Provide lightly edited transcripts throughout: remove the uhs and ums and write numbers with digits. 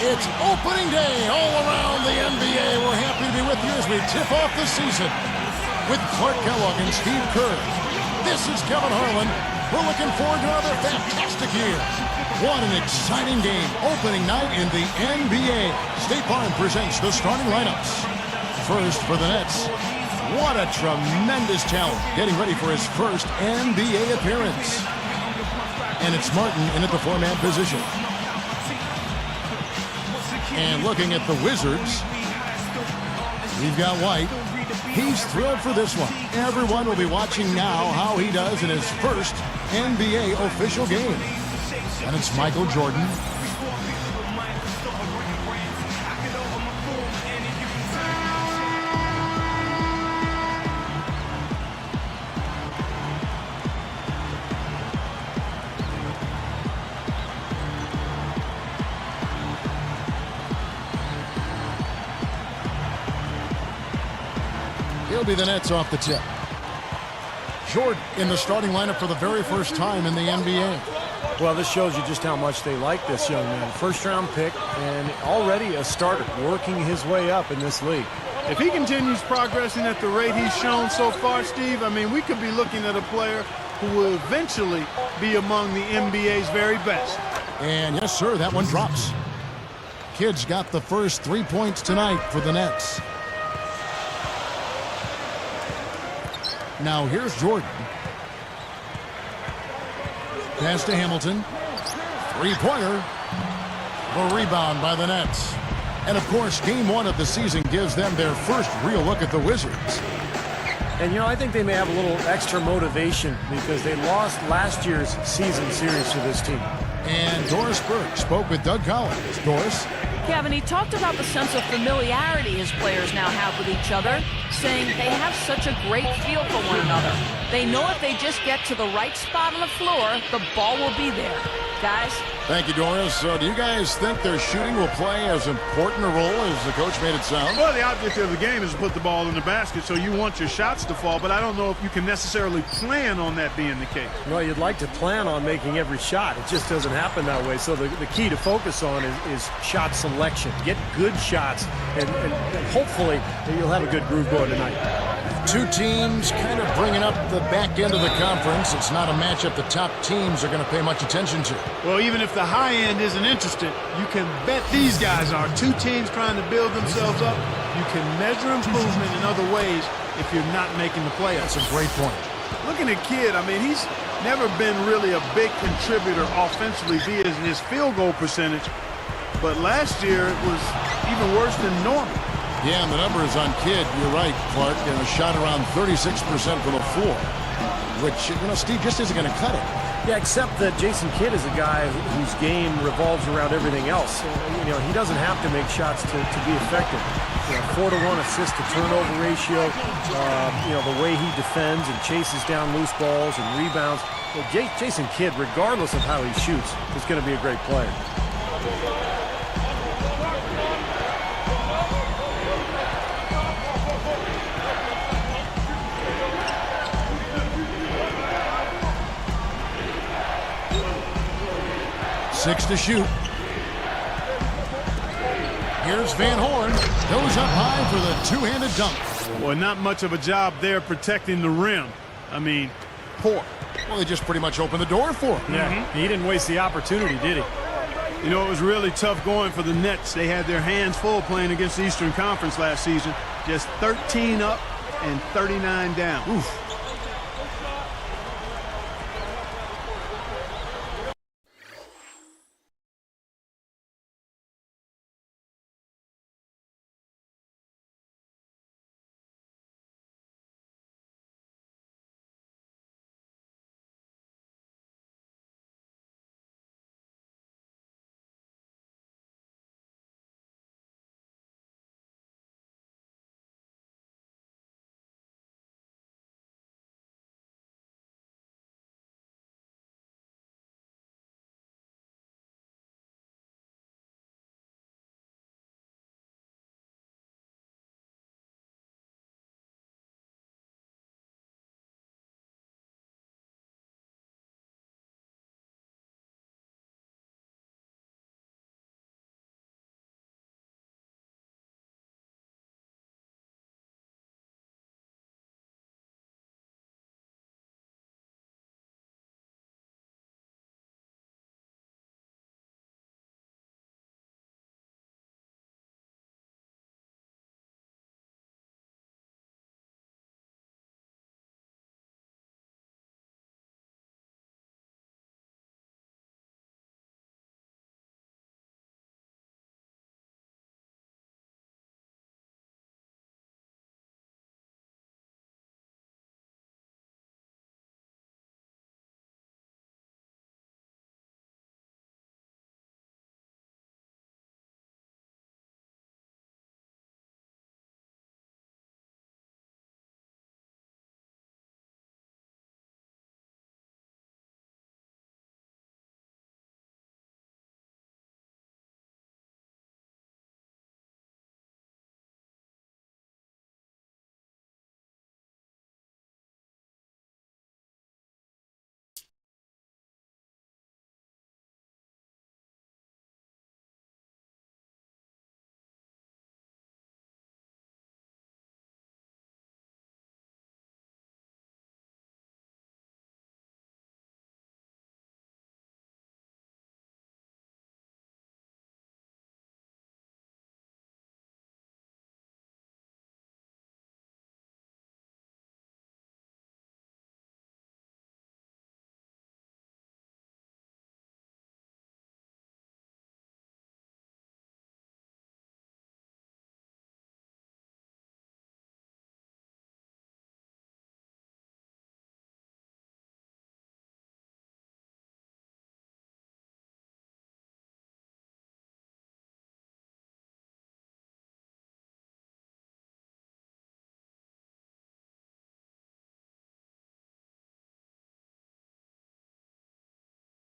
It's opening day all around the NBA. We're happy to be with you as we tip off the season with Clark Kellogg and Steve Kerr. This is Kevin Harlan. We're looking forward to another fantastic year. What an exciting game. Opening night in the NBA. State Farm presents the starting lineups. First for the Nets. What a tremendous talent getting ready for his first NBA appearance. And it's Martin in at the four-man position. And looking at the Wizards, we've got White. He's thrilled for this one. Everyone will be watching now how he does in his first NBA official game. And it's Michael Jordan. He'll be the Nets off the tip. Jordan in the starting lineup for the very first time in the NBA. Well, this shows you just how much they like this young man. First-round pick and already a starter working his way up in this league. If he continues progressing at the rate he's shown so far, Steve, I mean, we could be looking at a player who will eventually be among the NBA's very best. And yes, sir, that one drops. Kidd's got the first 3 points tonight for the Nets. Now here's Jordan. Pass to Hamilton. Three-pointer. The rebound by the Nets. And, of course, game one of the season gives them their first real look at the Wizards. And, you know, I think they may have a little extra motivation because they lost last year's season series to this team. And Doris Burke spoke with Doug Collins. Doris? Kevin, he talked about the sense of familiarity his players now have with each other, saying they have such a great feel for one another. They know if they just get to the right spot on the floor, the ball will be there. Guys? Thank you, Doris. So do you guys think their shooting will play as important a role as the coach made it sound? Well, the object of the game is to put the ball in the basket, so you want your shots to fall, but I don't know if you can necessarily plan on that being the case. Well, you'd like to plan on making every shot. It just doesn't happen that way. So the key to focus on is shot selection. Get good shots, and hopefully you'll have a good groove going tonight. Two teams kind of bringing up the back end of the conference. It's not a matchup the top teams are going to pay much attention to. Well, even if the high end isn't interested, you can bet these guys are. Two teams trying to build themselves up. You can measure improvement in other ways if you're not making the playoffs. That's a great point. Looking at Kidd, I mean, he's never been really a big contributor offensively via his field goal percentage. But last year, it was even worse than normal. Yeah, and the numbers on Kidd, you're right, Clark, shot around 36% from the floor, which, you know, Steve just isn't going to cut it. Yeah, except that Jason Kidd is a guy whose game revolves around everything else. You know, he doesn't have to make shots to be effective. You know, 4-to-1 assist to turnover ratio, you know, the way he defends and chases down loose balls and rebounds. Well, Jason Kidd, regardless of how he shoots, is going to be a great player. Six to shoot. Here's Van Horn. Goes up high for the two-handed dunk. Well, not much of a job there protecting the rim. I mean, poor. Well, they just pretty much opened the door for him. Yeah, he didn't waste the opportunity, did he? You know, it was really tough going for the Nets. They had their hands full playing against the Eastern Conference last season. Just 13 up and 39 down. Oof.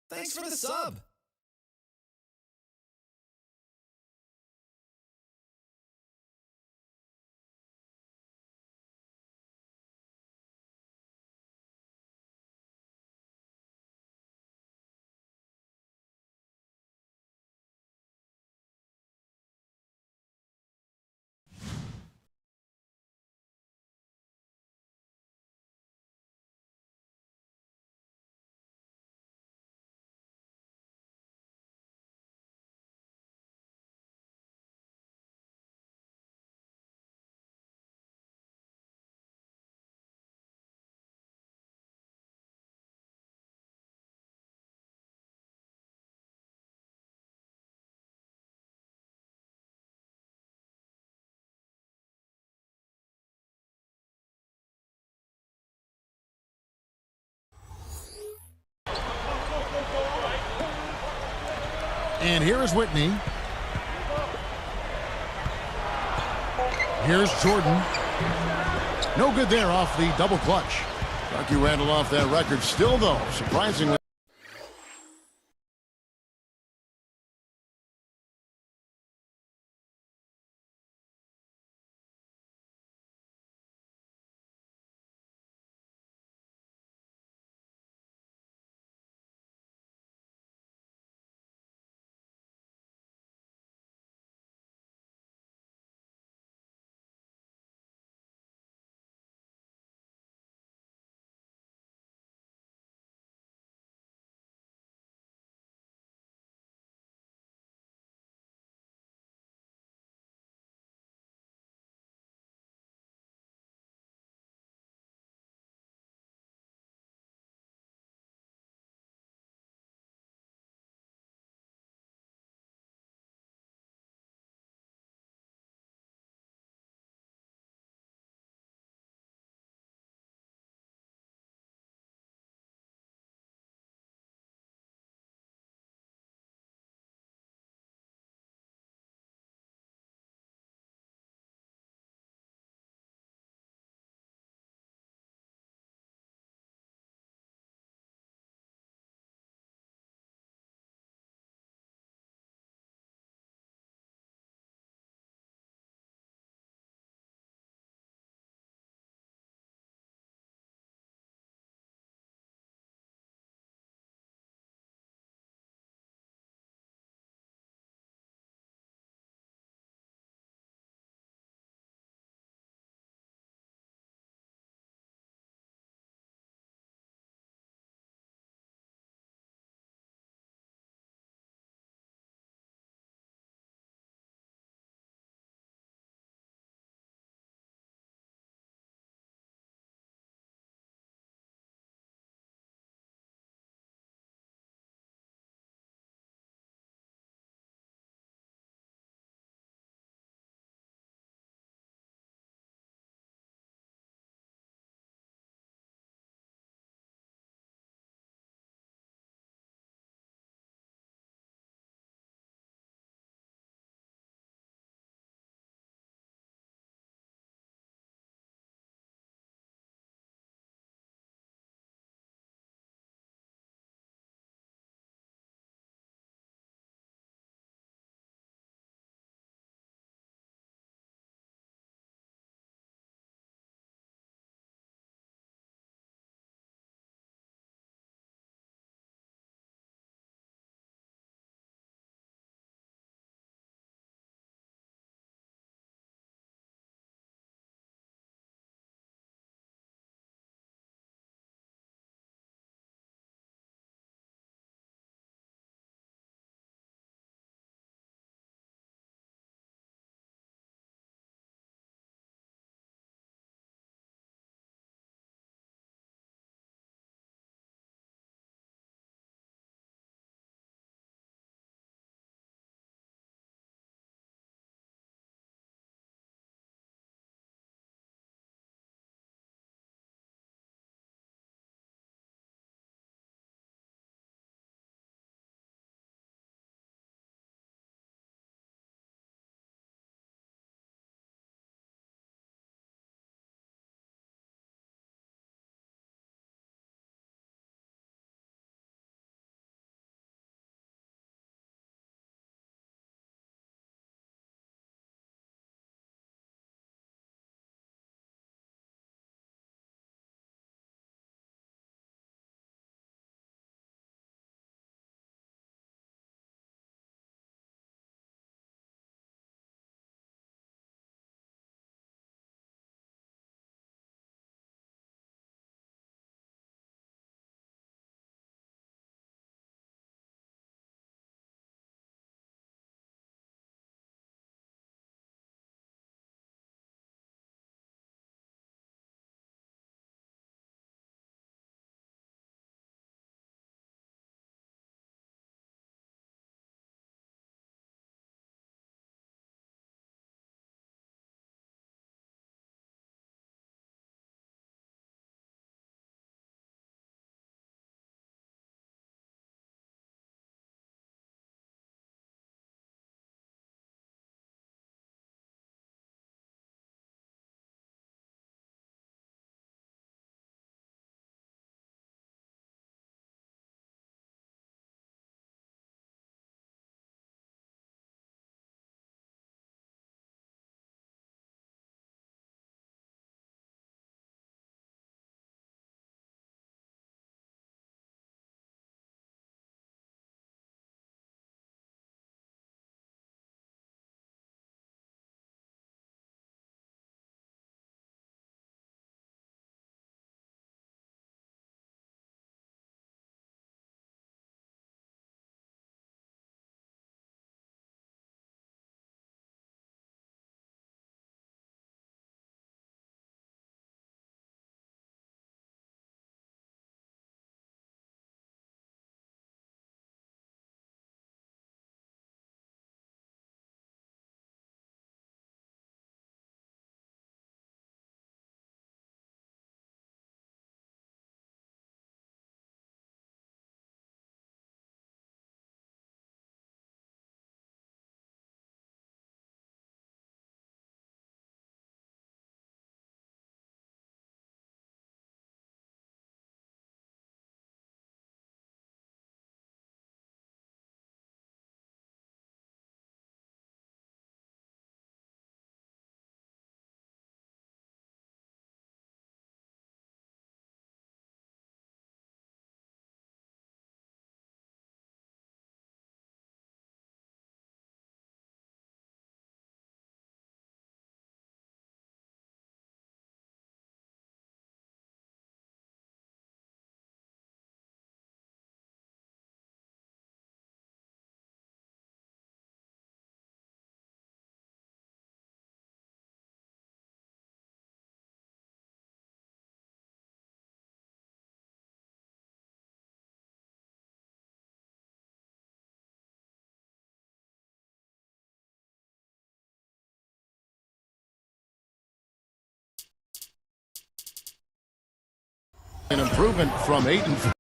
Thanks for the sub. And here is Whitney. Here's Jordan. No good there off the double clutch. Bucky rattled off that record still, though, surprisingly. An improvement from 8 and 4.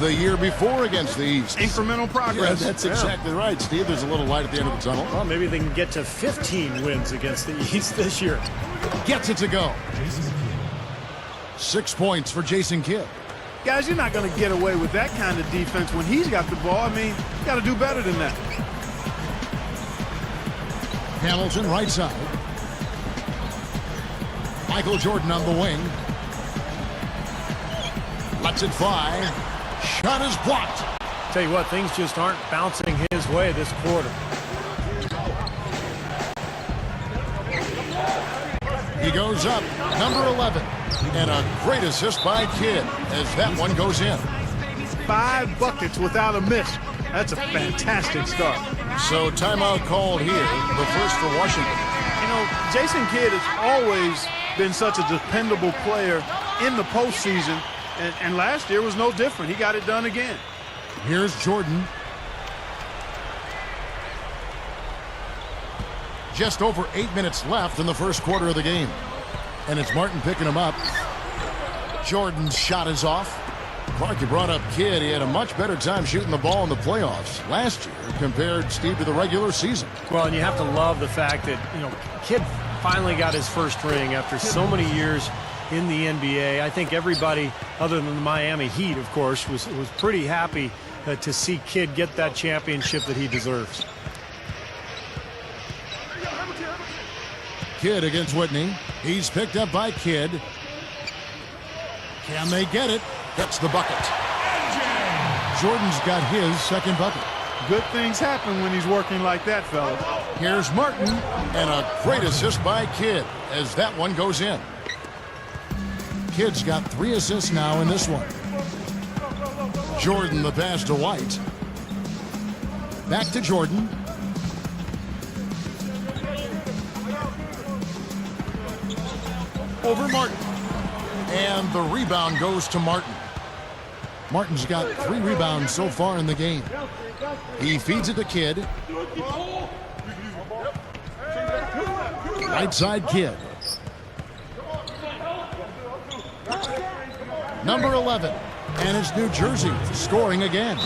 The year before against the East. Incremental progress. Yeah, that's exactly right, Steve. There's a little light at the end of the tunnel. Well, maybe they can get to 15 wins against the East this year. Gets it to go. Jason Kidd. 6 points for Jason Kidd. Guys, you're not going to get away with that kind of defense when he's got the ball. I mean, you got to do better than that. Hamilton right side. Michael Jordan on the wing. Lets it fly. Shot is blocked. Tell you what, things just aren't bouncing his way this quarter. He goes up, number 11. And a great assist by Kidd as that one goes in. 5 buckets without a miss. That's a fantastic start. So timeout called here, the first for Washington. You know, Jason Kidd has always been such a dependable player in the postseason, and last year was no different. He got it done again. Here's Jordan. Just over 8 minutes left in the first quarter of the game. And it's Martin picking him up. Jordan's shot is off. Clark, you brought up Kidd. He had a much better time shooting the ball in the playoffs last year compared, Steve, to the regular season. Well, and you have to love the fact that, you know, Kidd finally got his first ring after so many years in the NBA. I think everybody, other than the Miami Heat, of course, was pretty happy to see Kidd get that championship that he deserves. Kidd against Whitney. He's picked up by Kidd. Can they get it? That's the bucket. Jordan's got his second bucket. Good things happen when he's working like that, fellas. Here's Martin, and a great assist by Kidd as that one goes in. Kidd's got 3 assists now in this one. Jordan the pass to White. Back to Jordan. Over Martin. And the rebound goes to Martin. Martin's got 3 rebounds so far in the game. He feeds it to Kidd. Right side Kidd. Number 11. And it's New Jersey scoring again.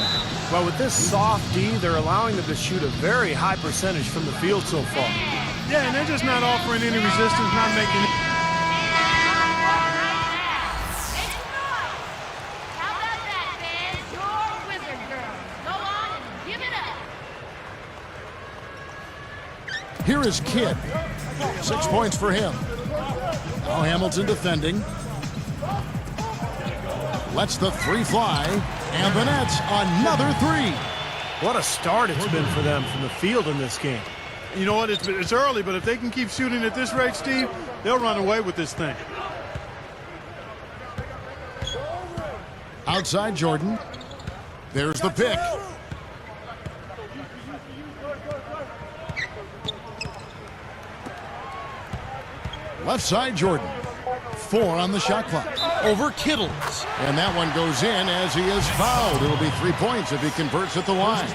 Well, with this soft D, they're allowing them to shoot a very high percentage from the field so far. Yeah, and they're just not offering any resistance, not making it. Here is Kidd. 6 points for him. Now Hamilton defending. Lets the 3 fly. And the Nets another 3. What a start it's been for them from the field in this game. You know what? It's early, but if they can keep shooting at this rate, Steve, they'll run away with this thing. Outside Jordan. There's the pick. Left side Jordan. 4 on the shot clock. Over Kittles. And that one goes in as he is fouled. It'll be 3 points if he converts at the line.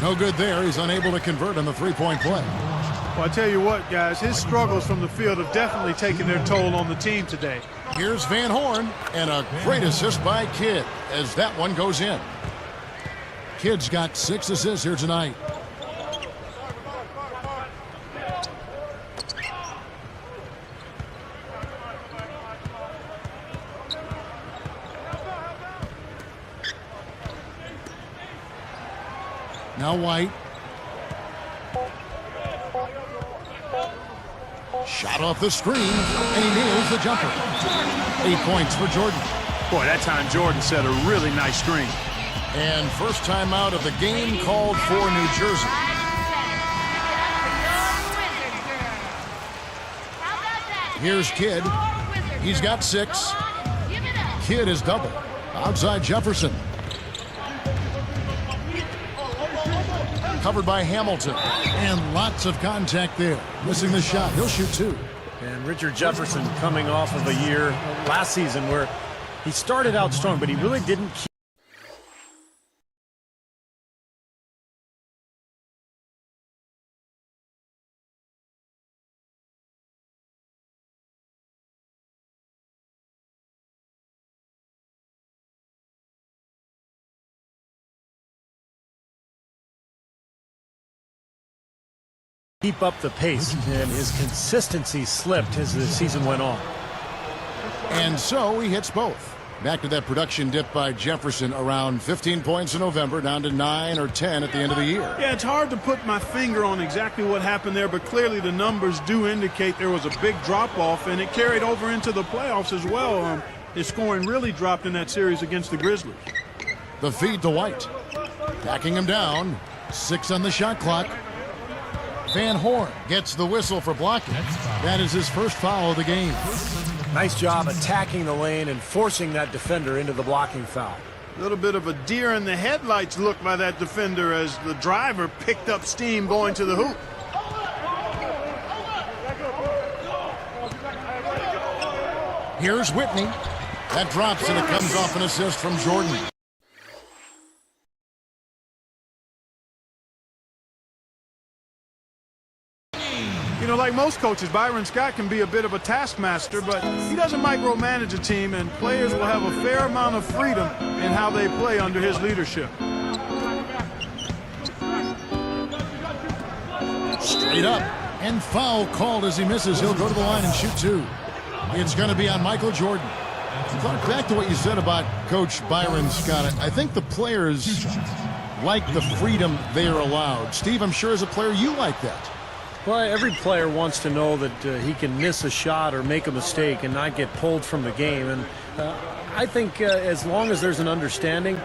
No good there. He's unable to convert on the 3-point play. Well, I tell you what, guys, his struggles from the field have definitely taken their toll on the team today. Here's Van Horn, and a great assist by Kidd as that one goes in. Kidd's got 6 assists here tonight. Now White. Shot off the screen, and he nails the jumper. 8 points for Jordan. Boy, that time Jordan set a really nice screen. And first time out of the game called for New Jersey. Here's Kidd. He's got 6. Kidd is double. Outside Jefferson. Covered by Hamilton. And lots of contact there. Missing the shot. He'll shoot 2. And Richard Jefferson coming off of a year last season where he started out strong, but he really didn't keep. Keep up the pace, and his consistency slipped as the season went on. And so he hits both. Back to that production dip by Jefferson, around 15 points in November, down to 9 or 10 at the end of the year. Yeah, it's hard to put my finger on exactly what happened there, but clearly the numbers do indicate there was a big drop-off, and it carried over into the playoffs as well. His scoring really dropped in that series against the Grizzlies. The feed to White. Backing him down. 6 on the shot clock. Van Horn gets the whistle for blocking. That is his first foul of the game. Nice job attacking the lane and forcing that defender into the blocking foul. A little bit of a deer in the headlights look by that defender as the driver picked up steam going to the hoop. Here's Whitney. That drops and it comes off an assist from Jordan. You know, like most coaches, Byron Scott can be a bit of a taskmaster, but he doesn't micromanage a team, and players will have a fair amount of freedom in how they play under his leadership. Straight up. And foul called as he misses. He'll go to the line and shoot 2. It's going to be on Michael Jordan. Clark, back to what you said about Coach Byron Scott. I think the players like the freedom they are allowed. Steve, I'm sure as a player you like that. Well, every player wants to know that he can miss a shot or make a mistake and not get pulled from the game. And I think as long as there's an understanding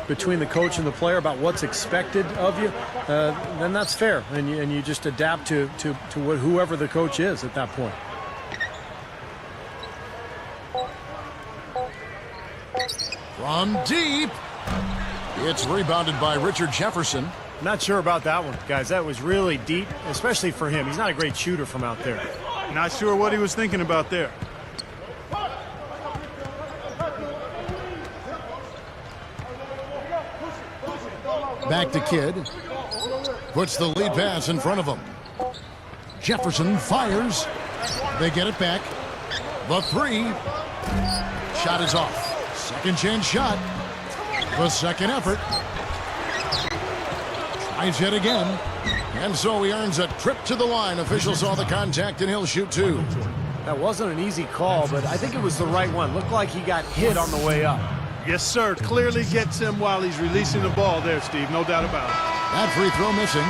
between the coach and the player about what's expected of you, then that's fair. And you just adapt to whoever the coach is at that point. From deep. It's rebounded by Richard Jefferson. Not sure about that one, guys. That was really deep, especially for him. He's not a great shooter from out there. Not sure what he was thinking about there. Back to Kidd. Puts the lead pass in front of him. Jefferson fires. They get it back. The 3. Shot is off. Second chance shot. The second effort. Tries yet again. And so he earns a trip to the line. Official saw the contact and he'll shoot 2. That wasn't an easy call, but I think it was the right one. Looked like he got hit on the way up. Yes, sir. Clearly gets him while he's releasing the ball there, Steve. No doubt about it. That free throw missing.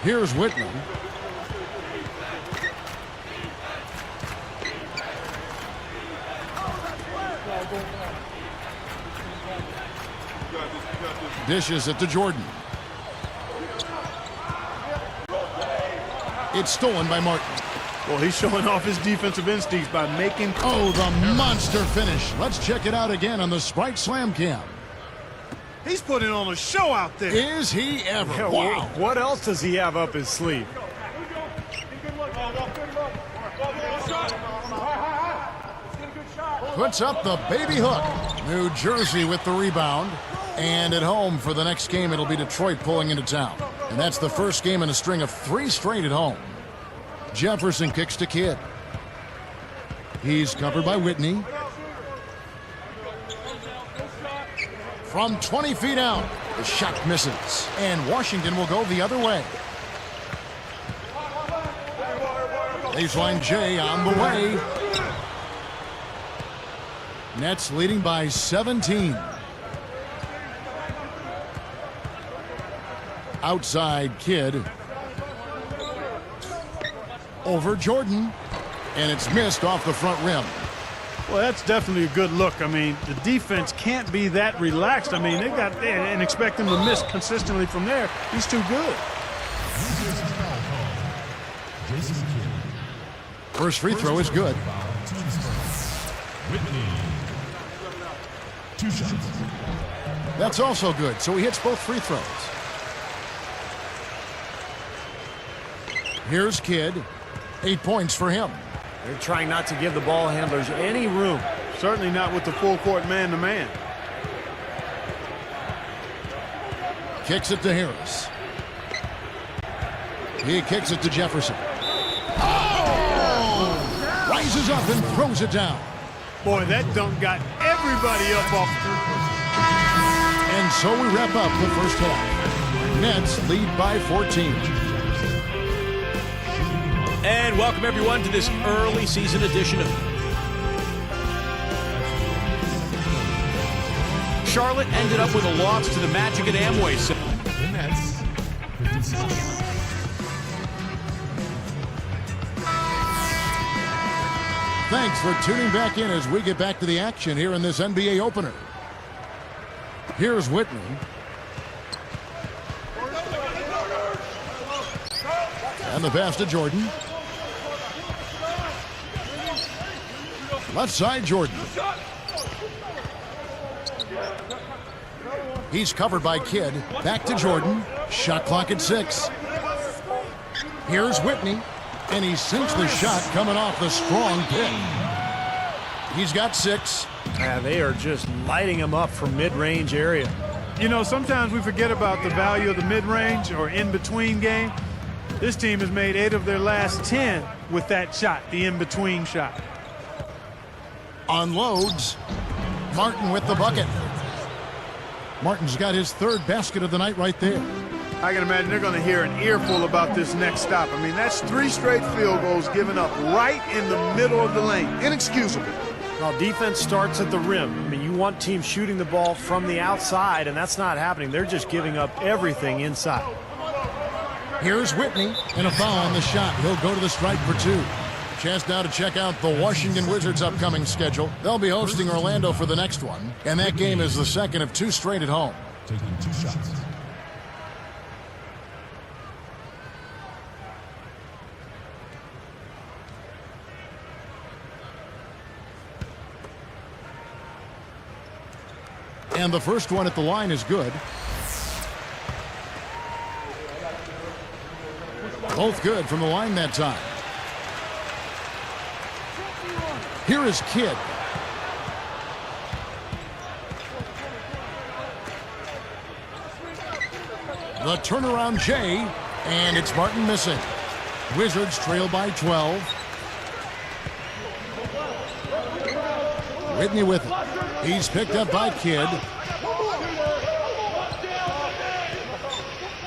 Here's Whitman. Dishes it to Jordan. It's stolen by Martin. Well, he's showing off his defensive instincts by making... Oh, the monster finish. Let's check it out again on the Sprite Slam Cam. He's putting on a show out there. Is he ever? Yeah, Wow. What else does he have up his sleeve? Puts up the baby hook. New Jersey with the rebound. And at home for the next game, it'll be Detroit pulling into town. And that's the first game in a string of 3 straight at home. Jefferson kicks to Kidd. He's covered by Whitney. From 20 feet out, the shot misses. And Washington will go the other way. Baseline J on the way. Nets leading by 17. Outside Kidd. Over Jordan. And it's missed off the front rim. Well, that's definitely a good look. I mean, the defense can't be that relaxed. I mean, and expect him to miss consistently from there. He's too good. First free throw is good. That's also good. So he hits both free throws. Here's Kidd. 8 points for him. They're trying not to give the ball handlers any room. Certainly not with the full court man-to-man. Kicks it to Harris. He kicks it to Jefferson. Oh! Rises up and throws it down. Boy, that dunk got everybody up off. And so we wrap up the first half. Nets lead by 14. And welcome everyone to this early season edition of Charlotte ended up with a loss to the Magic at Amway. The Nets, 56. Thanks for tuning back in as we get back to the action here in this NBA opener. Here's Whitney. And the pass to Jordan. Left side, Jordan. He's covered by Kidd. Back to Jordan. Shot clock at 6. Here's Whitney. And he sinks the shot coming off the strong pick. He's got 6. They are just lighting him up from mid-range area. You know, sometimes we forget about the value of the mid-range or in-between game. This team has made 8 of their last 10 with that shot, the in-between shot. Unloads. Martin with the bucket. Martin's got his 3rd basket of the night right there. I can imagine they're going to hear an earful about this next stop. I mean, that's 3 straight field goals given up right in the middle of the lane. Inexcusable. Well, defense starts at the rim. I mean, you want teams shooting the ball from the outside, and that's not happening. They're just giving up everything inside. Here's Whitney, and a foul on the shot. He'll go to the stripe for 2. Chance now to check out the Washington Wizards' upcoming schedule. They'll be hosting Orlando for the next one, and that game is the second of 2 straight at home. Taking 2 shots. And the first one at the line is good. Both good from the line that time. Here is Kidd. The turnaround Jay, and it's Martin missing. Wizards trail by 12. Whitney with it. He's picked up by Kidd.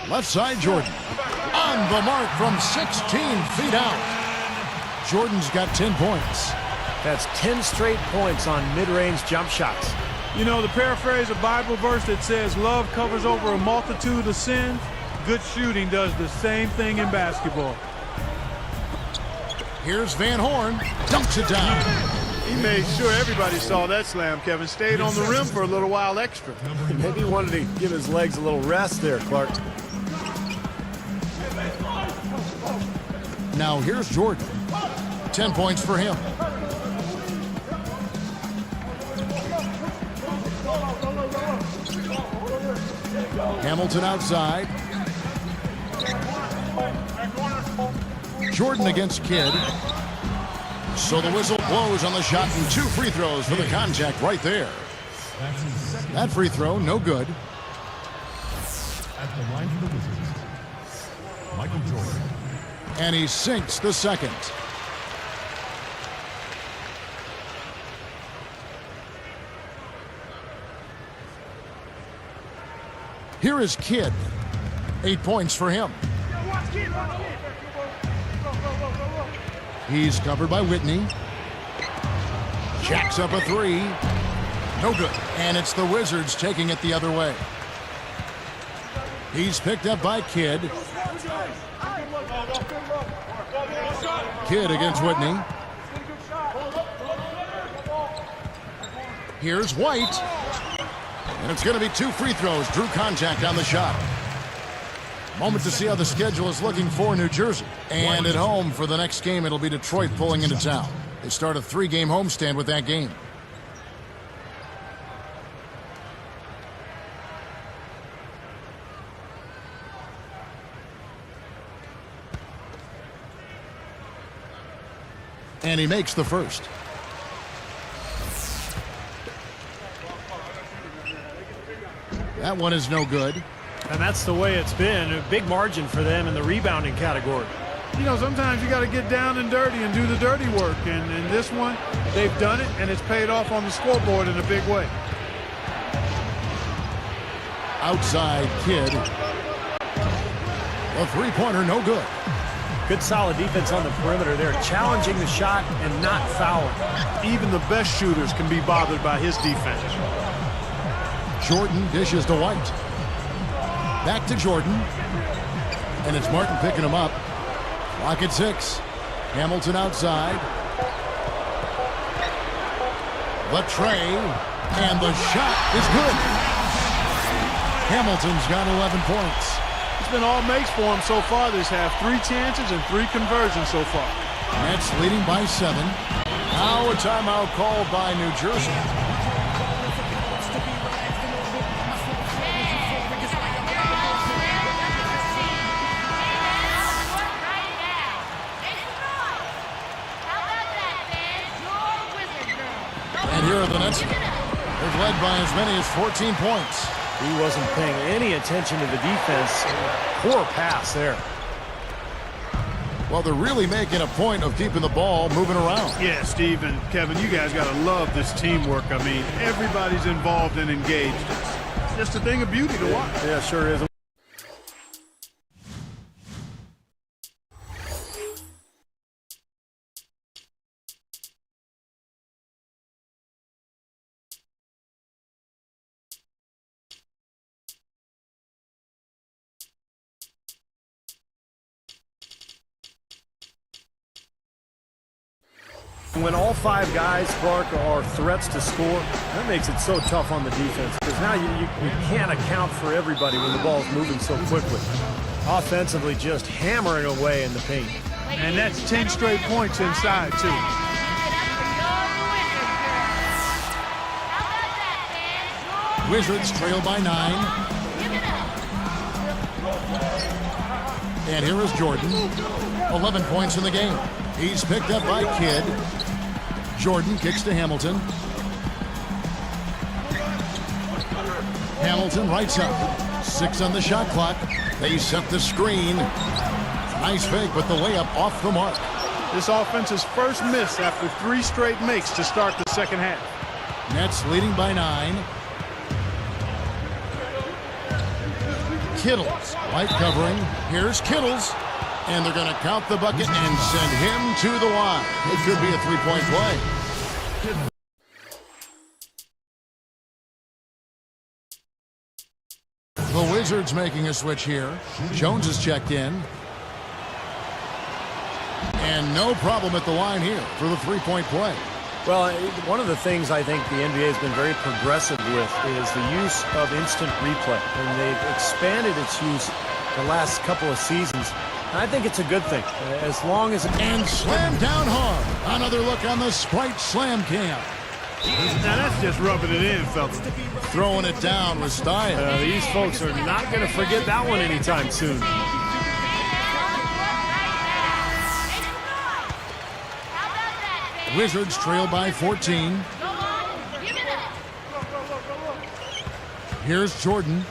Left side, Jordan. On the mark from 16 feet out. Jordan's got 10 points. That's 10 straight points on mid-range jump shots. You know, to paraphrase a Bible verse that says love covers over a multitude of sins, good shooting does the same thing in basketball. Here's Van Horn. Dumps it down. He made sure everybody saw that slam, Kevin. Stayed on the rim for a little while extra. Maybe he wanted to give his legs a little rest there, Clark. Now here's Jordan. 10 points for him. Hamilton outside. Jordan against Kidd. So the whistle blows on the shot and 2 free throws for the contact right there. That free throw, no good. At the line for the Wizards, Michael Jordan. And he sinks the second. Here is Kidd. 8 points for him. He's covered by Whitney. Jacks up a 3. No good. And it's the Wizards taking it the other way. He's picked up by Kidd. Kidd against Whitney. Here's White. And it's going to be 2 free throws. Drew contact on the shot. Moment to see how the schedule is looking for New Jersey. And at home for the next game, it'll be Detroit pulling into town. They start a 3-game homestand with that game. And he makes the first. That one is no good. And that's the way it's been. A big margin for them in the rebounding category. You know, sometimes you got to get down and dirty and do the dirty work. And in this one, they've done it, and it's paid off on the scoreboard in a big way. Outside Kidd. A 3-pointer, no good. Good solid defense on the perimeter there, challenging the shot and not fouling. Even the best shooters can be bothered by his defense. Jordan dishes to White. Back to Jordan. And it's Martin picking him up. Clock at 6. Hamilton outside. The tray. And the shot is good. Hamilton's got 11 points. It's been all makes for him so far this half. 3 chances and 3 conversions so far. Nets leading by 7. Now a timeout called by New Jersey. And here are the Nets. They've led by as many as 14 points. He wasn't paying any attention to the defense. Poor pass there. Well, they're really making a point of keeping the ball moving around. Yeah, Steve and Kevin, you guys got to love this teamwork. I mean, everybody's involved and engaged. It's just a thing of beauty to watch. Yeah, sure is. When all 5 guys, Clark, are threats to score, that makes it so tough on the defense because now you can't account for everybody when the ball's moving so quickly. Offensively, just hammering away in the paint. And that's 10 straight points inside, too. Wizards trail by 9. And here is Jordan. 11 points in the game. He's picked up by Kidd. Jordan kicks to Hamilton. Hamilton right side. 6 on the shot clock. They set the screen. Nice fake, but the layup off the mark. This offense's first miss after 3 straight makes to start the second half. Nets leading by 9. Kittles. White covering. Here's Kittles. And they're going to count the bucket and send him to the line. It could be a 3-point play. The Wizards making a switch here. Jones is checked in. And no problem at the line here for the 3-point play. Well, one of the things I think the NBA has been very progressive with is the use of instant replay. And they've expanded its use the last couple of seasons. I think it's a good thing, as long as... And slammed down hard. Another look on the Sprite Slam Cam. Now that's just rubbing it in, fellas. Throwing it down with style. These folks are not going to forget that one anytime soon. Wizards trail by 14. Here's Jordan.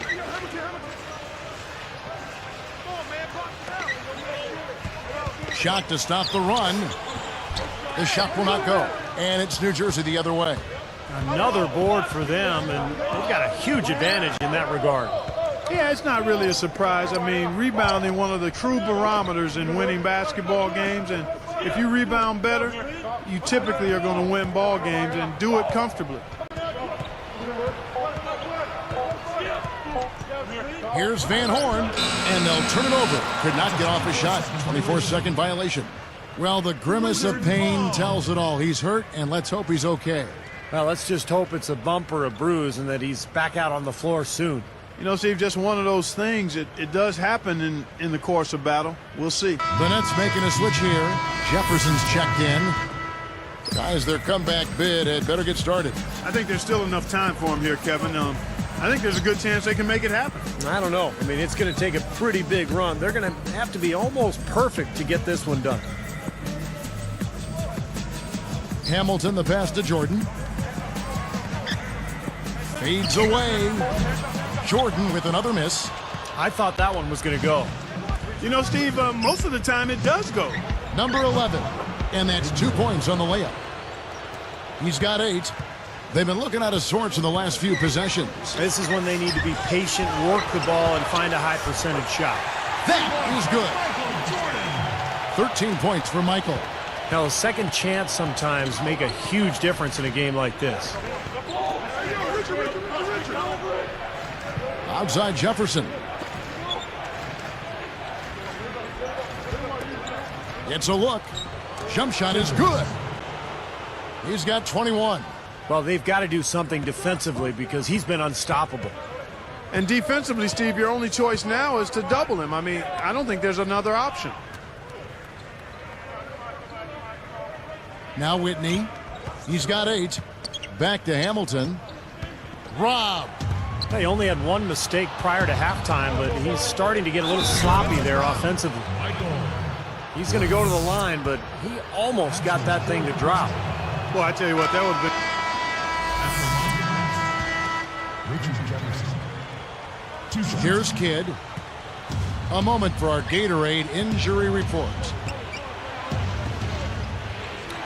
Shot to stop the run. The shot will not go. And it's New Jersey the other way. Another board for them, and they've got a huge advantage in that regard. Yeah, it's not really a surprise. I mean, rebounding one of the true barometers in winning basketball games. And if you rebound better, you typically are going to win ball games and do it comfortably. Here's Van Horn, and they'll turn it over. Could not get off a shot. 24-second violation. Well, the grimace of pain tells it all. He's hurt, and let's hope he's okay. Well, let's just hope it's a bump or a bruise and that he's back out on the floor soon. You know, Steve, just one of those things. It does happen in the course of battle. We'll see. The Nets making a switch here. Jefferson's checked in. Guys, their comeback bid had better get started. I think there's still enough time for him here, Kevin. I think there's a good chance they can make it happen. I don't know. I mean, it's going to take a pretty big run. They're going to have to be almost perfect to get this one done. Hamilton, the pass to Jordan. Fades away. Jordan with another miss. I thought that one was going to go. You know, Steve, most of the time it does go. Number 11. And that's 2 points on the layup. He's got 8. They've been looking out of sorts in the last few possessions. This is when they need to be patient, work the ball, and find a high percentage shot. That is good. 13 points for Michael. Now, a second chance sometimes make a huge difference in a game like this. Outside Jefferson. It's a look. Jump shot is good. He's got 21. Well, they've got to do something defensively because he's been unstoppable. And defensively, Steve, your only choice now is to double him. I mean, I don't think there's another option. Now Whitney. He's got 8. Back to Hamilton. Rob. He only had one mistake prior to halftime, but he's starting to get a little sloppy there offensively. He's going to go to the line, but he almost got that thing to drop. Well, I tell you what, that would have been... Here's Kidd. A moment for our Gatorade injury report.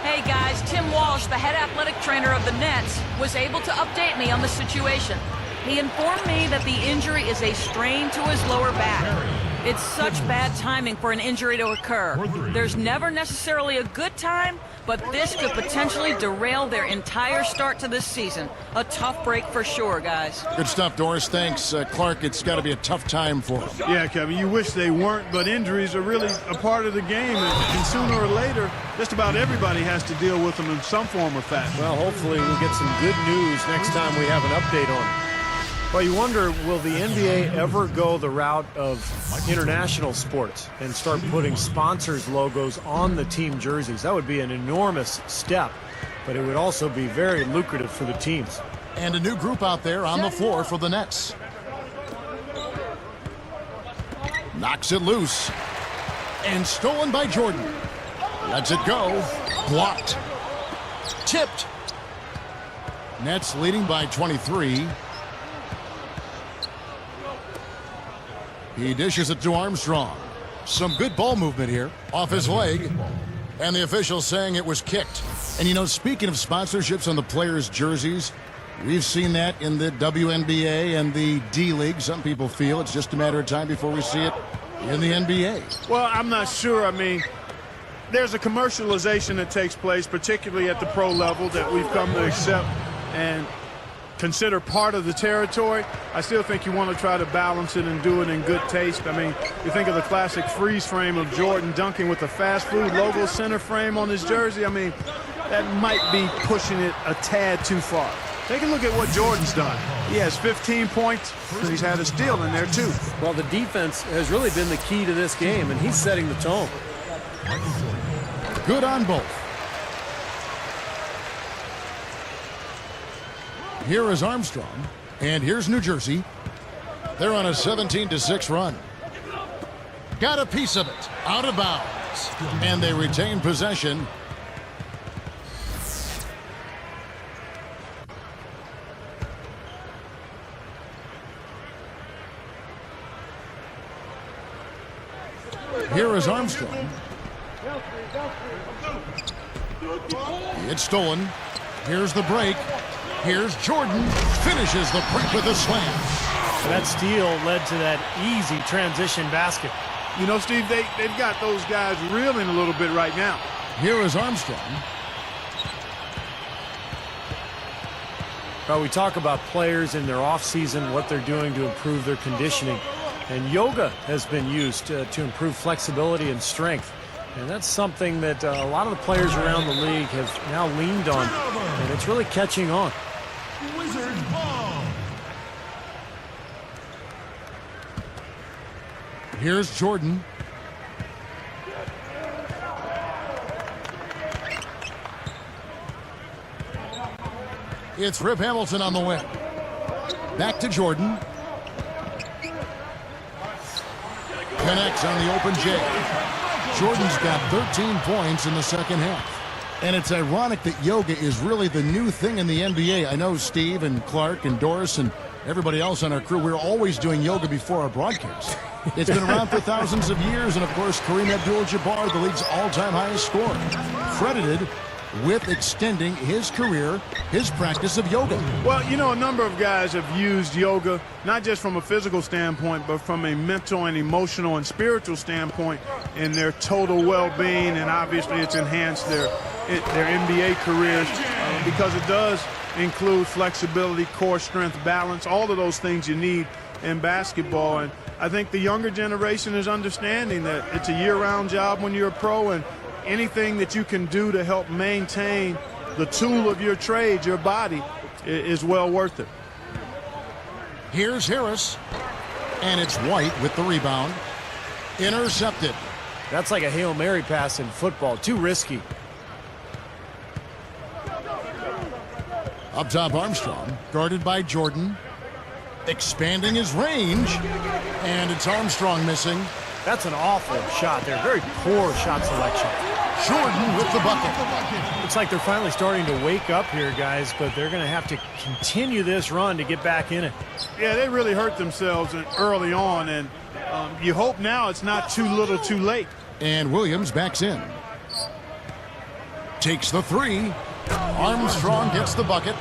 Hey guys, Tim Walsh, the head athletic trainer of the Nets, was able to update me on the situation. He informed me that the injury is a strain to his lower back. It's such bad timing for an injury to occur. There's never necessarily a good time, but this could potentially derail their entire start to this season. A tough break for sure, guys. Good stuff, Doris. Thanks, Clark. It's got to be a tough time for him. Yeah, Kevin, you wish they weren't, but injuries are really a part of the game, and sooner or later, just about everybody has to deal with them in some form or fashion. Well, hopefully we'll get some good news next time we have an update on it. Well, you wonder, will the NBA ever go the route of international sports and start putting sponsors' logos on the team jerseys? That would be an enormous step, but it would also be very lucrative for the teams. And a new group out there on the floor for the Nets. Knocks it loose. And stolen by Jordan. Lets it go. Blocked. Tipped. Nets leading by 23. He dishes it to Armstrong. Some good ball movement here. Off his leg. And the officials saying it was kicked. And, you know, speaking of sponsorships on the players' jerseys, we've seen that in the WNBA and the D-League. Some people feel it's just a matter of time before we see it in the NBA. Well, I'm not sure. I mean, there's a commercialization that takes place, particularly at the pro level, that we've come to accept and consider part of the territory. I still think you want to try to balance it and do it in good taste. I mean, you think of the classic freeze frame of Jordan dunking with the fast food logo center frame on his jersey. I mean, that might be pushing it a tad too far. Take a look at what Jordan's done. He has 15 points, and he's had a steal in there too. Well, the defense has really been the key to this game, and he's setting the tone. Good on both. Here is Armstrong, and here's New Jersey. They're on a 17-6 run. Got a piece of it, out of bounds, and they retain possession. Here is Armstrong. It's stolen. Here's the break. Here's Jordan. Finishes the break with a slam. That steal led to that easy transition basket. You know, Steve, they've got those guys reeling a little bit right now. Here is Armstrong. Well, we talk about players in their offseason, what they're doing to improve their conditioning. And yoga has been used to improve flexibility and strength. And that's something that a lot of the players around the league have now leaned on. And it's really catching on. Wizards ball. Here's Jordan. It's Rip Hamilton on the wing. Back to Jordan. Connects on the open J. Jordan's got 13 points in the second half. And it's ironic that yoga is really the new thing in the NBA. I know Steve and Clark and Doris and everybody else on our crew, we're always doing yoga before our broadcast. It's been around for thousands of years, and of course, Kareem Abdul-Jabbar, the league's all-time highest scorer, credited with extending his career, his practice of yoga. Well, you know, a number of guys have used yoga, not just from a physical standpoint, but from a mental and emotional and spiritual standpoint in their total well-being, and obviously it's enhanced their NBA careers because it does include flexibility, core strength, balance, all of those things you need in basketball. And I think the younger generation is understanding that it's a year-round job when you're a pro, and anything that you can do to help maintain the tool of your trade, your body, is well worth it. Here's Harris, and it's White with the rebound. Intercepted. That's like a Hail Mary pass in football. Too risky. Up top, Armstrong, guarded by Jordan. Expanding his range, and it's Armstrong missing. That's an awful shot there. Very poor shot selection. Jordan with the bucket. Looks like they're finally starting to wake up here, guys, but they're going to have to continue this run to get back in it. Yeah, they really hurt themselves early on, and you hope now it's not too little too late. And Williams backs in. Takes the three. Armstrong gets the bucket.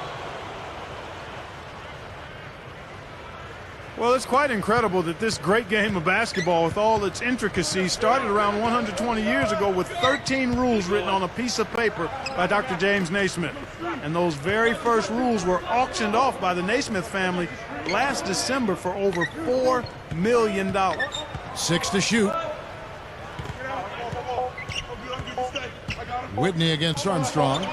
Well, it's quite incredible that this great game of basketball, with all its intricacies, started around 120 years ago with 13 rules written on a piece of paper by Dr. James Naismith. And those very first rules were auctioned off by the Naismith family last December for over $4 million. 6 to shoot. Whitney against Armstrong.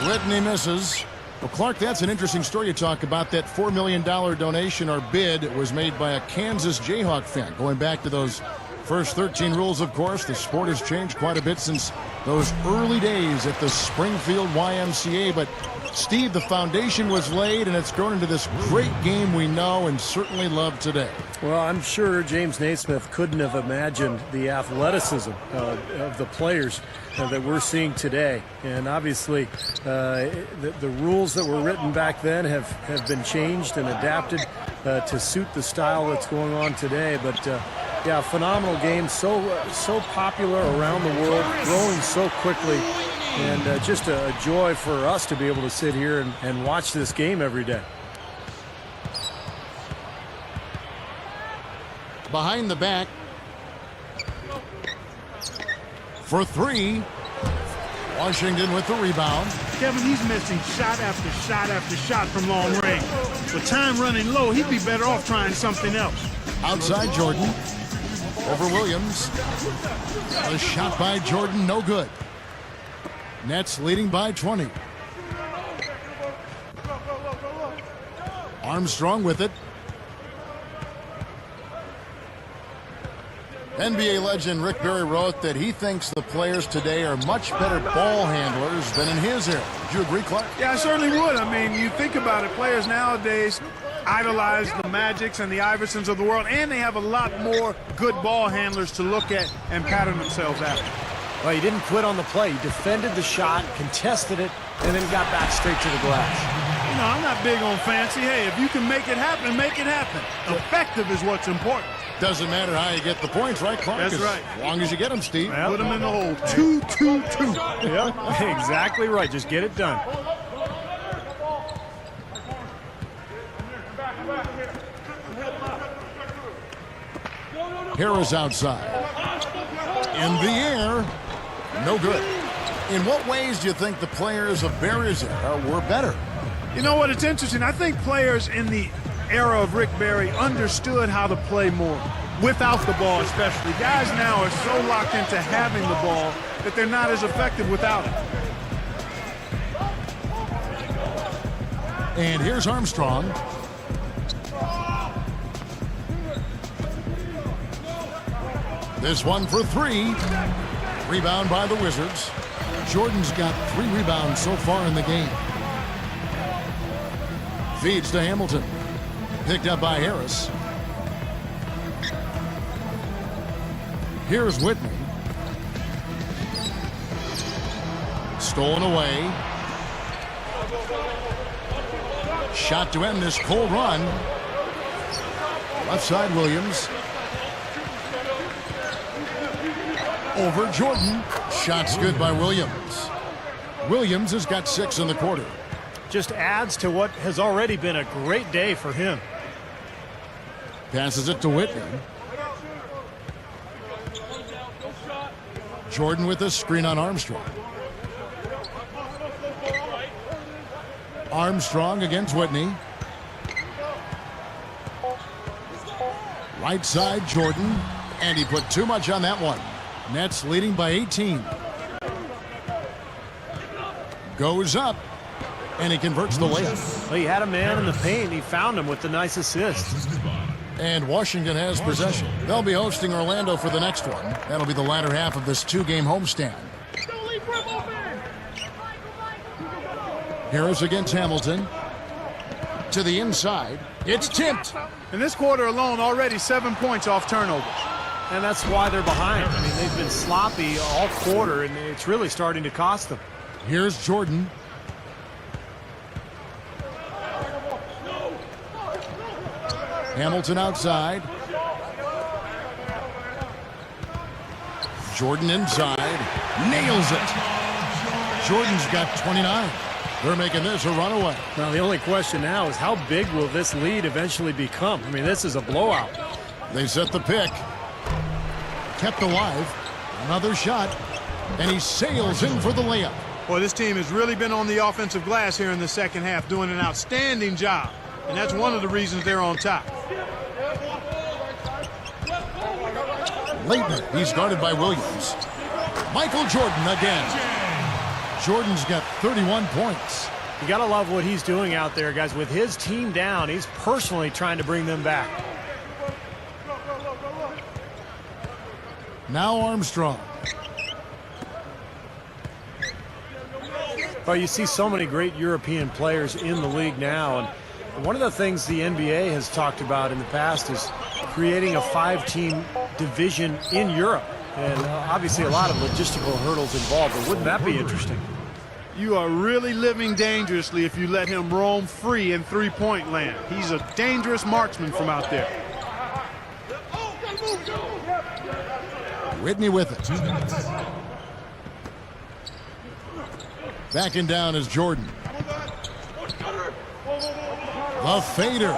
Whitney misses. Well, Clark, that's an interesting story you talk about. That $4 million donation or bid was made by a Kansas Jayhawk fan. Going back to those first 13 rules, of course, the sport has changed quite a bit since those early days at the Springfield YMCA. But, Steve, the foundation was laid, and it's grown into this great game we know and certainly love today. Well, I'm sure James Naismith couldn't have imagined the athleticism of the players that we're seeing today. And obviously, the rules that were written back then have been changed and adapted to suit the style that's going on today. But, yeah, phenomenal game, so popular around the world, growing so quickly. And just a joy for us to be able to sit here and watch this game every day. Behind the back. For three. Washington with the rebound. Kevin, he's missing shot after shot after shot from long range. With time running low, he'd be better off trying something else. Outside Jordan. Over Williams. A shot by Jordan, no good. Nets leading by 20. Armstrong with it. NBA legend Rick Barry wrote that he thinks the players today are much better ball handlers than in his era. Would you agree, Clark? Yeah, I certainly would. I mean, you think about it, players nowadays idolize the Magics and the Iversons of the world, and they have a lot more good ball handlers to look at and pattern themselves after. Well, he didn't quit on the play. He defended the shot, contested it, and then got back straight to the glass. You know, I'm not big on fancy. Hey, if you can make it happen, make it happen. Effective is what's important. Doesn't matter how you get the points, right, Clark? That's right. As long as you get them, Steve. Yep. Put them in the hole. 2-2-2. Yep, exactly right. Just get it done. Harris outside. In the air. No good. In what ways do you think the players of Barry's era were better? You know what? It's interesting. I think players in the era of Rick Barry understood how to play more, without the ball especially. Guys now are so locked into having the ball that they're not as effective without it. And here's Armstrong. This one for three. Rebound by the Wizards. Jordan's got 3 rebounds so far in the game. Feeds to Hamilton. Picked up by Harris. Here's Whitney. Stolen away. Shot to end this cold run. Left side Williams. Over Jordan. Shot's good by Williams. Williams has got 6 in the quarter. Just adds to what has already been a great day for him. Passes it to Whitney. Jordan with a screen on Armstrong. Armstrong against Whitney. Right side, Jordan. And he put too much on that one. Nets leading by 18. Goes up. And he converts the layup. Well, he had a man in the paint. He found him with the nice assist. And Washington has possession. They'll be hosting Orlando for the next one. That'll be the latter half of this 2-game homestand. Harris against Hamilton. To the inside. It's tipped. In this quarter alone, already 7 points off turnovers. And that's why they're behind. I mean, they've been sloppy all quarter, and it's really starting to cost them. Here's Jordan. Hamilton outside. Jordan inside. Nails it. Jordan's got 29. They're making this a runaway. Now, the only question now is how big will this lead eventually become? I mean, this is a blowout. They set the pick. Kept alive. Another shot. And he sails in for the layup. Boy, this team has really been on the offensive glass here in the second half, doing an outstanding job. And that's one of the reasons they're on top. Leighton, he's guarded by Williams. Michael Jordan again. Jordan's got 31 points. You got to love what he's doing out there, guys. With his team down, he's personally trying to bring them back. Now Armstrong. Well, you see so many great European players in the league now, and one of the things the NBA has talked about in the past is creating a 5-team division in Europe. And obviously a lot of logistical hurdles involved, but wouldn't that be interesting? You are really living dangerously if you let him roam free in three-point land. He's a dangerous marksman from out there. Whitney with it. Backing down is Jordan. The fader.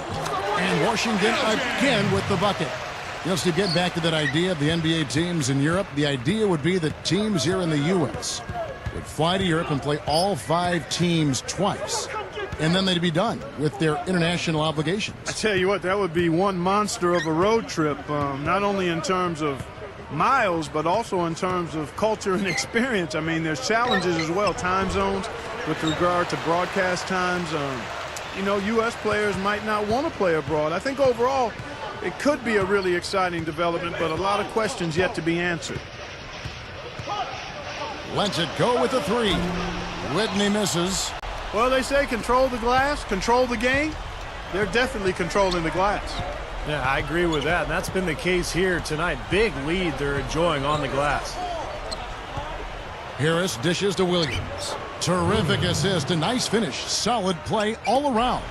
And Washington again with the bucket. You know, to get back to that idea of the NBA teams in Europe, the idea would be that teams here in the U.S. would fly to Europe and play all 5 teams twice. And then they'd be done with their international obligations. I tell you what, that would be one monster of a road trip, not only in terms of miles, but also in terms of culture and experience. I mean, there's challenges as well, time zones with regard to broadcast times. You know, U.S. players might not want to play abroad. I think overall it could be a really exciting development, but a lot of questions yet to be answered. Lets it go with the 3. Whitney misses. Well, they say control the glass, control the game. They're definitely controlling the glass. Yeah, I agree with that. And that's been the case here tonight. Big lead they're enjoying on the glass. Harris dishes to Williams. Terrific assist, a nice finish. Solid play all around.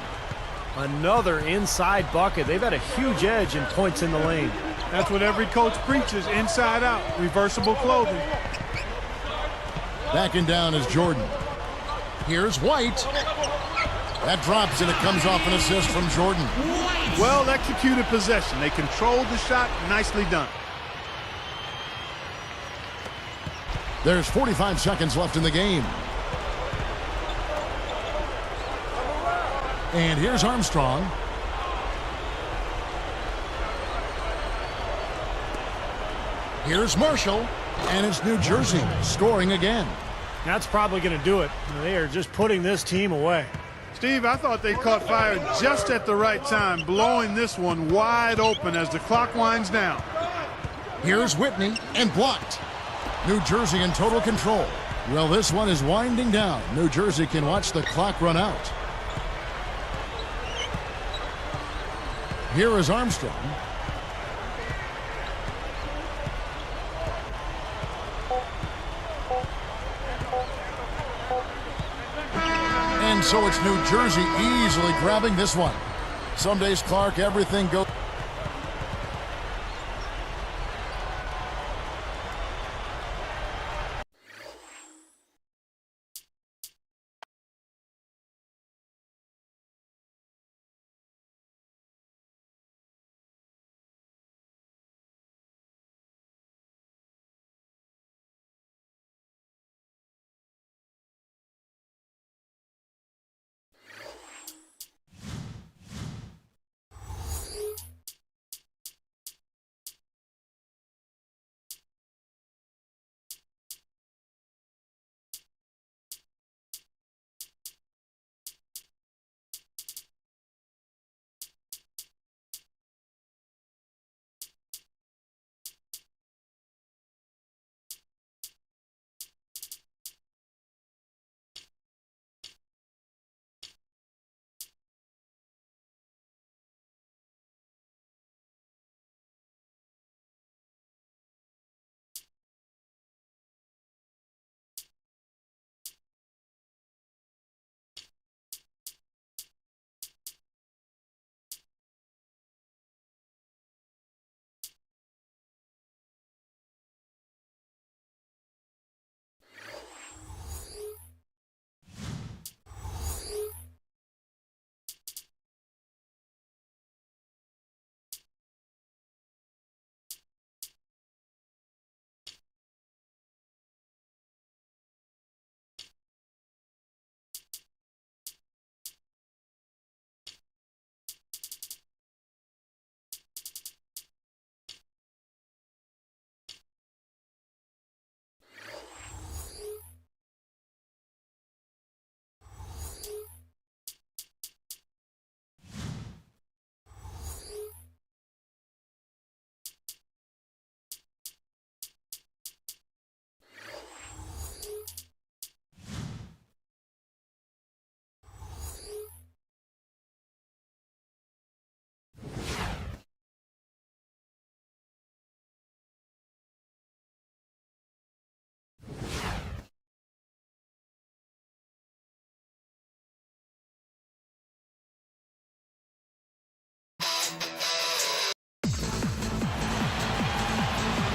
Another inside bucket. They've had a huge edge in points in the lane. That's what every coach preaches, inside out, reversible clothing. Backing down is Jordan. Here's White. That drops and it comes off an assist from Jordan. Well executed possession. They controlled the shot. Nicely done. There's 45 seconds left in the game. And here's Armstrong. Here's Marshall. And it's New Jersey scoring again. That's probably going to do it. They are just putting this team away. Steve, I thought they caught fire just at the right time, blowing this one wide open as the clock winds down. Here's Whitney and blocked. New Jersey in total control. Well, this one is winding down. New Jersey can watch the clock run out. Here is Armstrong. And so it's New Jersey easily grabbing this one. Some days, Clark, everything goes.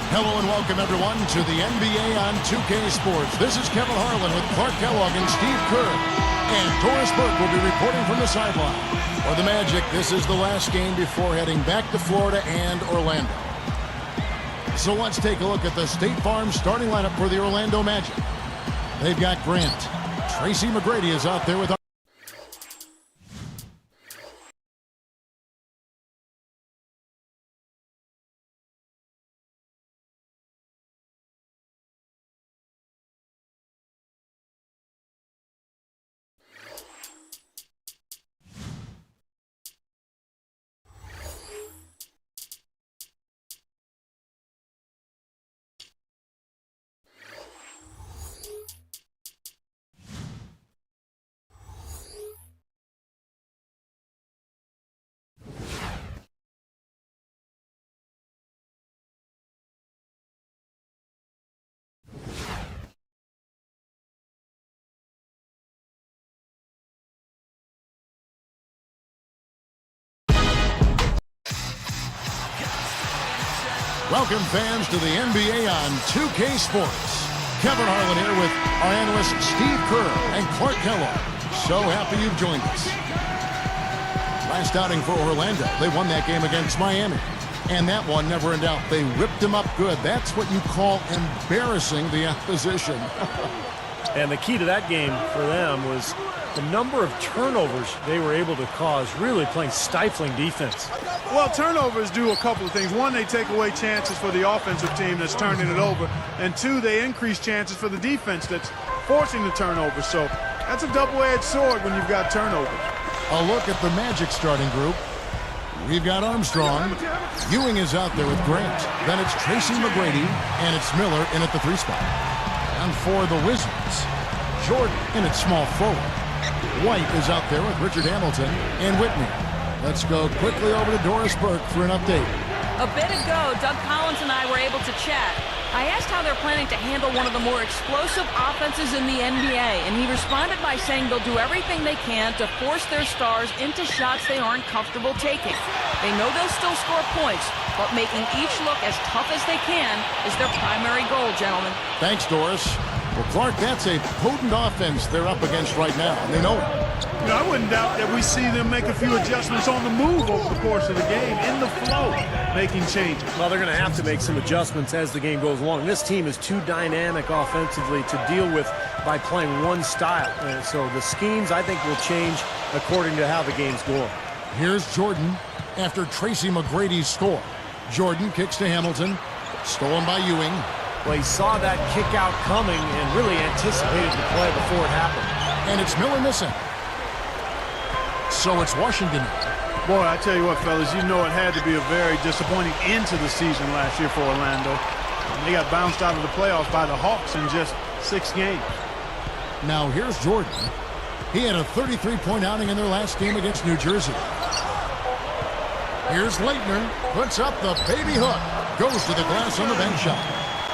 Hello and welcome, everyone, to the NBA on 2K Sports. This is Kevin Harlan with Clark Kellogg and Steve Kerr. And Doris Burke will be reporting from the sideline. For the Magic, this is the last game before heading back to Florida and Orlando. So let's take a look at the State Farm starting lineup for the Orlando Magic. They've got Grant. Tracy McGrady is out there with Welcome, fans, to the NBA on 2K Sports. Kevin Harlan here with our analysts Steve Kerr and Clark Kellogg. So happy you've joined us. Last outing for Orlando, they won that game against Miami. And that one never in doubt. They ripped them up good. That's what you call embarrassing the opposition. And the key to that game for them was the number of turnovers they were able to cause, really playing stifling defense. Well, turnovers do a couple of things. One, they take away chances for the offensive team that's turning it over. And two, they increase chances for the defense that's forcing the turnovers. So that's a double-edged sword when you've got turnovers. A look at the Magic starting group. We've got Armstrong. Ewing is out there with Grant. Then it's Tracy McGrady, and it's Miller in at the 3 spot. And for the Wizards, Jordan in at small forward. White is out there with Richard Hamilton and Whitney. Let's go quickly over to Doris Burke for an update. A bit ago, Doug Collins and I were able to chat. I asked how they're planning to handle one of the more explosive offenses in the NBA, and he responded by saying they'll do everything they can to force their stars into shots they aren't comfortable taking. They know they'll still score points, but making each look as tough as they can is their primary goal, gentlemen. Thanks, Doris. Well, Clark, that's a potent offense they're up against right now, and they know it. You know, I wouldn't doubt that we see them make a few adjustments on the move over the course of the game, in the flow, making changes. Well, they're going to have to make some adjustments as the game goes along. This team is too dynamic offensively to deal with by playing one style. And so the schemes, I think, will change according to how the game's going. Here's Jordan after Tracy McGrady's score. Jordan kicks to Hamilton, stolen by Ewing. Well, he saw that kick out coming and really anticipated the play before it happened. And it's Miller missing. So it's Washington. Boy, I tell you what, fellas, you know it had to be a very disappointing end to the season last year for Orlando. They got bounced out of the playoffs by the Hawks in just 6 games. Now here's Jordan. He had a 33-point outing in their last game against New Jersey. Here's Leitner, puts up the baby hook, goes to the glass on the bank shot.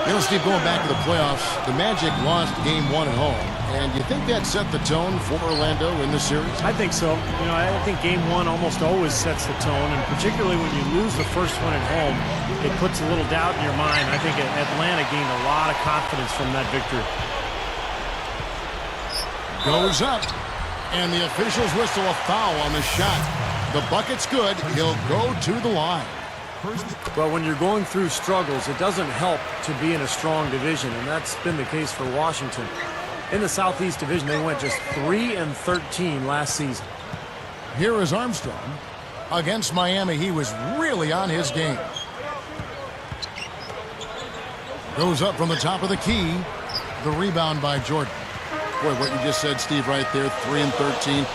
You know, Steve, going back to the playoffs, the Magic lost Game 1 at home. And you think that set the tone for Orlando in this series? I think so. You know, I think Game 1 almost always sets the tone, and particularly when you lose the first one at home, it puts a little doubt in your mind. I think Atlanta gained a lot of confidence from that victory. Goes up, and the officials whistle a foul on the shot. The bucket's good. He'll go to the line. Well, when you're going through struggles, it doesn't help to be in a strong division, and that's been the case for Washington. In the Southeast Division, they went just 3-13 last season. Here is Armstrong. Against Miami, he was really on his game. Goes up from the top of the key. The rebound by Jordan. Boy, what you just said, Steve, right there, 3-13.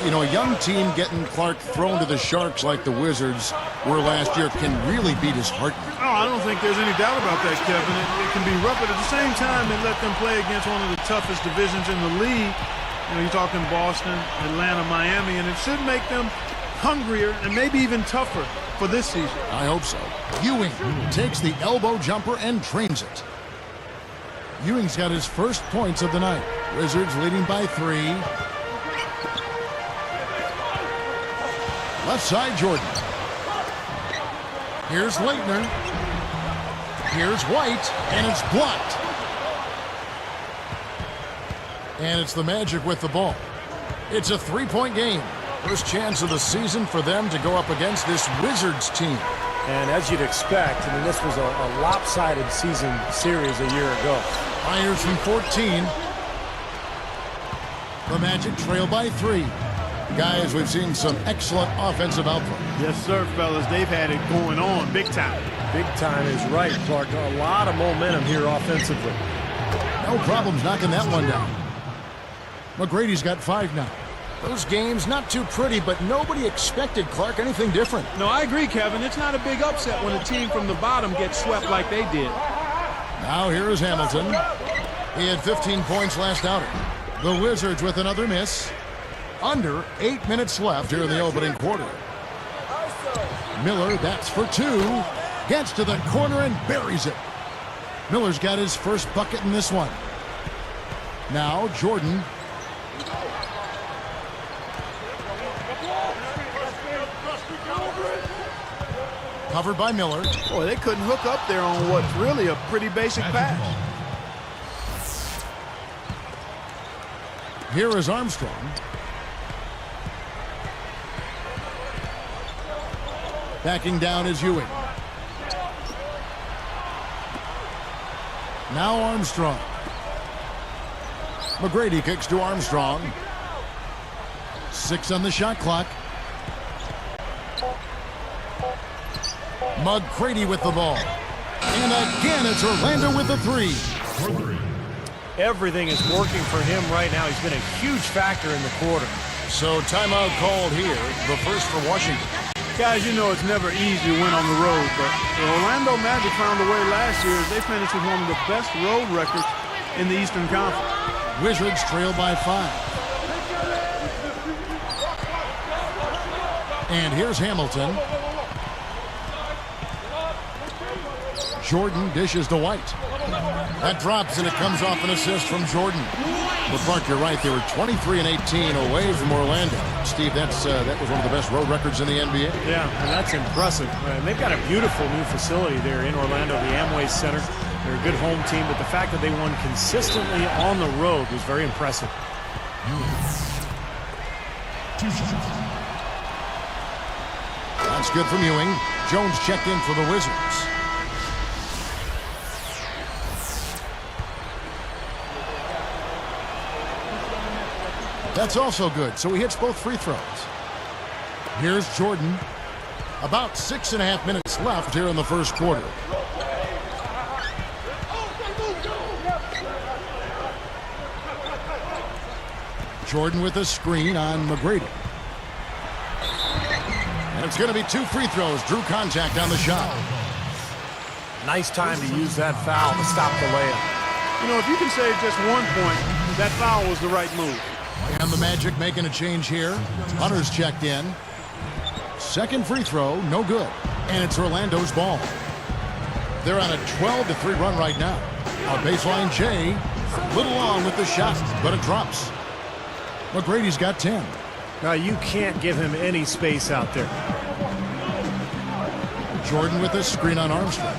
You know, a young team getting Clark thrown to the Sharks like the Wizards were last year can really beat his heart. Oh, I don't think there's any doubt about that, Kevin. It can be rough, but at the same time, they let them play against one of the toughest divisions in the league. You know, you're talking Boston, Atlanta, Miami, and it should make them hungrier and maybe even tougher for this season. I hope so. Ewing takes the elbow jumper and drains it. Ewing's got his first points of the night. Wizards leading by 3. Left side, Jordan. Here's Leitner. Here's White, and it's blocked. And it's the Magic with the ball. It's a three-point game. First chance of the season for them to go up against this Wizards team. And as you'd expect, I mean, this was a lopsided season series a year ago. Myers from 14. The Magic trail by 3. Guys, we've seen some excellent offensive output. Yes, sir, fellas. They've had it going on big time. Big time is right, Clark. A lot of momentum here offensively. No problems knocking that one down. McGrady's got 5 now. Those games, not too pretty, but nobody expected, Clark, anything different. No, I agree, Kevin. It's not a big upset when a team from the bottom gets swept like they did. Now here is Hamilton. He had 15 points last outing. The Wizards with another miss. Under 8 minutes left here in the opening quarter. Miller, that's for 2. Gets to the corner and buries it. Miller's got his first bucket in this one. Now Jordan. Covered by Miller. Boy, they couldn't hook up there on what's really a pretty basic pass. Here is Armstrong. Backing down is Ewing. Now Armstrong. McGrady kicks to Armstrong. 6 on the shot clock. McGrady with the ball. And again, it's Orlando with the 3. Everything is working for him right now. He's been a huge factor in the quarter. So timeout called here, the first for Washington. Guys, you know it's never easy to win on the road, but the Orlando Magic found a way last year as they finished with one of the best road records in the Eastern Conference. Wizards trail by 5. And here's Hamilton. Jordan dishes to White. That drops and it comes off an assist from Jordan. Well, Clark, you're right. They were 23 and 18 away from Orlando. Steve, that was one of the best road records in the NBA. Yeah, and that's impressive. And they've got a beautiful new facility there in Orlando, the Amway Center. They're a good home team, but the fact that they won consistently on the road was very impressive. That's good from Ewing. Jones checked in for the Wizards. That's also good, so he hits both free throws. Here's Jordan. About 6.5 minutes left here in the first quarter. Jordan with a screen on McGrady. And it's going to be 2 free throws. Drew contact on the shot. Nice time to use that foul to stop the layup. You know, if you can save just 1 point, that foul was the right move. And the Magic making a change here. Hunter's checked in. Second free throw, no good. And it's Orlando's ball. They're on a 12-3 run right now. On baseline, Jay. Little long with the shot, but it drops. McGrady's got 10. Now, you can't give him any space out there. Jordan with a screen on Armstrong.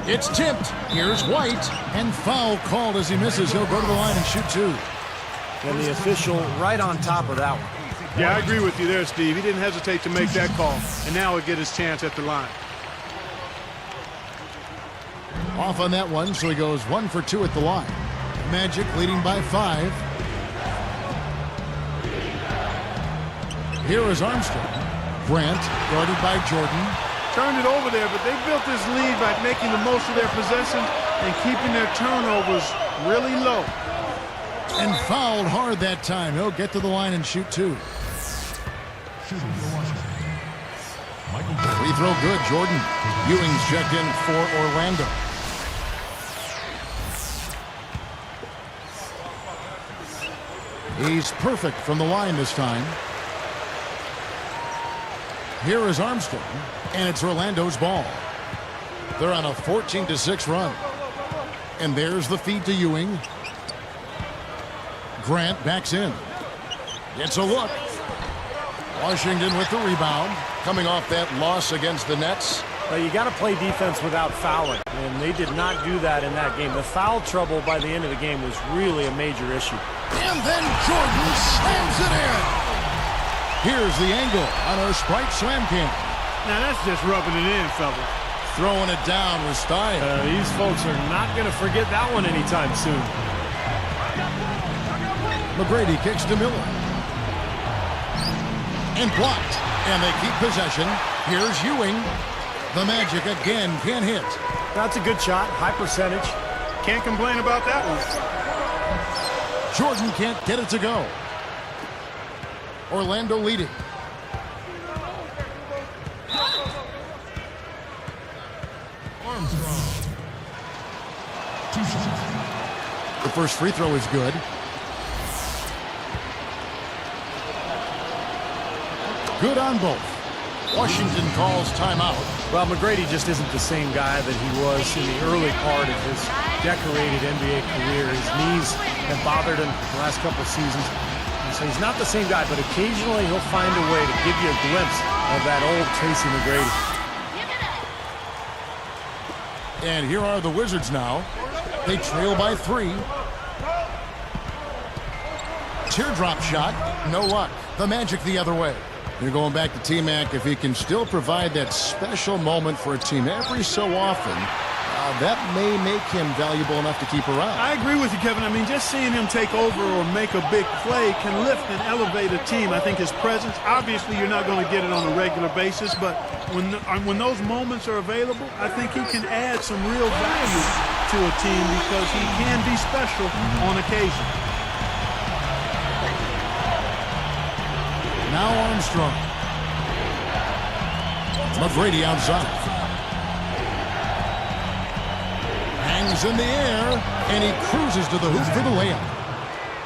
It's tipped. Here's White. And foul called as he misses. He'll go to the line and shoot 2. And the official right on top of that one. Yeah, I agree with you there, Steve. He didn't hesitate to make that call, and now he'll get his chance at the line. Off on that one, so he goes 1 for 2 at the line. Magic leading by 5. Here is Armstrong. Grant, guarded by Jordan. Turned it over there, but they built this lead by making the most of their possessions and keeping their turnovers really low. And fouled hard that time. He'll get to the line and shoot 2. Free throw good, Jordan. Ewing's checked in for Orlando. He's perfect from the line this time. Here is Armstrong, and it's Orlando's ball. They're on a 14-6 run. And there's the feed to Ewing. Grant backs in. It's a look. Washington with the rebound. Coming off that loss against the Nets. You got to play defense without fouling, and they did not do that in that game. The foul trouble by the end of the game was really a major issue. And then Jordan slams it in. Here's the angle on our Sprite Slam Cam. Now that's just rubbing it in, fellas. Throwing it down with style. These folks are not going to forget that one anytime soon. McGrady kicks to Miller. And blocked. And they keep possession. Here's Ewing. The Magic again can't hit. That's a good shot. High percentage. Can't complain about that one. Jordan can't get it to go. Orlando leading. Armstrong. 2 shots. The first free throw is good. Good on both. Washington calls timeout. Well, McGrady just isn't the same guy that he was in the early part of his decorated NBA career. His knees have bothered him the last couple of seasons. And so he's not the same guy, but occasionally he'll find a way to give you a glimpse of that old Tracy McGrady. And here are the Wizards now. They trail by 3. Teardrop shot, no luck. The Magic the other way. You're going back to T-Mac. If he can still provide that special moment for a team every so often, that may make him valuable enough to keep around. I agree with you, Kevin. I mean, just seeing him take over or make a big play can lift and elevate a team. I think his presence, obviously you're not going to get it on a regular basis, but when those moments are available, I think he can add some real value to a team because he can be special on occasion. Now Armstrong. McGrady outside. Hangs in the air, and he cruises to the hoop for the layup.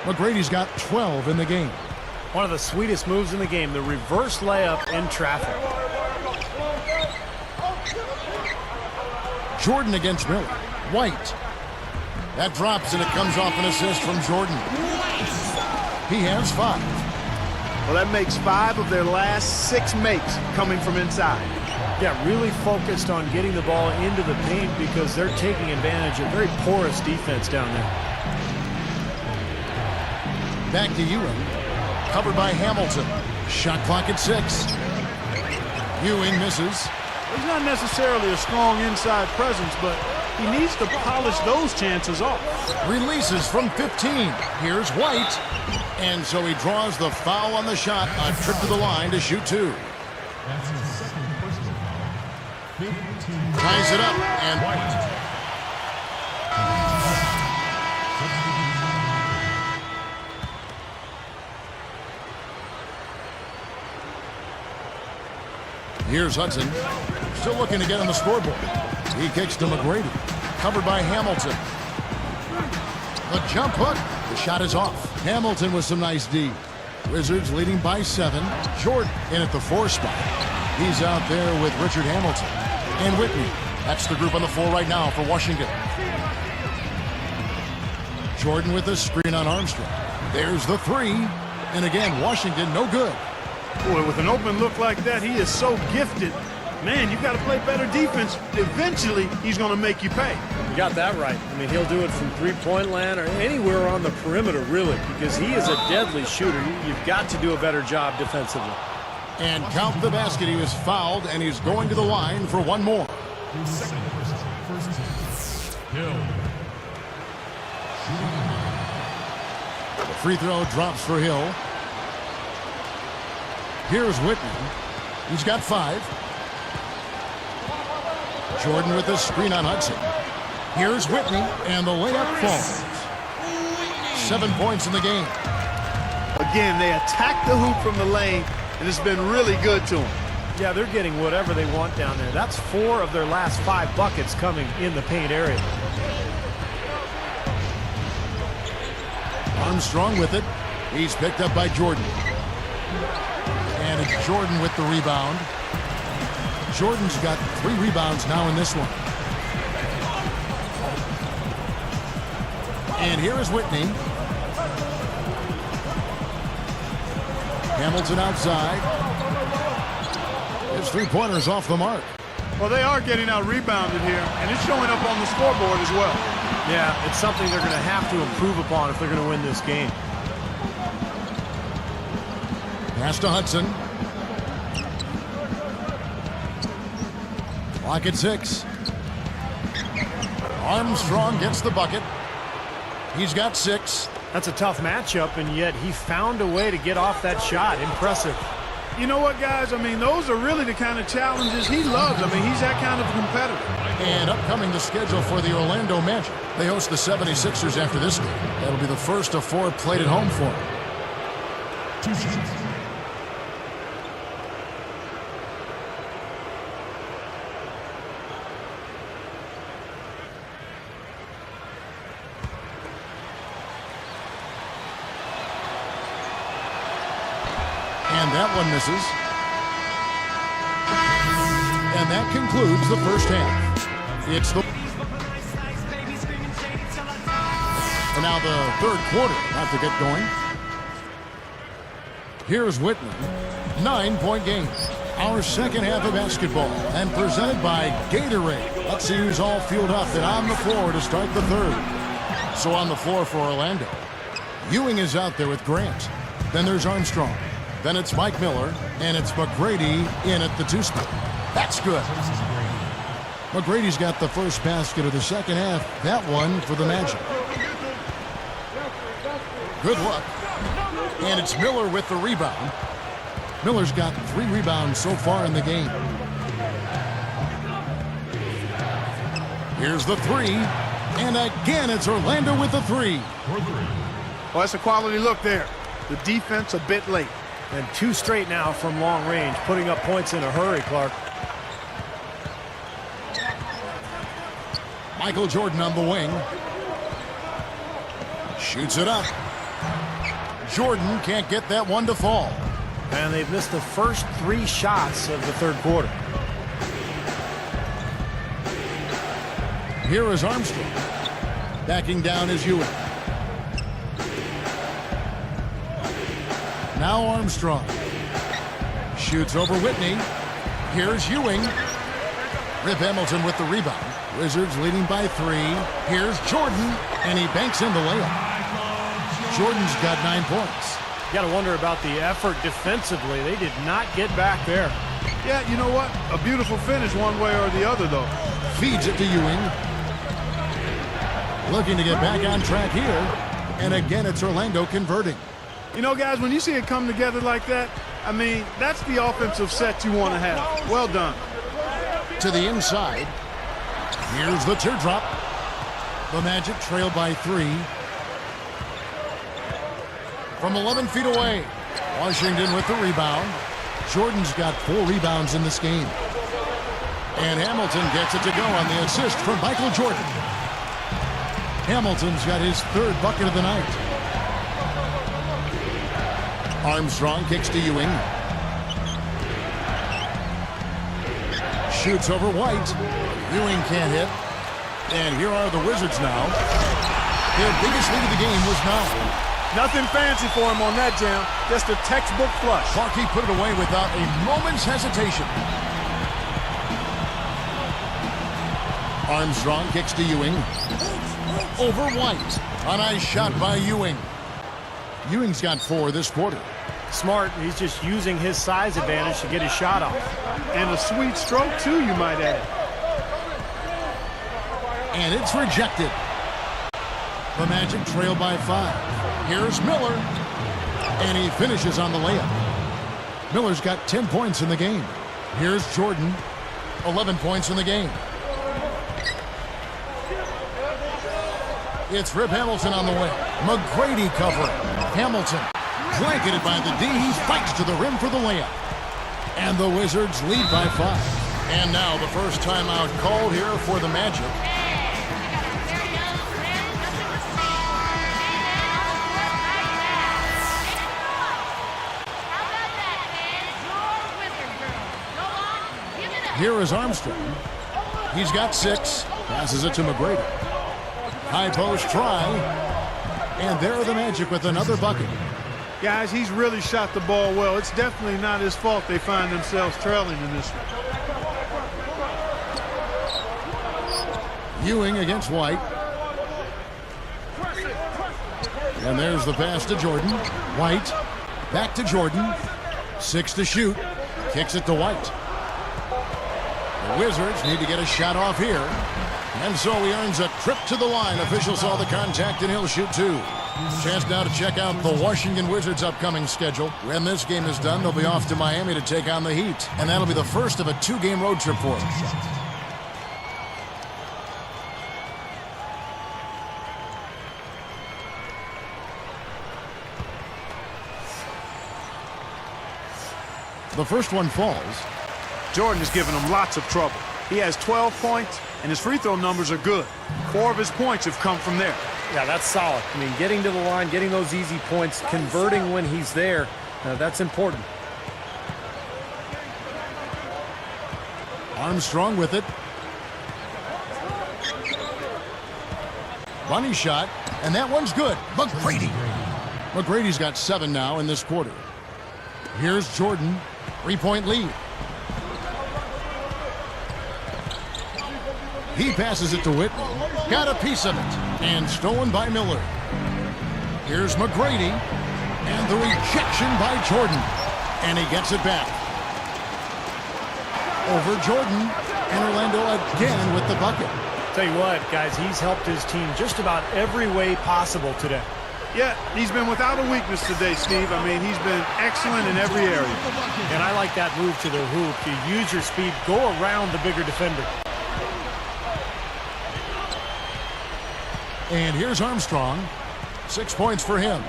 McGrady's got 12 in the game. One of the sweetest moves in the game, the reverse layup in traffic. Jordan against Miller. White. That drops, and it comes off an assist from Jordan. He has 5. Well, that makes 5 of their last 6 makes coming from inside. Yeah, really focused on getting the ball into the paint because they're taking advantage of very porous defense down there. Back to Ewing. Covered by Hamilton. Shot clock at 6. Ewing misses. He's not necessarily a strong inside presence, but he needs to polish those chances off. Releases from 15. Here's White. And so he draws the foul on the shot. A trip to the line to shoot 2. That's his second personal foul. 15. Ties it up and White. here's Hudson. Still looking to get on the scoreboard. He kicks to McGrady. Covered by Hamilton. The jump hook. The shot is off. Hamilton with some nice D. Wizards leading by 7. Jordan in at the 4 spot. He's out there with Richard Hamilton. And Whitney. That's the group on the floor right now for Washington. Jordan with the screen on Armstrong. There's the 3. And again, Washington no good. Boy, with an open look like that, he is so gifted. Man, you got to play better defense. Eventually, he's going to make you pay. You got that right. I mean, he'll do it from three-point land or anywhere on the perimeter, really, because he is a deadly shooter. You've got to do a better job defensively. And count the basket. He was fouled, and he's going to the line for one more. His second first team. Hill. The free throw drops for Hill. Here's Whitney. He's got 5. Jordan with the screen on Hudson. Here's Whitney, and the layup falls. 7 points in the game. Again, they attack the hoop from the lane, and it's been really good to them. Yeah, they're getting whatever they want down there. That's 4 of their last 5 buckets coming in the paint area. Armstrong with it. He's picked up by Jordan. And it's Jordan with the rebound. Jordan's got 3 rebounds now in this one. And here is Whitney. Hamilton outside. His 3-pointers off the mark. Well, they are getting out rebounded here, and it's showing up on the scoreboard as well. Yeah, it's something they're going to have to improve upon if they're going to win this game. Pass to Hudson. Clock at 6. Armstrong gets the bucket. He's got 6. That's a tough matchup, and yet he found a way to get off that shot. Impressive. You know what, guys? I mean, those are really the kind of challenges he loves. I mean, he's that kind of competitor. And upcoming the schedule for the Orlando Magic. They host the 76ers after this game. That'll be the first of 4 played at home for them. 2 shots. And that one misses. And that concludes the first half. It's the... And now the third quarter about to get going. Here's Whitman. 9-point game. Our second half of basketball. And presented by Gatorade. Let's see who's all fueled up and on the floor to start the third. So on the floor for Orlando, Ewing is out there with Grant. Then there's Armstrong. Then it's Mike Miller, and it's McGrady in at the 2-spot. That's good. McGrady's got the first basket of the second half. That one for the Magic. Good luck. And it's Miller with the rebound. Miller's got 3 rebounds so far in the game. Here's the 3. And again, it's Orlando with the 3. Well, that's a quality look there. The defense a bit late. And 2 straight now from long range, putting up points in a hurry, Clark. Michael Jordan on the wing. Shoots it up. Jordan can't get that one to fall. And they've missed the first 3 shots of the third quarter. Here is Armstrong. Backing down is Ewing. Now Armstrong. Shoots over Whitney. Here's Ewing. Rip Hamilton with the rebound. Wizards leading by 3. Here's Jordan, and he banks in the layup. Jordan's got 9 points. You got to wonder about the effort defensively. They did not get back there. Yeah, you know what? A beautiful finish one way or the other, though. Feeds it to Ewing. Looking to get back on track here. And again, it's Orlando converting. You know, guys, when you see it come together like that, I mean, that's the offensive set you want to have. Well done. To the inside. Here's the teardrop. The Magic trail by 3. From 11 feet away. Washington with the rebound. Jordan's got 4 rebounds in this game. And Hamilton gets it to go on the assist from Michael Jordan. Hamilton's got his 3rd bucket of the night. Armstrong kicks to Ewing. Shoots over White. Ewing can't hit. And here are the Wizards now. Their biggest lead of the game was 9. Nothing fancy for him on that jam. Just a textbook flush. Clarkie put it away without a moment's hesitation. Armstrong kicks to Ewing. Over White. A nice shot by Ewing. Ewing's got 4 this quarter. Smart. He's just using his size advantage to get his shot off. And a sweet stroke, too, you might add. And it's rejected. The Magic trail by 5. Here's Miller. And he finishes on the layup. Miller's got 10 points in the game. Here's Jordan. 11 points in the game. It's Rip Hamilton on the way. McGrady covering. Hamilton blanketed by the D. He fights to the rim for the layup. And the Wizards lead by 5. And now the first timeout called here for the Magic. Here is Armstrong. He's got 6. Passes it to McGrady. High post try. And there are the Magic with another bucket. Guys, he's really shot the ball well. It's definitely not his fault they find themselves trailing in this one. Ewing against White. And there's the pass to Jordan. White, back to Jordan. 6 to shoot. Kicks it to White. The Wizards need to get a shot off here. And so he earns a trip to the line. Official saw the contact and he'll shoot 2. Chance now to check out the Washington Wizards' upcoming schedule. When this game is done, they'll be off to Miami to take on the Heat. And that'll be the first of a 2-game road trip for them. The first one falls. Jordan is giving him lots of trouble. He has 12 points, and his free throw numbers are good. 4 of his points have come from there. Yeah, that's solid. I mean, getting to the line, getting those easy points, converting when he's there, that's important. Armstrong with it. Bunny shot, and that one's good. McGrady. McGrady's got 7 now in this quarter. Here's Jordan. 3-point lead. He passes it to Whitney. Got a piece of it. And stolen by Miller. Here's McGrady. And the rejection by Jordan. And he gets it back. Over Jordan. And Orlando again with the bucket. Tell you what, guys, he's helped his team just about every way possible today. Yeah, he's been without a weakness today, Steve. I mean, he's been excellent in every area. And I like that move to the hoop. You use your speed, go around the bigger defender. And here's Armstrong. 6 points for him.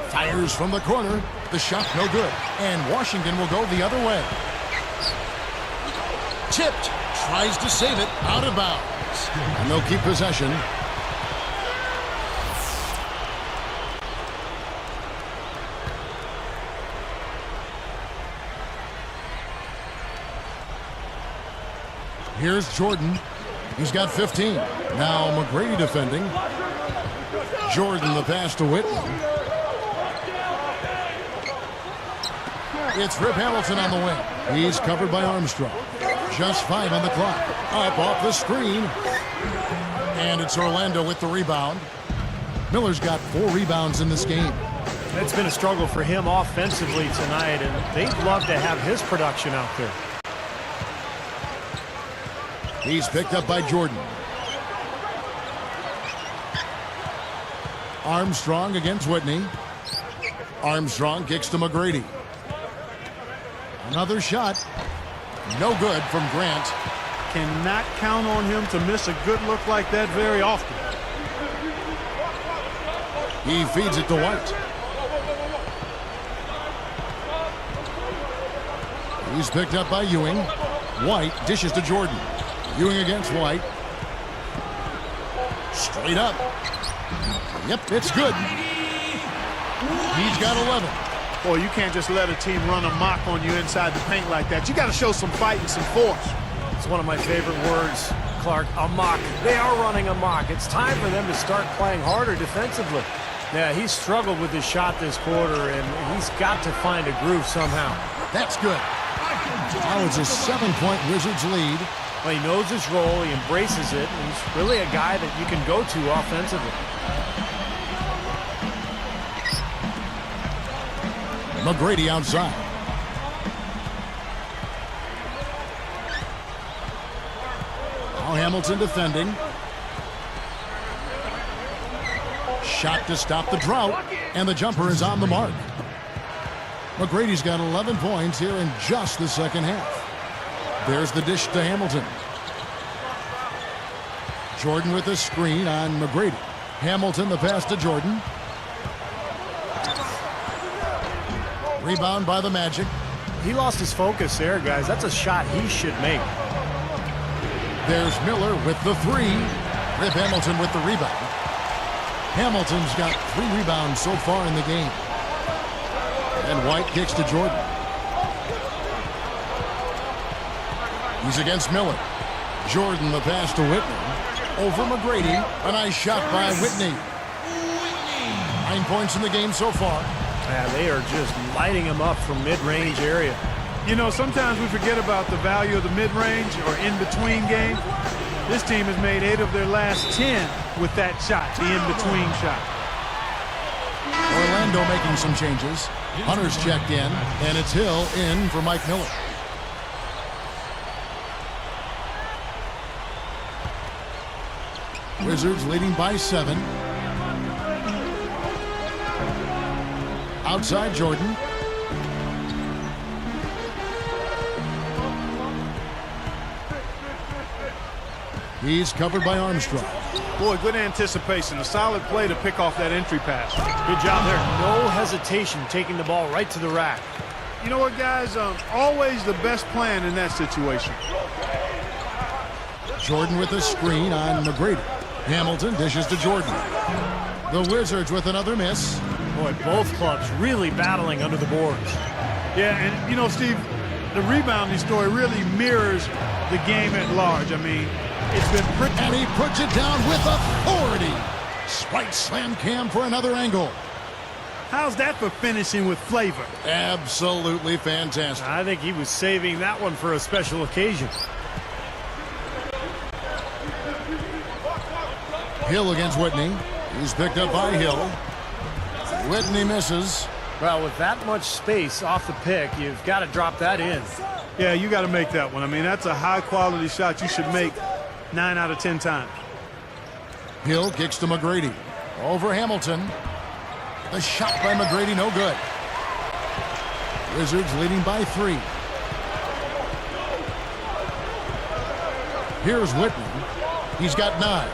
Fires from the corner. The shot no good. And Washington will go the other way. Tipped. Tries to save it. Out of bounds. And they'll keep possession. Here's Jordan. He's got 15. Now McGrady defending. Jordan the pass to Whitney. It's Rip Hamilton on the wing. He's covered by Armstrong. Just 5 on the clock. Up off the screen. And it's Orlando with the rebound. Miller's got 4 rebounds in this game. It's been a struggle for him offensively tonight, and they'd love to have his production out there. He's picked up by Jordan. Armstrong against Whitney. Armstrong kicks to McGrady. Another shot. No good from Grant. Cannot count on him to miss a good look like that very often. He feeds it to White. He's picked up by Ewing. White dishes to Jordan. Ewing against White. Straight up. Yep, it's good. He's got 11. Boy, you can't just let a team run amok on you inside the paint like that. You got to show some fight and some force. It's one of my favorite words, Clark, amok. They are running amok. It's time for them to start playing harder defensively. Yeah, he's struggled with his shot this quarter, and he's got to find a groove somehow. That's good. Now it's a 7-point Wizards lead. Well, he knows his role, he embraces it, and he's really a guy that you can go to offensively. McGrady outside. Now Hamilton defending. Shot to stop the drought, and the jumper is on the mark. McGrady's got 11 points here in just the second half. There's the dish to Hamilton. Jordan with a screen on McGrady. Hamilton the pass to Jordan. Rebound by the Magic. He lost his focus there, guys. That's a shot he should make. There's Miller with the 3. Rip Hamilton with the rebound. Hamilton's got 3 rebounds so far in the game. And White kicks to Jordan. He's against Miller. Jordan the pass to Whitney. Over McGrady. A nice shot by Whitney. 9 points in the game so far. Yeah, they are just lighting him up from mid-range area. You know, sometimes we forget about the value of the mid-range or in-between game. This team has made 8 of their last 10 with that shot, the in-between shot. Orlando making some changes. Hunter's checked in, and it's Hill in for Mike Miller. Wizards leading by 7. Outside Jordan. He's covered by Armstrong. Boy, good anticipation. A solid play to pick off that entry pass. Good job there. No hesitation taking the ball right to the rack. You know what, guys? Always the best plan in that situation. Jordan with a screen on McGrady. Hamilton dishes to Jordan. The Wizards with another miss. Boy, both clubs really battling under the boards. Yeah, and you know, Steve, the rebounding story really mirrors the game at large. I mean, it's been pretty... And he puts it down with authority. Spike slam Cam for another angle. How's that for finishing with flavor? Absolutely fantastic. I think he was saving that one for a special occasion. Hill against Whitney. He's picked up by Hill. Whitney misses. Well, with that much space off the pick, you've got to drop that in. Yeah, you got to make that one. I mean, that's a high-quality shot you should make 9 out of 10 times. Hill kicks to McGrady. Over Hamilton. The shot by McGrady, no good. Wizards leading by 3. Here's Whitney. He's got 9.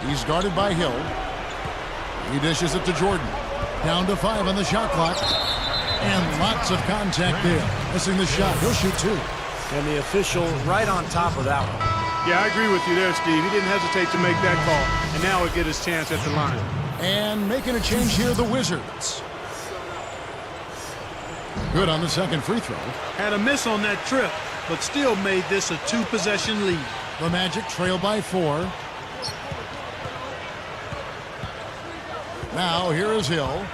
He's guarded by Hill. He dishes it to Jordan. Down to 5 on the shot clock. And lots of contact there. Missing the shot. He'll shoot 2. And the official right on top of that one. Yeah, I agree with you there, Steve. He didn't hesitate to make that call. And now he'll get his chance at the line. And making a change here, the Wizards. Good on the second free throw. Had a miss on that trip, but still made this a 2-possession lead. The Magic trail by 4. Now here is Hill.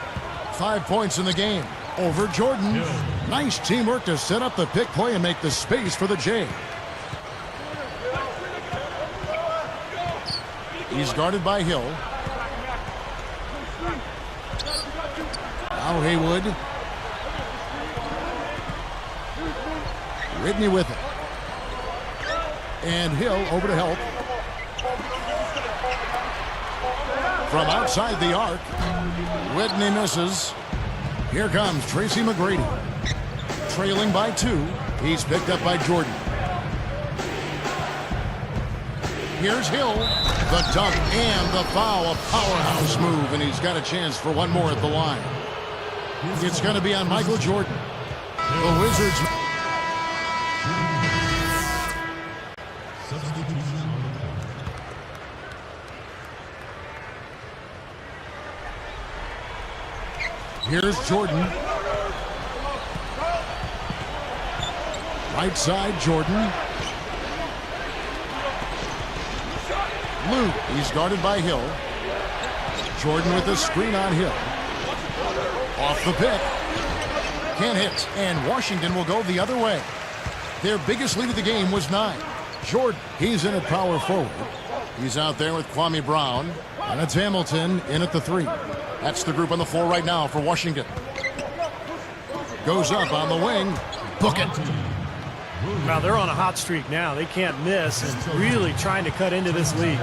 5 points in the game. Over Jordan. Nice teamwork to set up the pick play and make the space for the J. He's guarded by Hill. Now Haywood. Whitney with it. And Hill over to help. From outside the arc. Whitney misses. Here comes Tracy McGrady. Trailing by 2. He's picked up by Jordan. Here's Hill. The dunk and the foul. A powerhouse move, and he's got a chance for one more at the line. It's going to be on Michael Jordan. The Wizards... Here's Jordan. Right side, Jordan. Lou, he's guarded by Hill. Jordan with a screen on Hill. Off the pick. Can't hit, and Washington will go the other way. Their biggest lead of the game was 9. Jordan, he's in at power forward. He's out there with Kwame Brown, and it's Hamilton in at the 3. That's the group on the floor right now for Washington. Goes up on the wing. Book it. Now they're on a hot streak now. They can't miss and really trying to cut into this lead.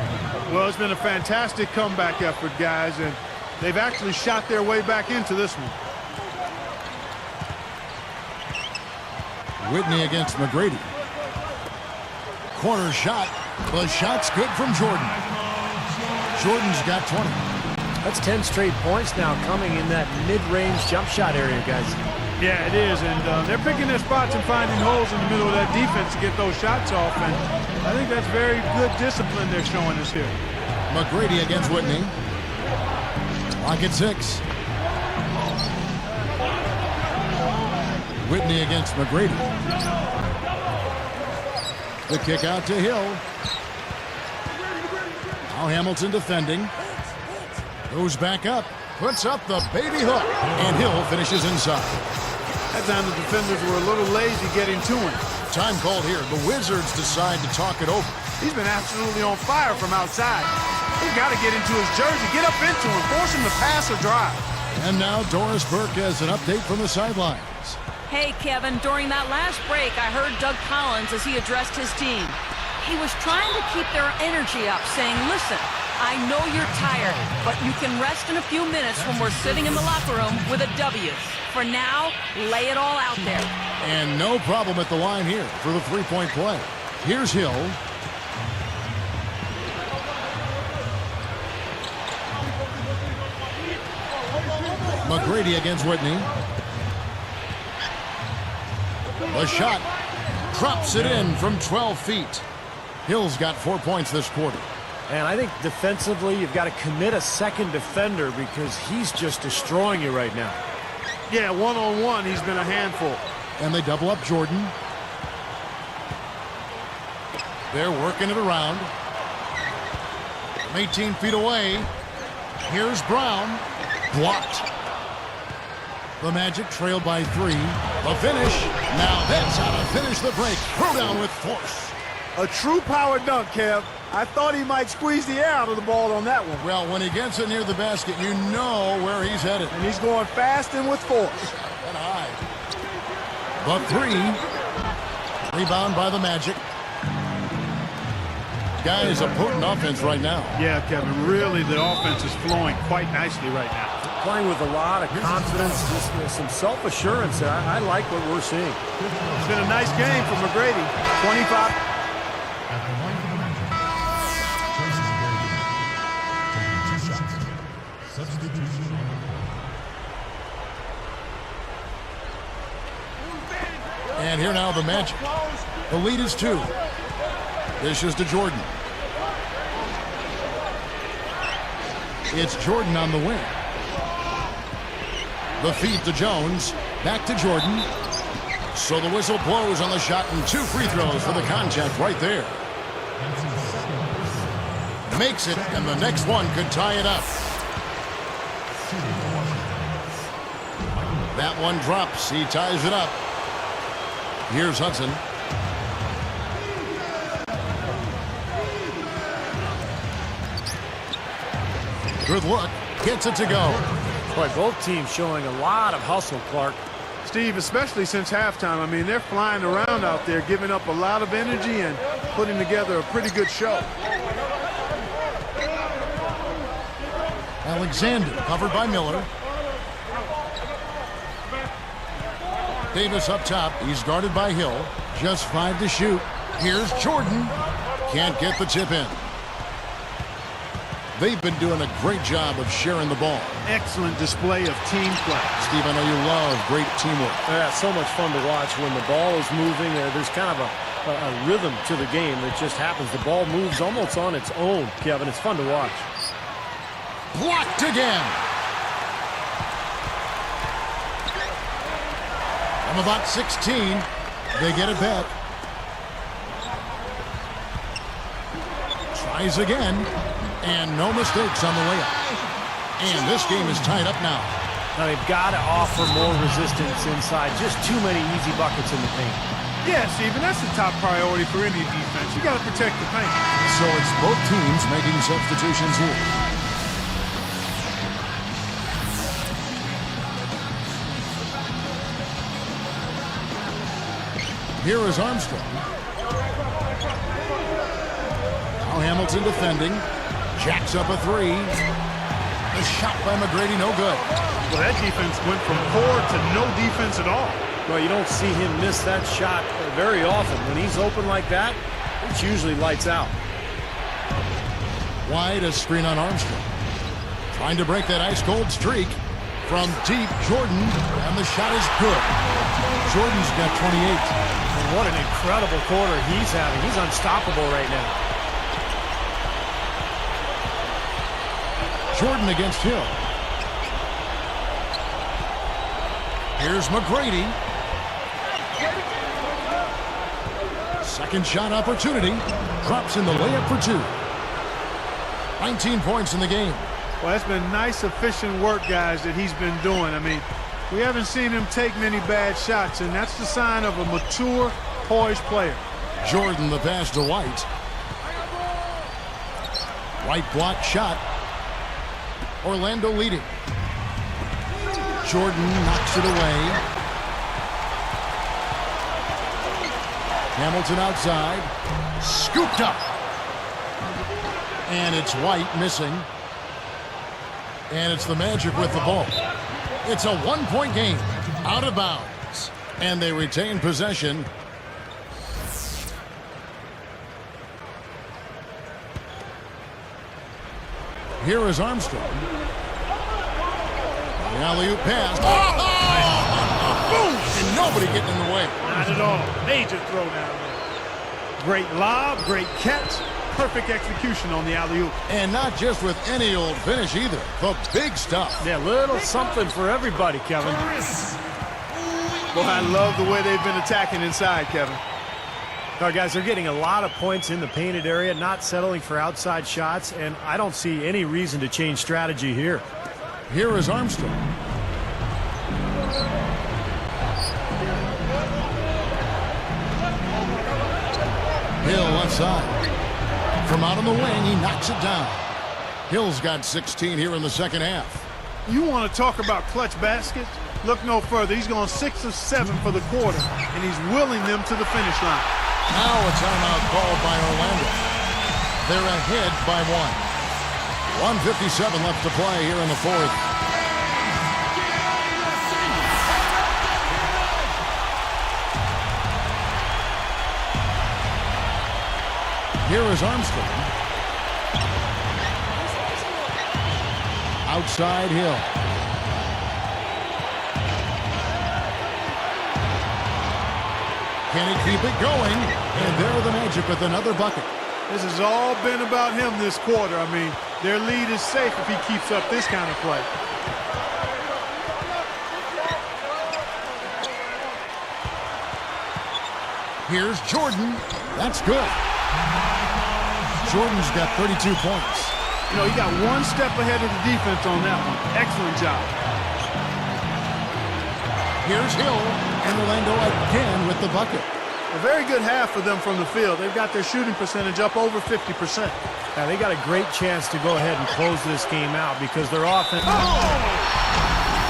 Well, it's been a fantastic comeback effort, guys, and they've actually shot their way back into this one. Whitney against McGrady. Corner shot. The shot's good from Jordan. Jordan's got 20. That's 10 straight points now coming in that mid-range jump shot area, guys. Yeah, it is, and they're picking their spots and finding holes in the middle of that defense to get those shots off, and I think that's very good discipline they're showing us here. McGrady against Whitney. Clock at 6. Whitney against McGrady. The kick out to Hill. Now Hamilton defending. Goes back up. Puts up the baby hook, and Hill finishes inside. That time the defenders were a little lazy getting to him. Time called here. The Wizards decide to talk it over. He's been absolutely on fire from outside. He's got to get into his jersey, get up into him, force him to pass or drive. And now Doris Burke has an update from the sidelines. Hey, Kevin, during that last break, I heard Doug Collins as he addressed his team. He was trying to keep their energy up, saying, listen, I know you're tired, but you can rest in a few minutes when we're sitting in the locker room with a W. For now, lay it all out there. And no problem at the line here for the three-point play. Here's Hill. McGrady against Whitney. The shot drops it in from 12 feet. Hill's got 4 points this quarter. And I think defensively, you've got to commit a second defender because he's just destroying you right now. Yeah, one-on-one, he's been a handful. And they double up Jordan. They're working it around. From 18 feet away. Here's Brown. Blocked. The Magic trailed by 3. The finish. Now that's how to finish the break. Throw down with force. A true power dunk, Kev. I thought he might squeeze the air out of the ball on that one. Well, when he gets it near the basket, you know where he's headed. And he's going fast and with force. And high. The 3. Rebound by the Magic. Guys, a potent offense right now. Yeah, Kevin, really the offense is flowing quite nicely right now. Playing with a lot of confidence, just some self-assurance. I like what we're seeing. It's been a nice game for McGrady. 25. At the line for the Magic, Tracy McGrady, taking 2 shots. Substitution on the floor. And here now the Magic. The lead is 2. Dishes to Jordan. It's Jordan on the wing. The feed to Jones. Back to Jordan. So the whistle blows on the shot and 2 free throws for the contact right there. Makes it, and the next one could tie it up. That one drops. He ties it up. Here's Hudson. Good look. Gets it to go. Boy, both teams showing a lot of hustle, Clark. Steve, especially since halftime, I mean, they're flying around out there, giving up a lot of energy and putting together a pretty good show. Alexander covered by Miller. Davis up top. He's guarded by Hill. Just 5 to shoot. Here's Jordan. Can't get the tip in. They've been doing a great job of sharing the ball. Excellent display of team play. Steve, I know you love great teamwork. Yeah, so much fun to watch when the ball is moving. There's kind of a rhythm to the game that just happens. The ball moves almost on its own, Kevin. It's fun to watch. Blocked again. From about 16, they get it back. Tries again, and no mistakes on the layup. And this game is tied up now. Now they've got to offer more resistance inside. Just too many easy buckets in the paint. Yeah, Stephen, that's the top priority for any defense. You got to protect the paint. So it's both teams making substitutions here. Here is Armstrong. Now Hamilton defending. Jacks up a 3. The shot by McGrady, no good. Well, that defense went from poor to no defense at all. Well, you don't see him miss that shot very often. When he's open like that, it's usually lights out. Wide, a screen on Armstrong. Trying to break that ice-cold streak. From deep, Jordan, and the shot is good. Jordan's got 28. And what an incredible quarter he's having. He's unstoppable right now. Jordan against Hill. Here's McGrady. Second shot opportunity. Drops in the layup for 2. 19 points in the game. Well, that's been nice, efficient work, guys, that he's been doing. I mean, we haven't seen him take many bad shots, and that's the sign of a mature, poised player. Jordan the pass to White. White block shot. Orlando leading. Jordan knocks it away. Hamilton outside. Scooped up. And it's White missing. And it's the Magic with the ball. It's a one-point game. Out of bounds. And they retain possession. Here is Armstrong. The alley-oop pass. Boom! And nobody getting in the way. Not at all. Major throw down there. Great lob, great catch. Perfect execution on the alley-oop. And not just with any old finish either. The big stuff. Yeah, little something for everybody, Kevin. Boy, I love the way they've been attacking inside, Kevin. All right, guys, they're getting a lot of points in the painted area, not settling for outside shots, and I don't see any reason to change strategy here. Here is Armstrong. Hill left side. From out on the wing, he knocks it down. Hill's got 16 here in the second half. You want to talk about clutch baskets? Look no further. He's gone 6 of 7 for the quarter, and he's willing them to the finish line. Now a timeout called by Orlando. They're ahead by 1. 1:57 left to play here in the fourth. Here is Armstrong. Outside Hill. Can he keep it going? And there are the Magic with another bucket. This has all been about him this quarter. I mean, their lead is safe if he keeps up this kind of play. Here's Jordan. That's good. Jordan's got 32 points. You know, he got one step ahead of the defense on that one. Excellent job. Here's Hill, and Orlando again with the bucket. A very good half for them from the field. They've got their shooting percentage up over 50%. Now, they got a great chance to go ahead and close this game out because their offense...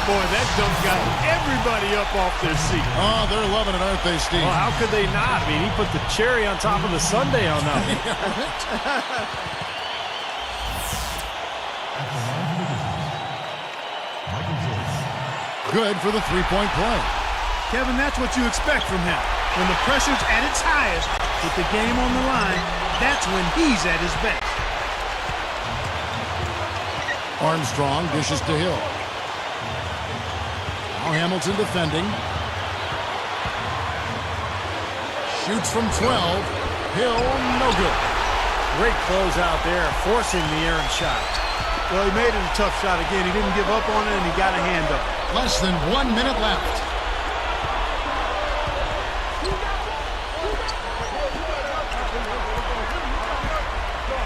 Boy, that dunk got everybody up off their seat. Oh, they're loving it, aren't they, Steve? Well, how could they not? I mean, he put the cherry on top of the sundae on that one. Good for the three-point play. Kevin, that's what you expect from him. When the pressure's at its highest, with the game on the line, that's when he's at his best. Armstrong dishes to Hill. Now Hamilton defending. Shoots from 12. Hill, no good. Great close out there, forcing the errant shot. Well, he made it a tough shot again. He didn't give up on it, and he got a hand up. Less than 1 minute left.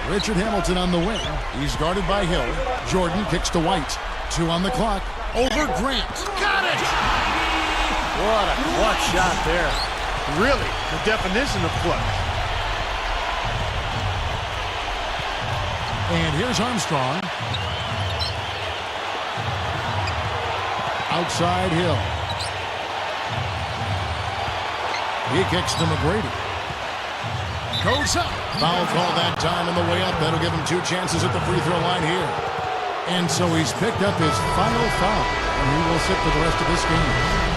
Richard Hamilton on the wing. He's guarded by Hill. Jordan kicks to White. 2 on the clock. Over Grant. Got it! What a clutch shot there. Really, the definition of clutch. And here's Armstrong. Outside Hill. He kicks to McGrady. Goes up. Foul call that time on the way up. That'll give him 2 chances at the free throw line here. And so he's picked up his final foul. And he will sit for the rest of this game.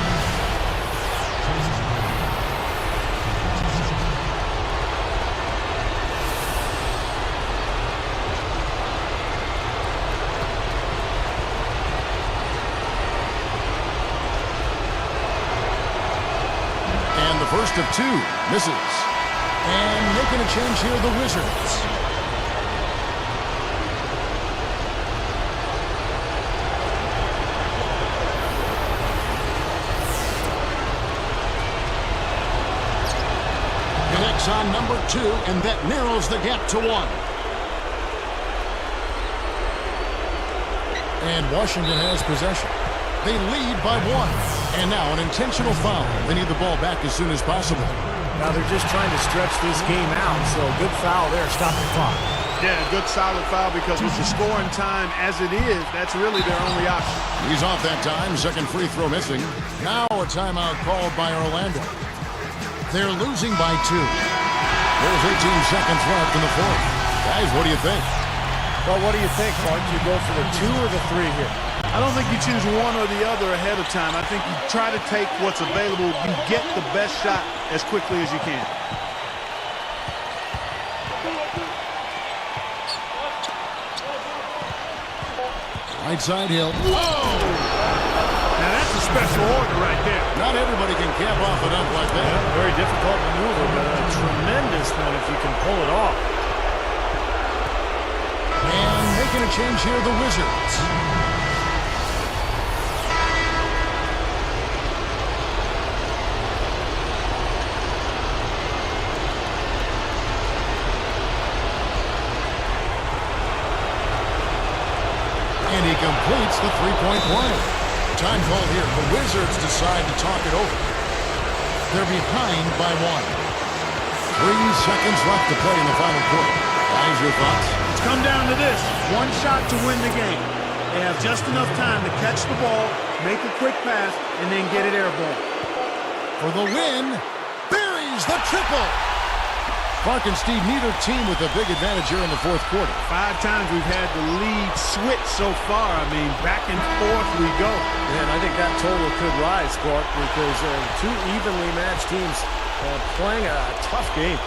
First of 2, misses. And making a change here, the Wizards. Connects on number 2, and that narrows the gap to 1. And Washington has possession. They lead by 1. And now an intentional foul. They need the ball back as soon as possible. Now they're just trying to stretch this game out, so good foul there. Stop the clock. Yeah, good solid foul because with the scoring time as it is, that's really their only option. He's off that time. Second free throw missing. Now a timeout called by Orlando. They're losing by 2. There's 18 seconds left in the fourth. Guys, what do you think? Well, what do you think, Mark? You go for the 2 or the 3 here? I don't think you choose one or the other ahead of time. I think you try to take what's available. You get the best shot as quickly as you can. Right side Hill. Whoa! Now that's a special order right there. Not everybody can cap off a dunk like that. Yeah, very difficult maneuver, but a tremendous one if you can pull it off. And making a change here, the Wizards. And he completes the three-point play. Time call here. The Wizards decide to talk it over. They're behind by 1. 3 seconds left to play in the final quarter. Guys, your thoughts? It's come down to this. One shot to win the game. They have just enough time to catch the ball, make a quick pass, and then get it airborne. For the win, buries the triple. Clark and Steve, neither team with a big advantage here in the fourth quarter. 5 times we've had the lead switch so far. I mean, back and forth we go. And I think that total could rise, Clark, because 2 evenly matched teams playing a tough game.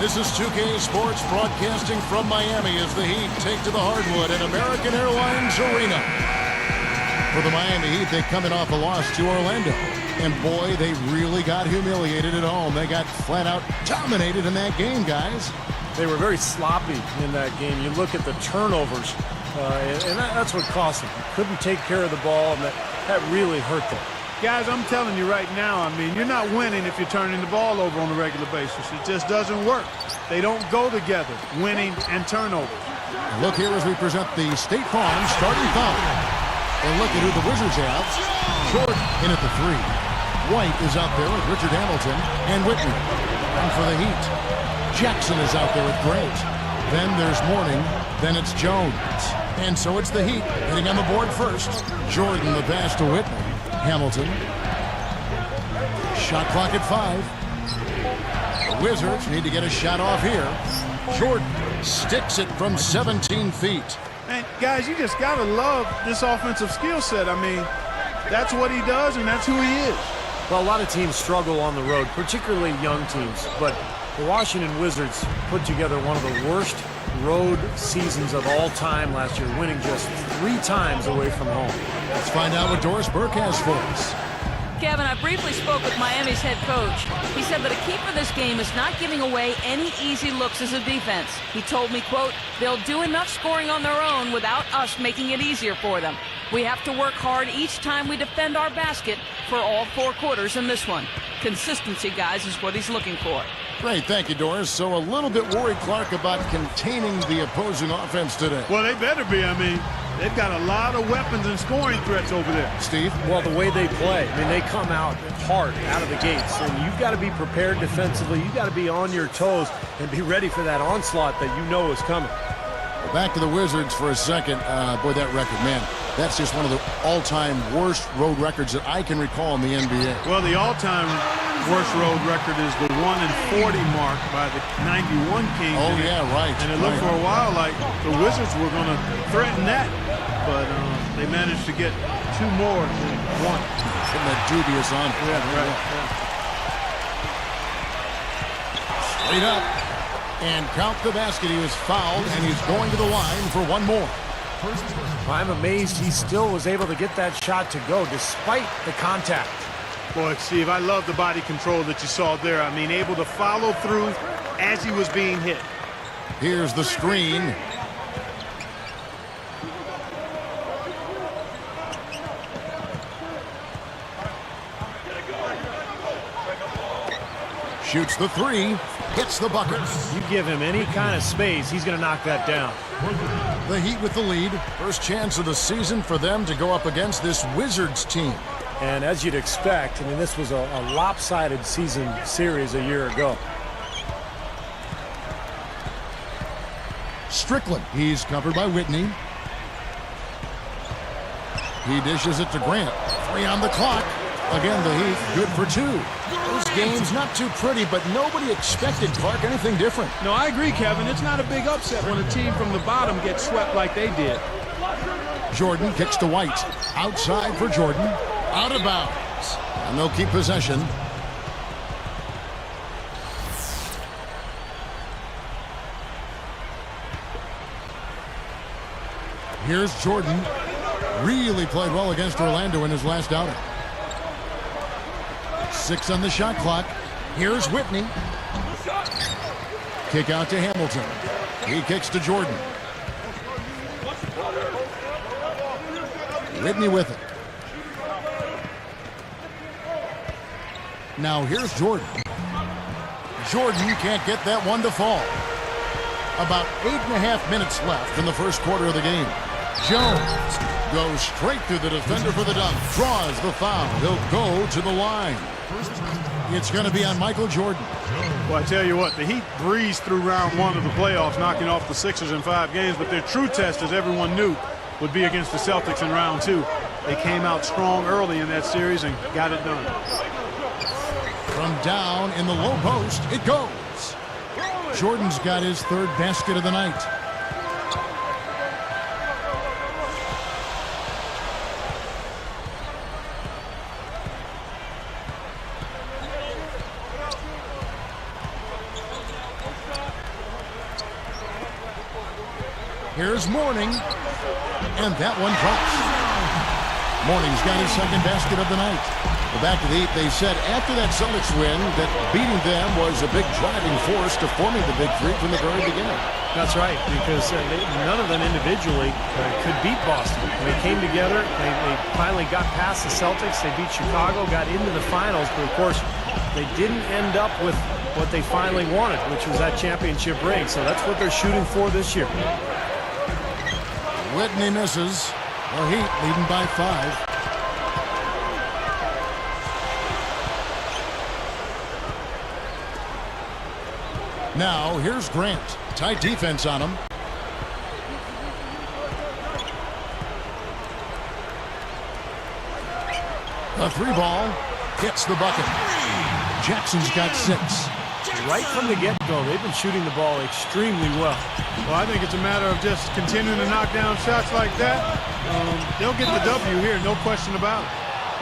This is 2K Sports broadcasting from Miami as the Heat take to the hardwood at American Airlines Arena. For the Miami Heat, they coming off a loss to Orlando. And boy, they really got humiliated at home. They got flat out dominated in that game, guys. They were very sloppy in that game. You look at the turnovers, and that's what cost them. Couldn't take care of the ball, and that really hurt them. Guys, I'm telling you right now, I mean, you're not winning if you're turning the ball over on a regular basis. It just doesn't work. They don't go together, winning and turnover. And look here as we present the State Farm starting five. And look at who the Wizards have. Jordan in at the 3. White is out there with Richard Hamilton and Whitney. And for the Heat, Jackson is out there with Grant. Then there's Mourning. Then it's Jones. And so it's the Heat hitting on the board first. Jordan the pass to Whitney. Hamilton. Shot clock at 5. The Wizards need to get a shot off here. Jordan sticks it from 17 feet. Man, guys, you just got to love this offensive skill set. I mean, that's what he does, and that's who he is. Well, a lot of teams struggle on the road, particularly young teams. But The Washington Wizards put together one of the worst road seasons of all time last year, winning just 3 times away from home. Let's find out what Doris Burke has for us. Kevin, I briefly spoke with Miami's head coach. He said that a key for this game is not giving away any easy looks as a defense. He told me, quote, they'll do enough scoring on their own without us making it easier for them. We have to work hard each time we defend our basket for all 4 quarters in this one. Consistency, guys, is what he's looking for. Great, thank you, Doris. So a little bit worried, Clark, about containing the opposing offense today. Well, they better be. I mean, they've got a lot of weapons and scoring threats over there. Steve? Well, the way they play, I mean, they come out hard out of the gates, and you've got to be prepared defensively. You've got to be on your toes and be ready for that onslaught that you know is coming. Back to the Wizards for a second. Boy, that record, man, that's just one of the all-time worst road records that I can recall in the NBA. Well, the all-time worst road record is the 1-40 mark by the 91 Kings. Oh, yeah, right. And it looked for a while like the Wizards were going to threaten that, but they managed to get 2 more than 1. Putting that dubious on. Yeah, right. Straight up. And count the basket. He was fouled, and he's going to the line for 1 more. I'm amazed he still was able to get that shot to go despite the contact. Boy, Steve, I love the body control that you saw there. I mean, able to follow through as he was being hit. Here's the screen. Shoots the 3, hits the bucket. You give him any kind of space, he's going to knock that down. The Heat with the lead. First chance of the season for them to go up against this Wizards team. And as you'd expect, I mean, this was a lopsided season series a year ago. Strickland, he's covered by Whitney. He dishes it to Grant. 3 on the clock. Again, the Heat good for 2. Those games not too pretty, but nobody expected, Clark, anything different. No, I agree, Kevin. It's not a big upset when a team from the bottom gets swept like they did. Jordan kicks to White. Outside for Jordan. Out of bounds. And they'll keep possession. Here's Jordan. Really played well against Orlando in his last outing. 6 on the shot clock. Here's Whitney. Kick out to Hamilton. He kicks to Jordan. Whitney with it. Now here's Jordan. Jordan can't get that one to fall. About 8.5 minutes left in the first quarter of the game. Jones goes straight through the defender for the dunk. Draws the foul. He'll go to the line. It's going to be on Michael Jordan. Well, I tell you what, the Heat breezed through round 1 of the playoffs, knocking off the Sixers in 5 games, but their true test, as everyone knew, would be against the Celtics in round 2. They came out strong early in that series and got it done. From down in the low post, it goes. Jordan's got his 3rd basket of the night. Here's Mourning, and that one drops. Mourning's got his 2nd basket of the night. Back to the Heat, they said after that Celtics win that beating them was a big driving force to forming the Big Three from the very beginning. That's right, because none of them individually could beat Boston. They came together, they finally got past the Celtics, they beat Chicago, got into the finals, but of course they didn't end up with what they finally wanted, which was that championship ring. So that's what they're shooting for this year. Whitney misses. The Heat leading by 5. Now, here's Grant. Tight defense on him. The 3-ball hits the bucket. Jackson's got 6. Right from the get-go, they've been shooting the ball extremely well. Well, I think it's a matter of just continuing to knock down shots like that. They'll get the W here, no question about it.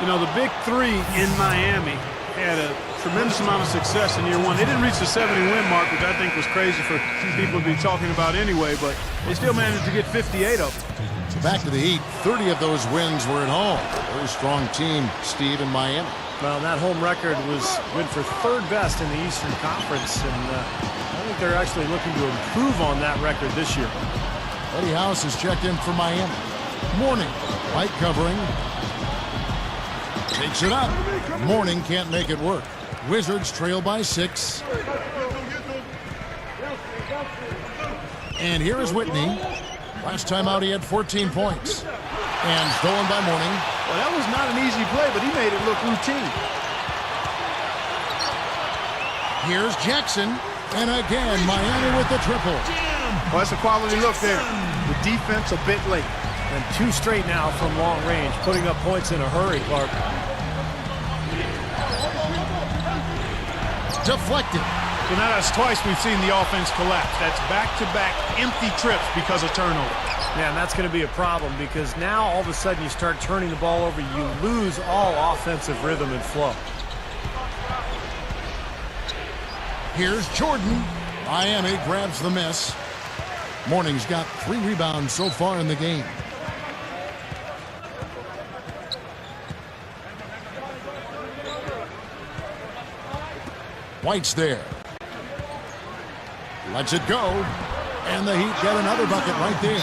You know, the Big Three in Miami had a tremendous amount of success in year one. They didn't reach the 70-win mark, which I think was crazy for people to be talking about anyway, but they still managed to get 58 of them. Back to the Heat, 30 of those wins were at home. Very strong team, Steve, in Miami. Well, that home record was good for third best in the Eastern Conference, and I think they're actually looking to improve on that record this year. Eddie House has checked in for Miami. Morning, light covering. Takes it up. Morning can't make it work. Wizards trail by 6. And here is Whitney. Last time out he had 14 points. And stolen by Morning. Well, that was not an easy play, but he made it look routine. Here's Jackson. And again, Miami with the triple. Well, that's a quality look there. The defense a bit late. And 2 straight now from long range, putting up points in a hurry, Clark. Deflected. So now that's twice we've seen the offense collapse. That's back-to-back empty trips because of turnover. Yeah, and that's going to be a problem because now all of a sudden you start turning the ball over, you lose all offensive rhythm and flow. Here's Jordan. Miami grabs the miss. Morning's got 3 rebounds so far in the game. White's there. Lets it go. And the Heat get another bucket right there.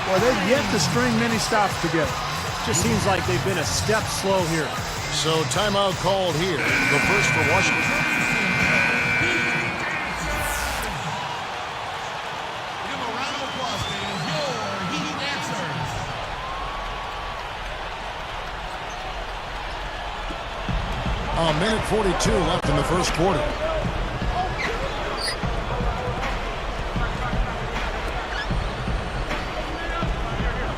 Well, they've yet to string many stops together. Just seems like they've been a step slow here. So timeout called here. The first for Washington. Give a round of applause, fans. Your Heat answers. A minute 42 left in the first quarter.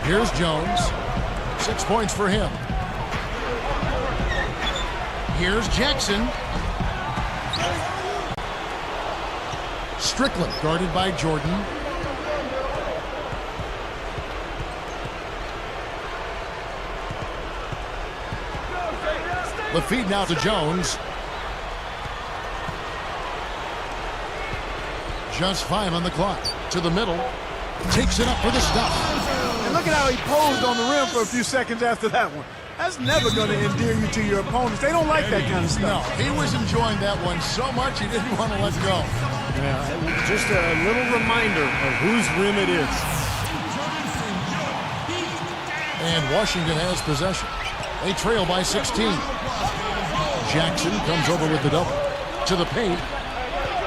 Here's Jones. 6 points for him. Here's Jackson. Strickland guarded by Jordan. The feed now to Jones. Just 5 on the clock. To the middle. Takes it up for the stop. And look at how he posed on the rim for a few seconds after that one. That's never going to endear you to your opponents. They don't like that kind of No, stuff. he was enjoying that one so much he didn't want to let go. Yeah, just a little reminder of whose rim it is. And Washington has possession. They trail by 16. Jackson comes over with the double. To the paint.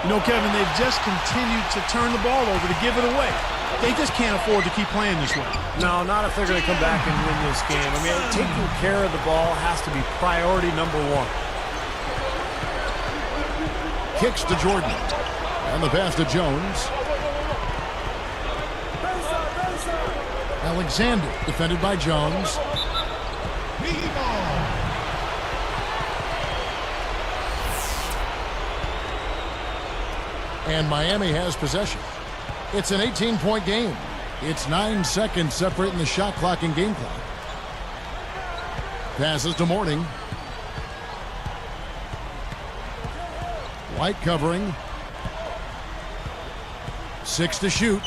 You know, Kevin, they've just continued to turn the ball over to give it away. They just can't afford to keep playing this way. No, not if they're going to come back and win this game. I mean, taking care of the ball has to be priority number 1. Kicks to Jordan. And the pass to Jones. Alexander defended by Jones. And Miami has possession. It's an 18-point game. It's 9 seconds separating the shot clock and game clock. Passes to Morning. White covering. 6 to shoot.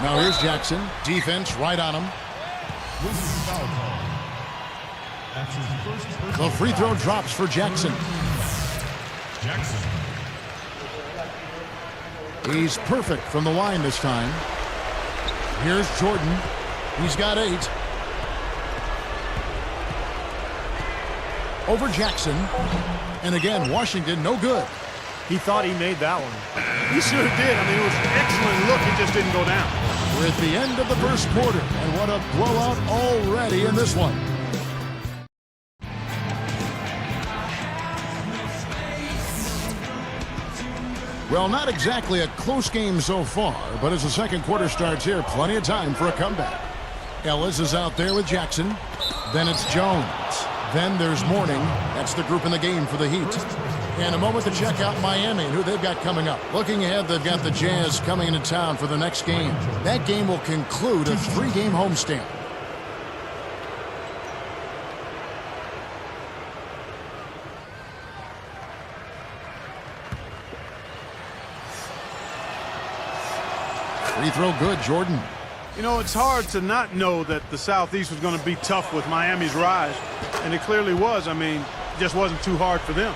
Now here's Jackson. Defense right on him. This is foul call. That's his first The free throw drops for Jackson. Jackson. He's perfect from the line this time. Here's Jordan. He's got 8. Over Jackson. And again, Washington, no good. He thought he made that one. He sure did. I mean, it was an excellent look. It just didn't go down. We're at the end of the first quarter. And what a blowout already in this one. Well, not exactly a close game so far, but as the second quarter starts here, plenty of time for a comeback. Ellis is out there with Jackson. Then it's Jones. Then there's Morning. That's the group in the game for the Heat. And a moment to check out Miami and who they've got coming up. Looking ahead, they've got the Jazz coming into town for the next game. That game will conclude a 3-game homestand. Free throw good, Jordan. You know, it's hard to not know that the Southeast was going to be tough with Miami's rise, and it clearly was. I mean, it just wasn't too hard for them.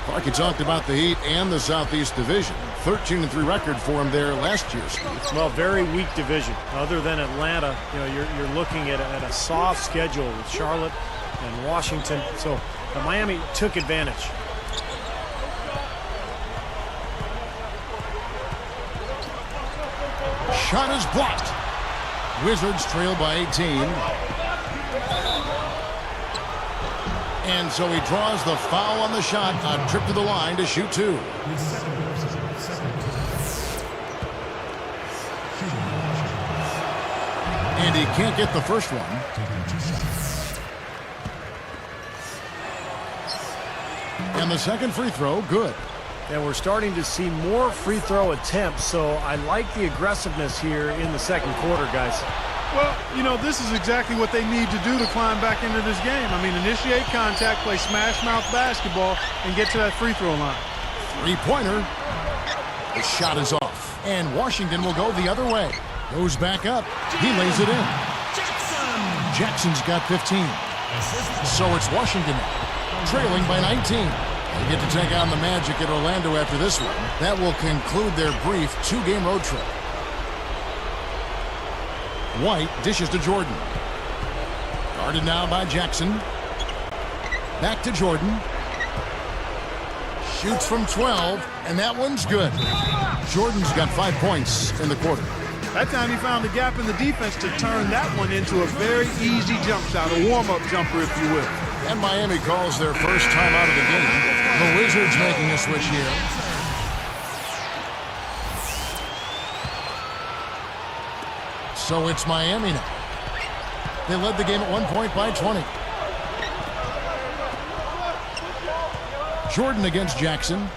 Like you talked about the Heat and the Southeast Division. 13-3 record for them there last year, Steve. Well, very weak division. Other than Atlanta, you know, you're looking at a soft schedule with Charlotte and Washington. So Miami took advantage. Shot is blocked. Wizards trail by 18. And so he draws the foul on the shot. A trip to the line to shoot two. His second versus second team. Shooting Washington. And he can't get the first one. Taking 2 shots. And the second free throw, good. And we're starting to see more free throw attempts, so I like the aggressiveness here in the second quarter, guys. Well, you know, this is exactly what they need to do to climb back into this game. I mean, initiate contact, play smash-mouth basketball, and get to that free throw line. Three-pointer. The shot is off. And Washington will go the other way. Goes back up. He lays it in. Jackson's got 15. So it's Washington trailing by 19. They get to take on the Magic at Orlando after this one. That will conclude their brief 2-game road trip. White dishes to Jordan. Guarded now by Jackson. Back to Jordan. Shoots from 12, and that one's good. Jordan's got 5 points in the quarter. That time he found a gap in the defense to turn that one into a very easy jump shot, a warm-up jumper, if you will. And Miami calls their first time out of the game. The Wizards making a switch here. So it's Miami now. They led the game at 1 point by 20. Jordan against Jackson.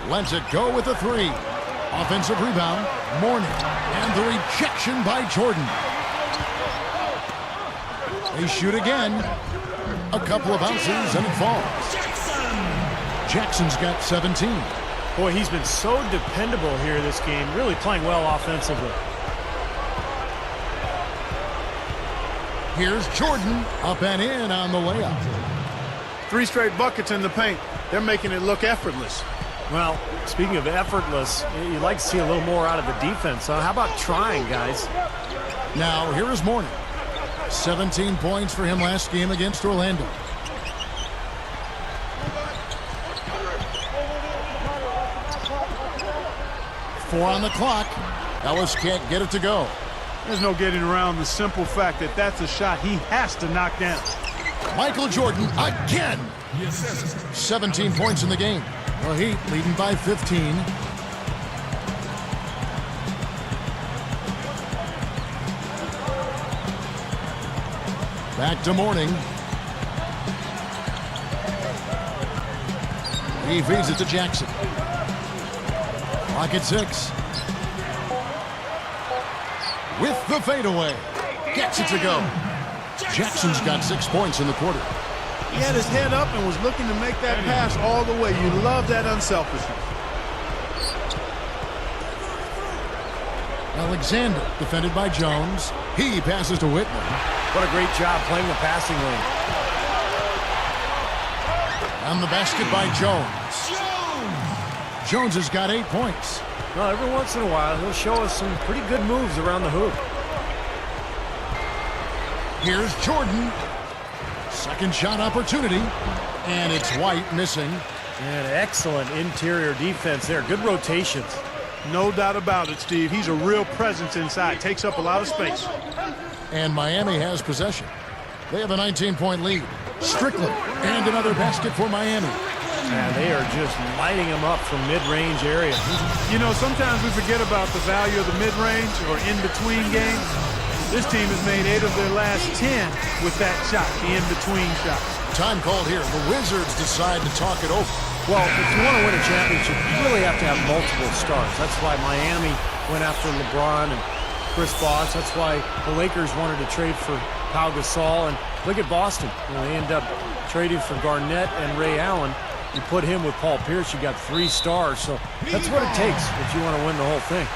Lets it go with a three. Offensive rebound, Mourning. And the rejection by Jordan. They shoot again. A couple of ounces and it falls. Jackson's got 17. Boy, he's been so dependable here this game, really playing well offensively. Here's Jordan up and in on the layup. 3 straight buckets in the paint. They're making it look effortless. Well, speaking of effortless, you'd like to see a little more out of the defense. How about trying, guys? Now, here is Mourning. 17 points for him last game against Orlando. Four on the clock. Ellis can't get it to go. There's no getting around the simple fact that that's a shot he has to knock down. Michael Jordan again. 17 points in the game. The Heat leading by 15. Back to Mourning. He feeds it to Jackson. Clock at 6. With the fadeaway. Gets it to go. Jackson's got 6 points in the quarter. He had his head up and was looking to make that pass all the way. You love that unselfishness. Alexander defended by Jones. He passes to Whitman. What a great job playing the passing lane. On the basket by Jones. Jones has got 8 points. Well, every once in a while, he'll show us some pretty good moves around the hoop. Here's Jordan. Second shot opportunity. And it's White missing. And excellent interior defense there. Good rotations. No doubt about it, Steve. He's a real presence inside. Takes up a lot of space. And Miami has possession. They have a 19-point lead. Strickland. And another basket for Miami. And they are just lighting them up from mid-range area. You know, sometimes we forget about the value of the mid-range or in-between games. This team has made 8 of their last 10 with that shot, the in-between shot. Time called here. The Wizards decide to talk it over. Well, if you want to win a championship, you really have to have multiple stars. That's why Miami went after LeBron and Chris Bosh. That's why the Lakers wanted to trade for Pau Gasol. And look at Boston. You know, they end up trading for Garnett and Ray Allen. You put him with Paul Pierce, you got 3 stars. So that's what it takes if you want to win the whole thing.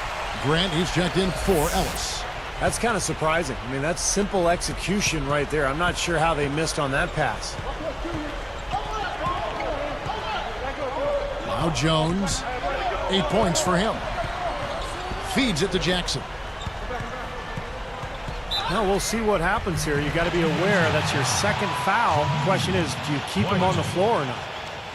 Grant, he's checked in for Ellis. That's kind of surprising. I mean, that's simple execution right there. I'm not sure how they missed on that pass. Now Jones, 8 points for him. Feeds it to Jackson. Now we'll see what happens here. You got to be aware that's your second foul. The question is, do you keep him on the floor or not?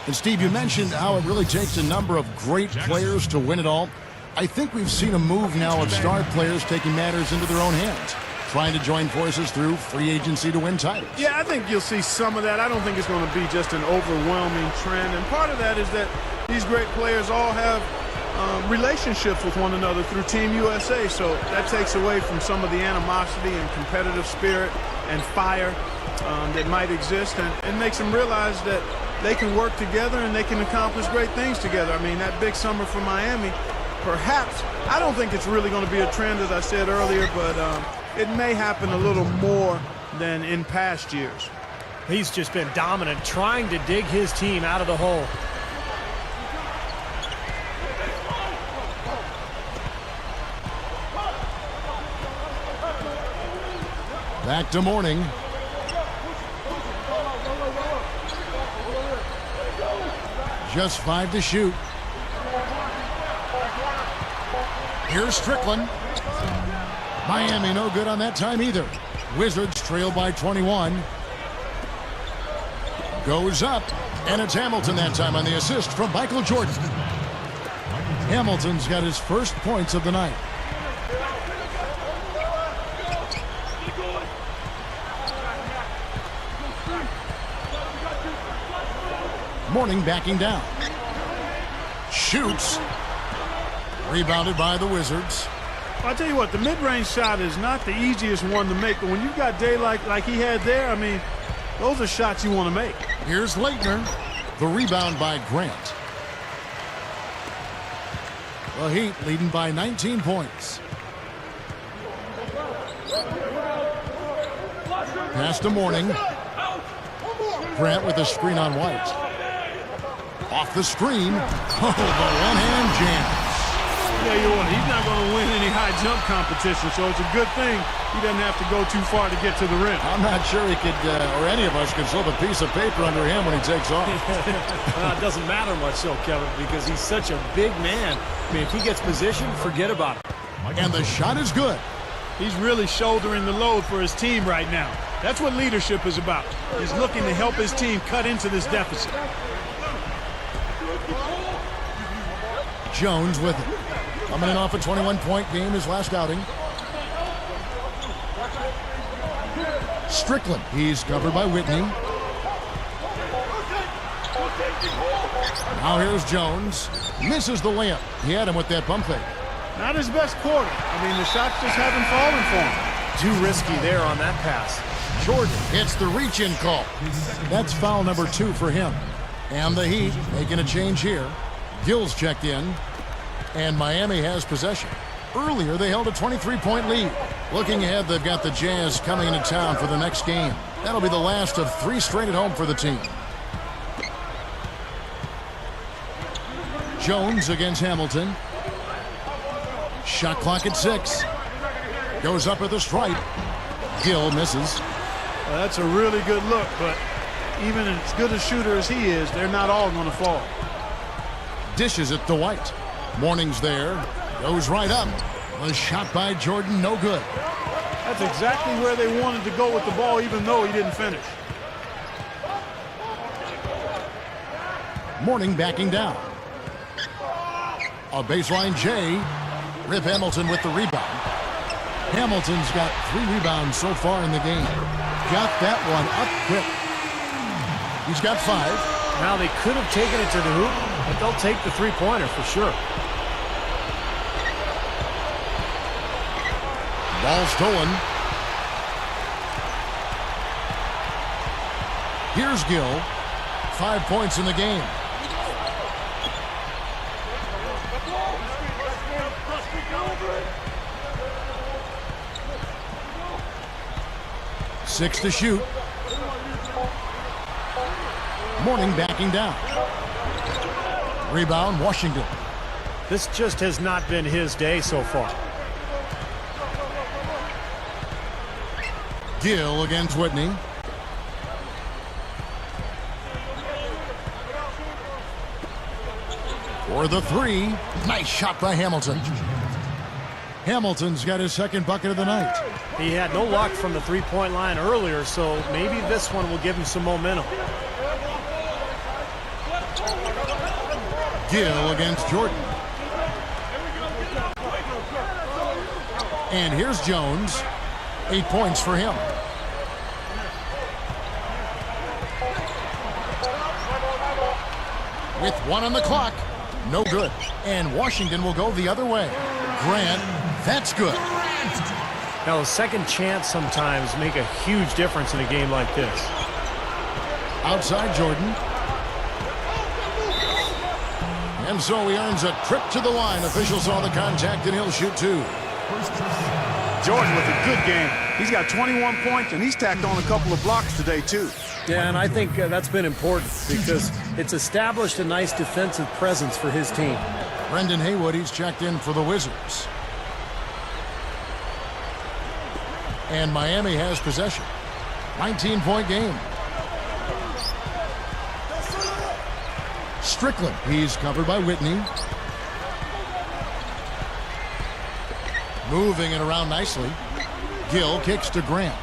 And Steve, you mentioned how it really takes a number of great players to win it all. I think we've seen a move now of star players taking matters into their own hands, trying to join forces through free agency to win titles. Yeah, I think you'll see some of that. I don't think it's going to be just an overwhelming trend. And part of that is that these great players all have relationships with one another through Team USA. So that takes away from some of the animosity and competitive spirit and fire that might exist, and makes them realize that they can work together and they can accomplish great things together. I mean, that big summer for Miami, perhaps, I don't think it's really going to be a trend, as I said earlier, but it may happen a little more than in past years. He's just been dominant, trying to dig his team out of the hole. Back to Mourning. Just 5 to shoot. Here's Strickland. Miami no good on that time either. Wizards trail by 21. Goes up, and it's Hamilton that time on the assist from Michael Jordan. Hamilton's got his first points of the night. Mourning backing down. Shoots. Rebounded by the Wizards. I'll tell you what, the mid-range shot is not the easiest one to make, but when you've got daylight like he had there, I mean, those are shots you want to make. Here's Leitner. The rebound by Grant. The Heat leading by 19 points. Pass to Mourning. Grant with a screen on White. Off the screen. Oh, the one-hand jam. Yeah, you what, he's not going to win any high jump competition, so it's a good thing he doesn't have to go too far to get to the rim. I'm not sure he could, or any of us could slip a piece of paper under him when he takes off. It doesn't matter much, though, Kevin, because he's such a big man. I mean, if he gets positioned, forget about it. And the shot is good. He's really shouldering the load for his team right now. That's what leadership is about. He's looking to help his team cut into this deficit. Jones with it. Coming in off a 21-point game his last outing. Strickland. He's covered by Whitney. Now here's Jones. Misses the layup. He had him with that pump fake. Not his best quarter. I mean, the shots just haven't fallen for him. Too risky there on that pass. Jordan hits the reach-in call. That's foul number 2 for him. And the Heat making a change here. Gill's checked in, and Miami has possession. Earlier, they held a 23-point lead. Looking ahead, they've got the Jazz coming into town for the next game. That'll be the last of 3 straight at home for the team. Jones against Hamilton. Shot clock at 6. Goes up with a strike. Gill misses. Well, that's a really good look, but even as good a shooter as he is, they're not all going to fall. Dishes it to White. Mourning's there. Goes right up. The shot by Jordan, no good. That's exactly where they wanted to go with the ball, even though he didn't finish. Mourning backing down. A baseline J. Rip Hamilton with the rebound. Hamilton's got 3 rebounds so far in the game. Got that one up quick. He's got 5. Now they could have taken it to the hoop, but they'll take the 3-pointer for sure. Ball stolen. Here's Gill. 5 points in the game. Six to shoot. Mourning backing down. Rebound, Washington. This just has not been his day so far. Gill against Whitney. For the three. Nice shot by Hamilton. Hamilton's got his second bucket of the night. He had no luck from the three-point line earlier, so maybe this one will give him some momentum. Gill against Jordan. And here's Jones. 8 points for him. With 1 on the clock. No good. And Washington will go the other way. Grant, that's good. Now, a second chance sometimes make a huge difference in a game like this. Outside Jordan. And so he earns a trip to the line. Officials saw the contact and he'll shoot 2. Jordan with a good game. He's got 21 points, and he's tacked on a couple of blocks today, too. Yeah, and I think that's been important because it's established a nice defensive presence for his team. Brendan Haywood, he's checked in for the Wizards. And Miami has possession. 19-point game. Strickland, he's covered by Whitney. Moving it around nicely. Gill kicks to Grant.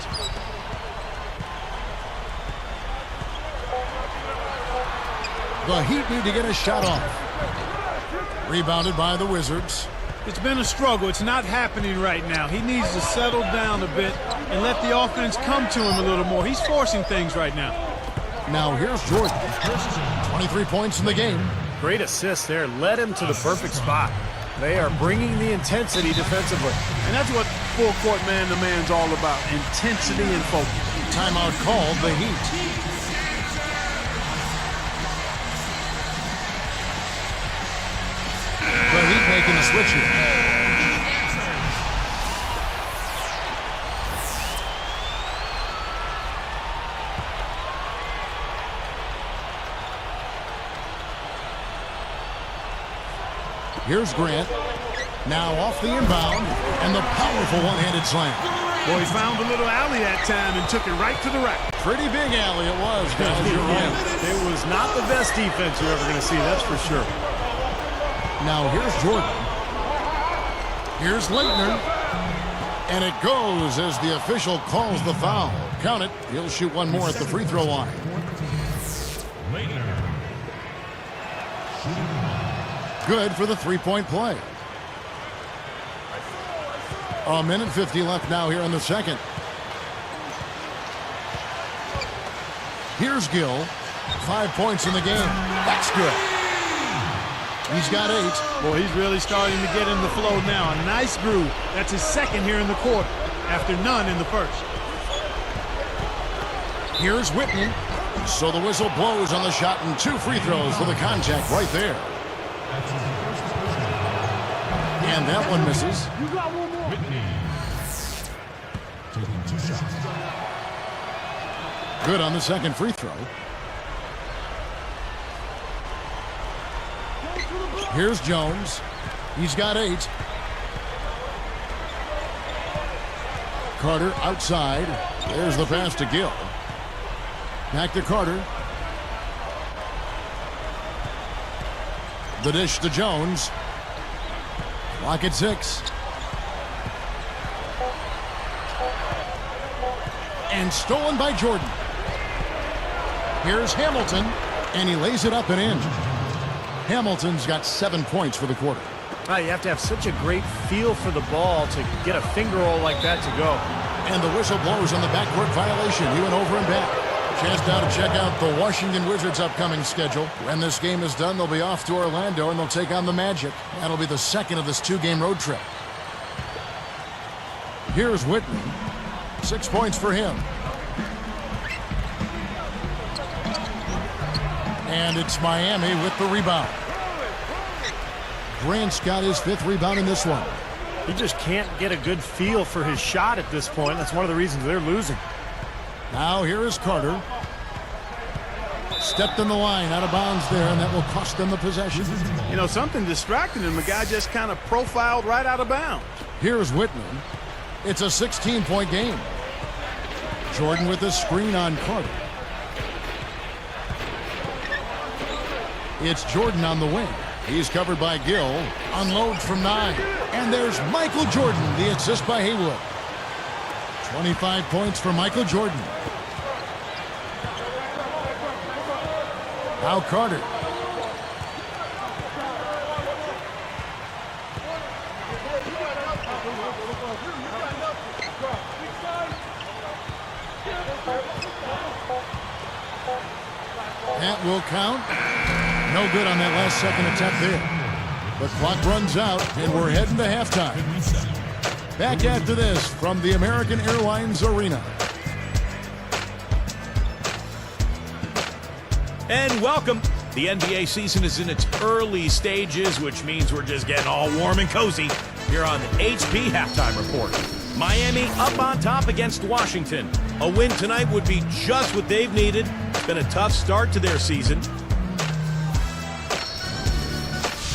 The Heat need to get a shot off. Rebounded by the Wizards. It's been a struggle. It's not happening right now. He needs to settle down a bit and let the offense come to him a little more. He's forcing things right now. Now here's Jordan. 23 points in the game. Great assist there. Led him to the perfect spot. They are bringing the intensity defensively. And that's what full court man-to-man's all about, intensity and focus. Timeout called the Heat. The Heat making the switch here. Here's Grant. Now off the inbound, and the powerful one-handed slam. Boy, he found a little alley that time and took it right to the rack. Pretty big alley it was, guys. You're right. It was not the best defense you're ever going to see, that's for sure. Now here's Jordan. Here's Leitner. And it goes as the official calls the foul. Count it. He'll shoot one more at the free throw line. Good for the three-point play. A minute 50 left now here in the second. Here's Gill. 5 points in the game. That's good. He's got 8. Boy, he's really starting to get in the flow now. A nice groove. That's his second here in the quarter, after none in the first. Here's Whitney. So the whistle blows on the shot and 2 free throws for the contact right there. And that one misses. You got one more. Whitney. Taking 2 shots. Good on the second free throw. Here's Jones. He's got 8. Carter outside. There's the pass to Gill. Back to Carter. The dish to Jones. Clock at 6. And stolen by Jordan. Here's Hamilton, and he lays it up and in. Hamilton's got 7 points for the quarter. You have to have such a great feel for the ball to get a finger roll like that to go. And the whistle blows on the backcourt violation. He went over and back. Chance now to check out the Washington Wizards' upcoming schedule. When this game is done, they'll be off to Orlando, and they'll take on the Magic. That'll be the second of this 2-game road trip. Here's Whitney. 6 points for him. And it's Miami with the rebound. Grant's got his 5th rebound in this one. He just can't get a good feel for his shot at this point. That's one of the reasons they're losing. Now here is Carter. Stepped in the line, out of bounds there, and that will cost them the possession. You know, something distracted him. The guy just kind of profiled right out of bounds. Here's Whitman. It's a 16-point game. Jordan with a screen on Carter. It's Jordan on the wing. He's covered by Gill. Unloads from 9. And there's Michael Jordan, the assist by Haywood. 25 points for Michael Jordan. Now Carter. That will count. No good on that last second attempt there. The clock runs out, and we're heading to halftime. Back after this from the American Airlines Arena. And welcome. The NBA season is in its early stages, which means we're just getting all warm and cozy here on the HP Halftime Report. Miami up on top against Washington. A win tonight would be just what they've needed. It's been a tough start to their season.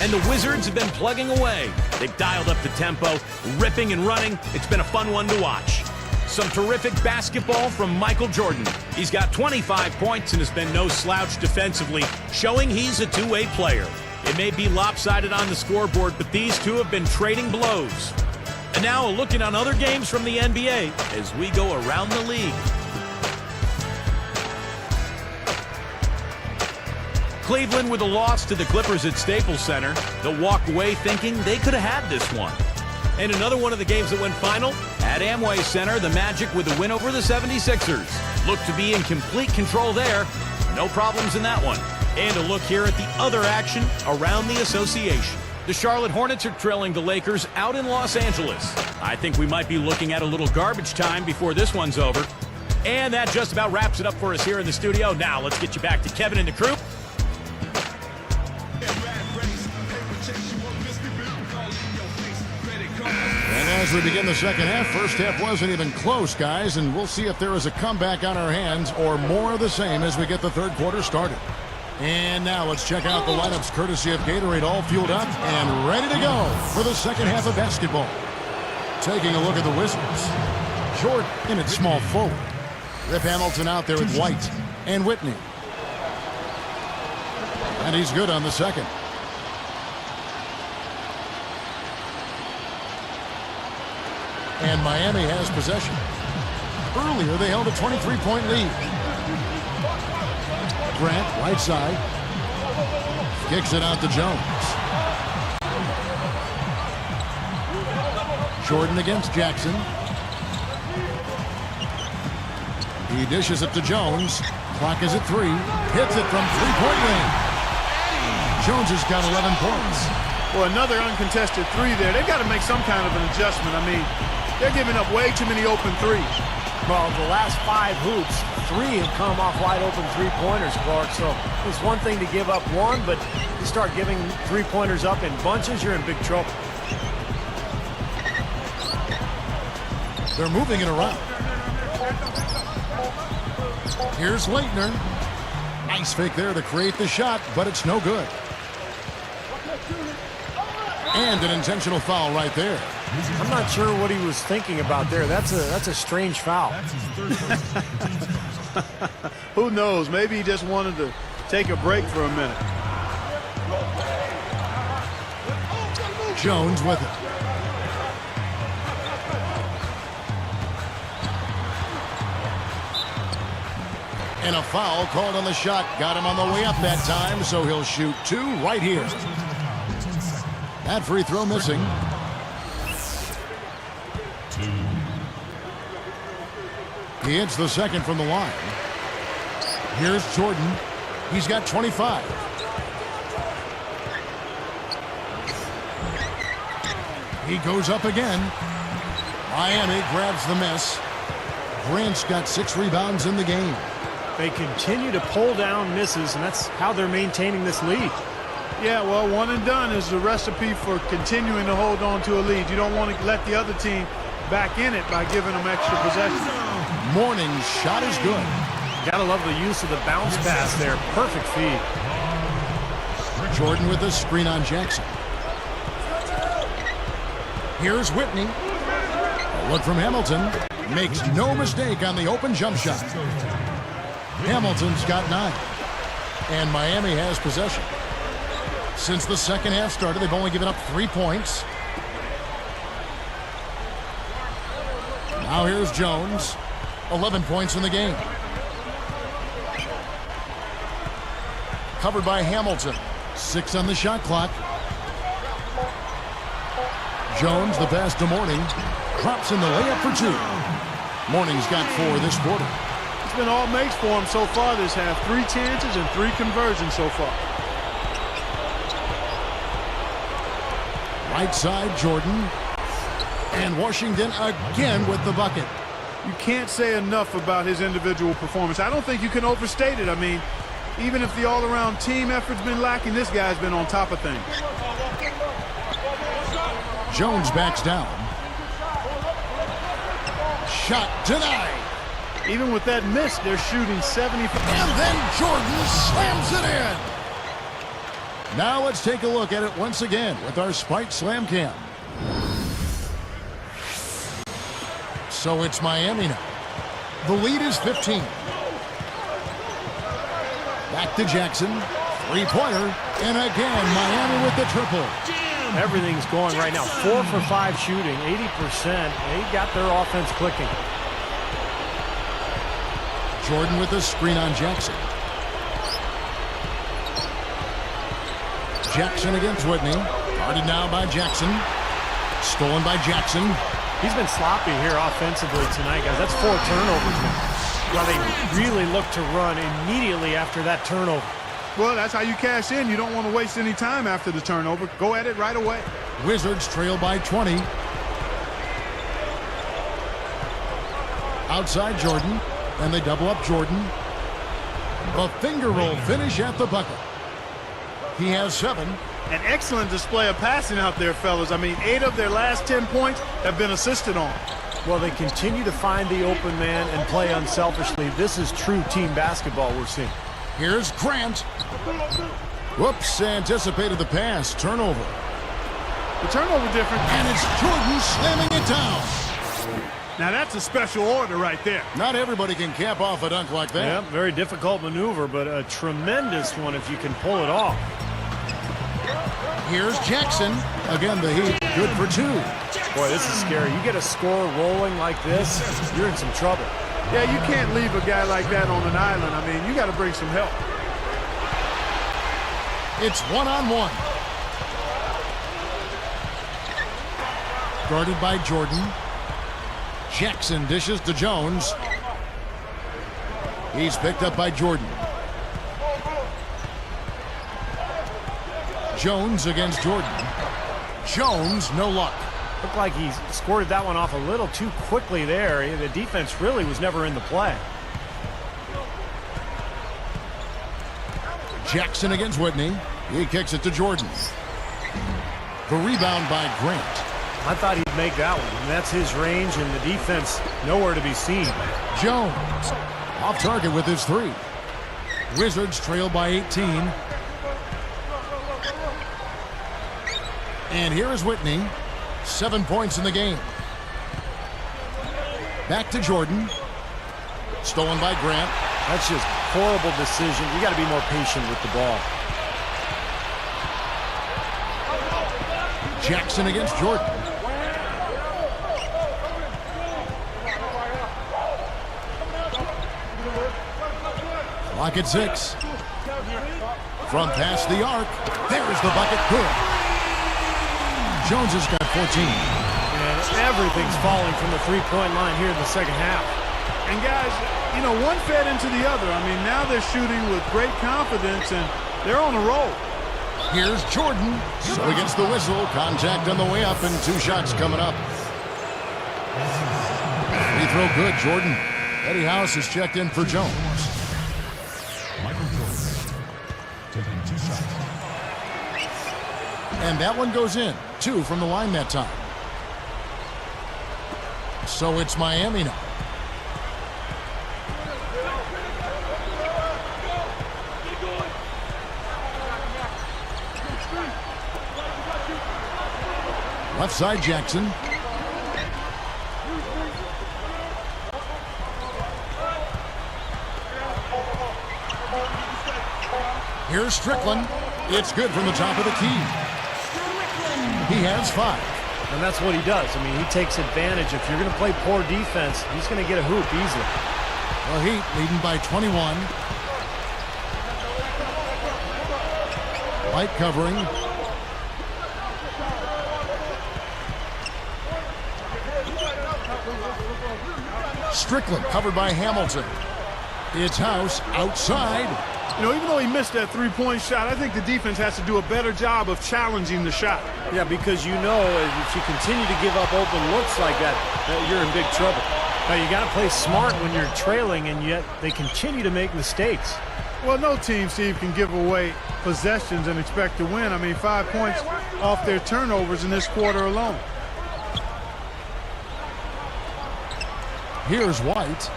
And the Wizards have been plugging away. They've dialed up the tempo, ripping and running. It's been a fun one to watch. Some terrific basketball from Michael Jordan. He's got 25 points and has been no slouch defensively, showing he's a two-way player. It may be lopsided on the scoreboard, but these two have been trading blows. And now looking on other games from the NBA as we go around the league. Cleveland with a loss to the Clippers at Staples Center. They'll walk away thinking they could have had this one. And another one of the games that went final at Amway Center, the Magic with a win over the 76ers. Look to be in complete control there. No problems in that one. And a look here at the other action around the association. The Charlotte Hornets are trailing the Lakers out in Los Angeles. I think we might be looking at a little garbage time before this one's over. And that just about wraps it up for us here in the studio. Now let's get you back to Kevin and the crew. And as we begin the second half, first half wasn't even close, guys, and we'll see if there is a comeback on our hands or more of the same as we get the third quarter started. And now let's check out the lineups courtesy of Gatorade, all fueled up and ready to go for the second half of basketball. Taking a look at the Wizards. Jordan in at small forward. Rip Hamilton out there with White and Whitney. And he's good on the second. And Miami has possession. Earlier, they held a 23-point lead. Grant, right side. Kicks it out to Jones. Jordan against Jackson. He dishes it to Jones. Clock is at 3. Hits it from three-point range. Jones has got 11 points. Well, another uncontested three there. They've got to make some kind of an adjustment. I mean, they're giving up way too many open threes. Well, the last 5 hoops, 3 have come off wide open three-pointers, Clark. So it's one thing to give up one, but you start giving three-pointers up in bunches, you're in big trouble. They're moving it around. Here's Leitner. Nice fake there to create the shot, but it's no good. And an intentional foul right there. I'm not sure what he was thinking about there. That's a strange foul. Who knows? Maybe he just wanted to take a break for a minute. Jones with it. And a foul called on the shot. Got him on the way up that time, so he'll shoot 2 right here. That free throw missing. He hits the second from the line. Here's Jordan. He's got 25. He goes up again. Miami grabs the miss. Grant's got 6 rebounds in the game. They continue to pull down misses, and that's how they're maintaining this lead. Yeah, well, one and done is the recipe for continuing to hold on to a lead. You don't want to let the other team back in it by giving them extra possession. Morning's shot is good. Gotta love the use of the bounce pass there. Perfect feed. Jordan with a screen on Jackson. Here's Whitney. A look from Hamilton. Makes no mistake on the open jump shot. Hamilton's got 9. And Miami has possession. Since the second half started, they've only given up 3 points. Now here's Jones. 11 points in the game. Covered by Hamilton. 6 on the shot clock. Jones, the pass to Mourning. Drops in the layup for 2. Mourning's got 4 this quarter. It's been all makes for him so far this half. 3 chances and 3 conversions so far. Right side, Jordan. And Washington again with the bucket. You can't say enough about his individual performance. I don't think you can overstate it. I mean, even if the all-around team effort's been lacking, this guy's been on top of things. Jones backs down. Shot denied. Even with that miss, they're shooting 70. And then Jordan slams it in. Now let's take a look at it once again with our Spike Slam Cam. So it's Miami now. The lead is 15. Back to Jackson. 3-pointer. And again, Miami with the triple. Everything's going right now. 4 for 5 shooting, 80%. They got their offense clicking. Jordan with a screen on Jackson. Jackson against Whitney. Guarded now by Jackson. Stolen by Jackson. He's been sloppy here offensively tonight, guys. That's 4 turnovers now. Well, they really look to run immediately after that turnover. Well, that's how you cash in. You don't want to waste any time after the turnover. Go at it right away. Wizards trail by 20. Outside Jordan, and they double up Jordan. The finger roll finish at the bucket. He has 7. An excellent display of passing out there, fellas. I mean, 8 of their last 10 points have been assisted on. Well, they continue to find the open man and play unselfishly. This is true team basketball we're seeing. Here's Grant. Whoops, anticipated the pass. Turnover. The turnover difference. And it's Jordan slamming it down. Now that's a special order right there. Not everybody can cap off a dunk like that. Yeah, very difficult maneuver, but a tremendous one if you can pull it off. Here's Jackson. Again, the Heat good for 2. Boy, this is scary. You get a score rolling like this, you're in some trouble. Yeah, you can't leave a guy like that on an island. I mean, you got to bring some help. It's 1-on-1. Guarded by Jordan. Jackson dishes to Jones. He's picked up by Jordan. Jones against Jordan. Jones, no luck. Looked like he squirted that one off a little too quickly there. The defense really was never in the play. Jackson against Whitney. He kicks it to Jordan. The rebound by Grant. I thought he'd make that one. And that's his range, and the defense nowhere to be seen. Jones off target with his 3. Wizards trail by 18. And here is Whitney. 7 points in the game. Back to Jordan. Stolen by Grant. That's just horrible decision. You got to be more patient with the ball. Jackson against Jordan. Clock at 6. From past the arc. There's the bucket. Good. Jones has got 14. And everything's falling from the three-point line here in the second half. And guys, you know, one fed into the other. I mean, now they're shooting with great confidence, and they're on a roll. Here's Jordan. So he gets the whistle. Contact on the way up, and 2 shots coming up. Free throw good, Jordan. Eddie House is checked in for Jones. Michael Jordan taking 2 shots. And that one goes in. 2 from the line that time. So it's Miami now. Left side, Jackson. Here's Strickland. It's good from the top of the key. He has 5. And that's what he does. I mean, he takes advantage. If you're going to play poor defense, he's going to get a hoop easily. The Heat leading by 21. Light covering. Strickland covered by Hamilton. It's House outside. You know, even though he missed that three-point shot, I think the defense has to do a better job of challenging the shot. Yeah, because you know if you continue to give up open looks like that, you're in big trouble. Now, you got to play smart when you're trailing, and yet they continue to make mistakes. Well, no team, Steve, can give away possessions and expect to win. I mean, 5 points off their turnovers in this quarter alone. Here's White.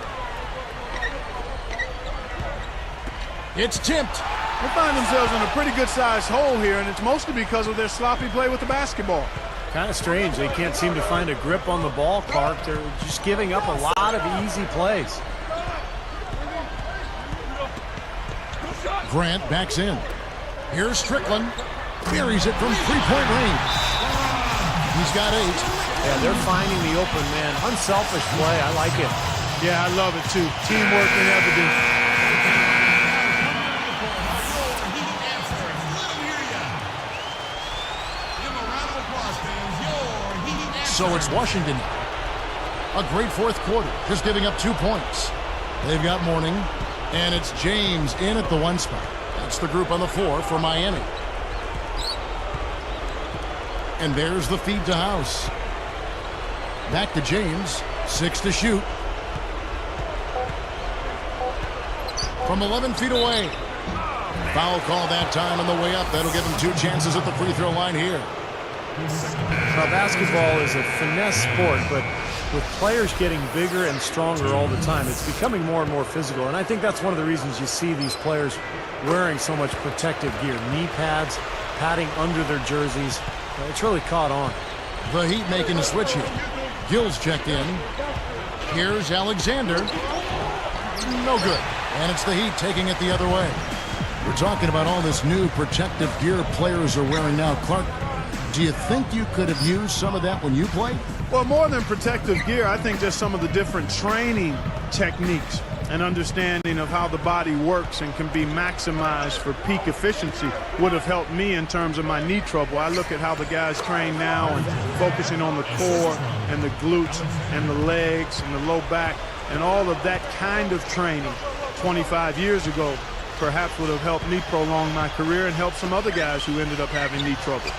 It's tipped. They find themselves in a pretty good-sized hole here, and it's mostly because of their sloppy play with the basketball. Kind of strange. They can't seem to find a grip on the ball, Clark. They're just giving up a lot of easy plays. Grant backs in. Here's Strickland. Buries it from three-point range. He's got 8. Yeah, they're finding the open man. Unselfish play. I like it. Yeah, I love it, too. Teamwork in evidence. So it's Washington. A great fourth quarter, just giving up 2 points. They've got Mourning, and it's James in at the 1 spot. That's the group on the floor for Miami. And there's the feed to House. Back to James, 6 to shoot. From 11 feet away. Foul call that time on the way up. That'll give him 2 chances at the free throw line here. Now, basketball is a finesse sport, but with players getting bigger and stronger all the time, it's becoming more and more physical. And I think that's one of the reasons you see these players wearing so much protective gear. Knee pads, padding under their jerseys. It's really caught on. The Heat making a switch here. Gill's checked in. Here's Alexander. No good. And it's the Heat taking it the other way. We're talking about all this new protective gear players are wearing now. Clark, do you think you could have used some of that when you played? Well, more than protective gear, I think just some of the different training techniques and understanding of how the body works and can be maximized for peak efficiency would have helped me in terms of my knee trouble. I look at how the guys train now and focusing on the core and the glutes and the legs and the low back, and all of that kind of training 25 years ago perhaps would have helped me prolong my career and help some other guys who ended up having knee trouble.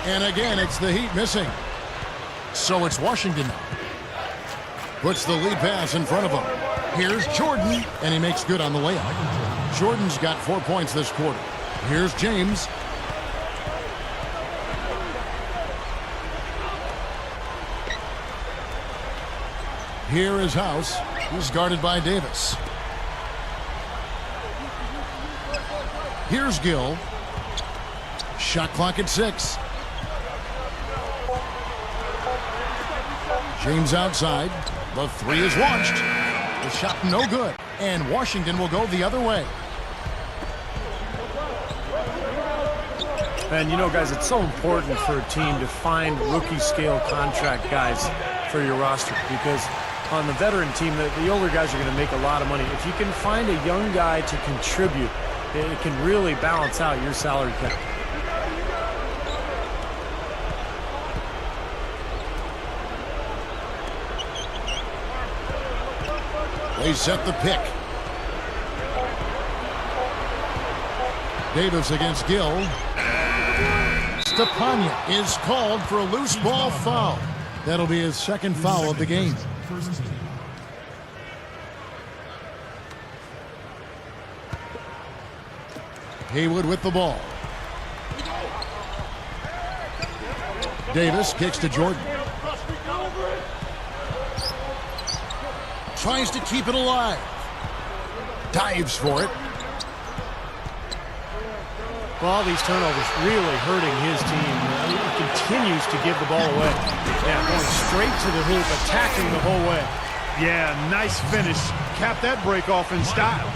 And again, it's the Heat missing. So it's Washington. Puts the lead pass in front of him. Here's Jordan, and he makes good on the layup. Jordan's got 4 points this quarter. Here's James. Here is House. He's guarded by Davis. Here's Gill. Shot clock at 6. James outside. The 3 is launched. The shot no good. And Washington will go the other way. And you know, guys, it's so important for a team to find rookie-scale contract guys for your roster, because on the veteran team, the older guys are going to make a lot of money. If you can find a young guy to contribute, it can really balance out your salary cap. They set the pick. Davis against Gill. Stepanya is called for a loose ball foul. That'll be his second foul of the game. Haywood with the ball. Davis kicks to Jordan. Tries to keep it alive. Dives for it. Well, all these turnovers really hurting his team. continues to give the ball away. Yeah, going straight to the hoop, attacking the whole way. Yeah, nice finish. Cap that break off in style.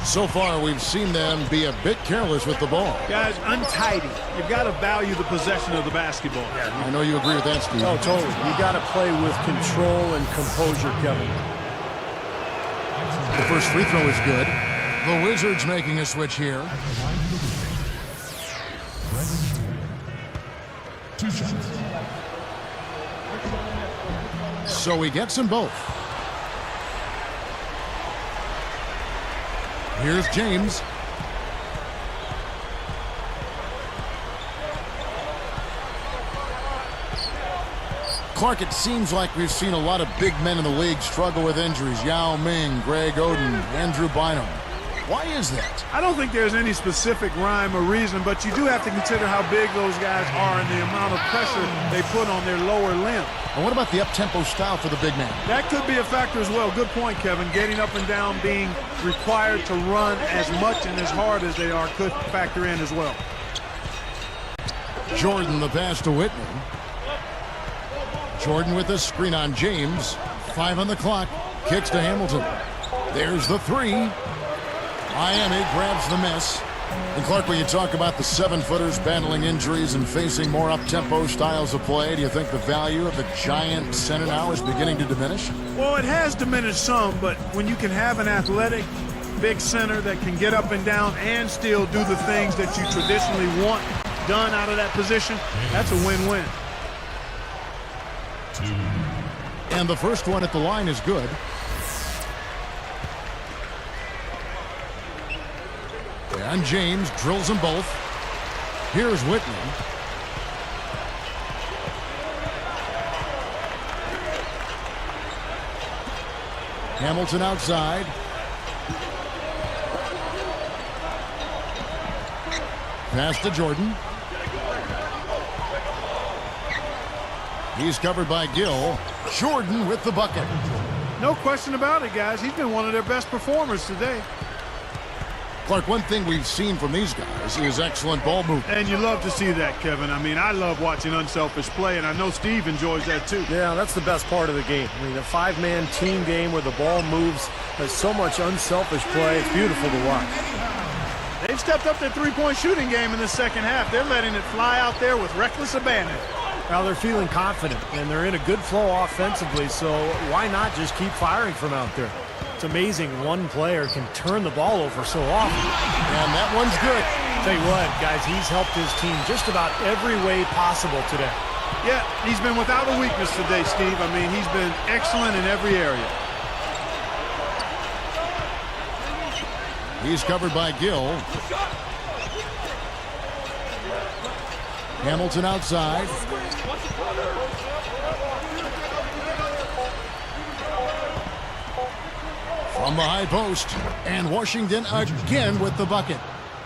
So far, we've seen them be a bit careless with the ball. Guys, untidy. You've got to value the possession of the basketball. I know you agree with that, Steve. Oh, totally. You got to play with control and composure, Kevin. The first free throw is good. The Wizards making a switch here. Two shots. So he gets them both. Here's James. Clark, it seems like we've seen a lot of big men in the league struggle with injuries. Yao Ming, Greg Oden, Andrew Bynum. Why is that? I don't think there's any specific rhyme or reason, but you do have to consider how big those guys are and the amount of pressure they put on their lower limb. And what about the up-tempo style for the big man? That could be a factor as well. Good point, Kevin. Getting up and down, being required to run as much and as hard as they are could factor in as well. Jordan, the pass to Whitman. Jordan with a screen on James. 5 on the clock. Kicks to Hamilton. There's the three. Miami grabs the miss. And Clark, when you talk about the 7-footers battling injuries and facing more up-tempo styles of play, do you think the value of the giant center now is beginning to diminish? Well, it has diminished some, but when you can have an athletic big center that can get up and down and still do the things that you traditionally want done out of that position, that's a win-win. And the first one at the line is good. And James drills them both. Here's Whitman. Hamilton outside. Pass to Jordan. He's covered by Gill. Jordan with the bucket. No question about it, guys. He's been one of their best performers today. Clark, one thing we've seen from these guys is excellent ball movement. And you love to see that, Kevin. I mean, I love watching unselfish play, and I know Steve enjoys that too. Yeah, that's the best part of the game. I mean, a 5-man team game where the ball moves. There's so much unselfish play. It's beautiful to watch. They've stepped up their three-point shooting game in the second half. They're letting it fly out there with reckless abandon. Now they're feeling confident, and they're in a good flow offensively, so why not just keep firing from out there? It's amazing one player can turn the ball over so often. And that one's good. Tell you what, guys, he's helped his team just about every way possible today. Yeah, he's been without a weakness today, Steve. I mean, he's been excellent in every area. He's covered by Gill. Hamilton outside. From the high post. And Washington again with the bucket.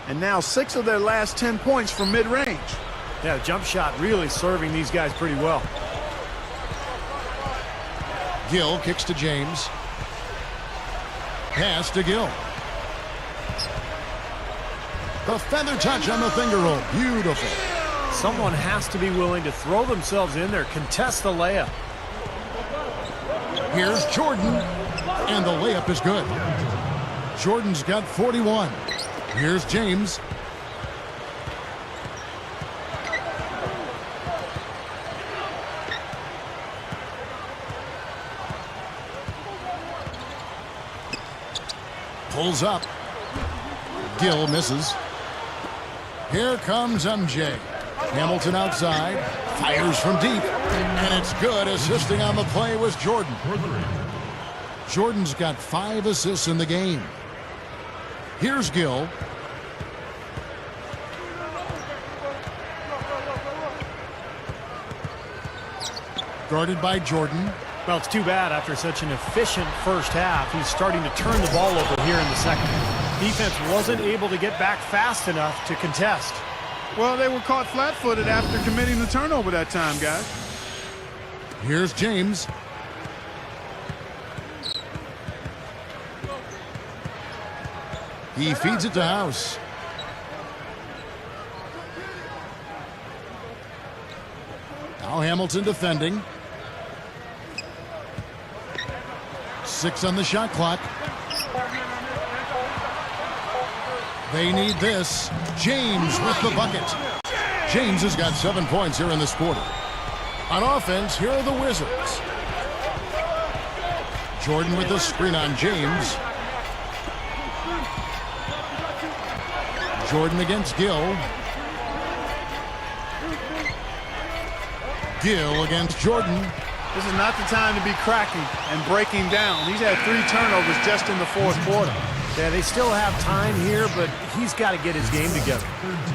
And now 6 of their last 10 points from mid-range. Yeah, jump shot really serving these guys pretty well. Gill kicks to James. Pass to Gill. The feather touch on the finger roll. Beautiful. Someone has to be willing to throw themselves in there, contest the layup. Here's Jordan, and the layup is good. Jordan's got 41. Here's James. Pulls up. Gill misses. Here comes MJ. Hamilton outside. Fires from deep. And it's good. Assisting on the play was Jordan. Jordan's got 5 assists in the game. Here's Gill. Guarded by Jordan. Well, it's too bad after such an efficient first half. He's starting to turn the ball over here in the second. Defense wasn't able to get back fast enough to contest. Well, they were caught flat-footed after committing the turnover that time, guys. Here's James. He feeds it to House. Now Hamilton defending. 6 on the shot clock. They need this. James with the bucket. James has got 7 points here in this quarter. On offense, here are the Wizards. Jordan with the screen on James. Jordan against Gill. Gill against Jordan. This is not the time to be cracking and breaking down. He's had 3 turnovers just in the fourth quarter. Yeah, they still have time here, but he's got to get his game together.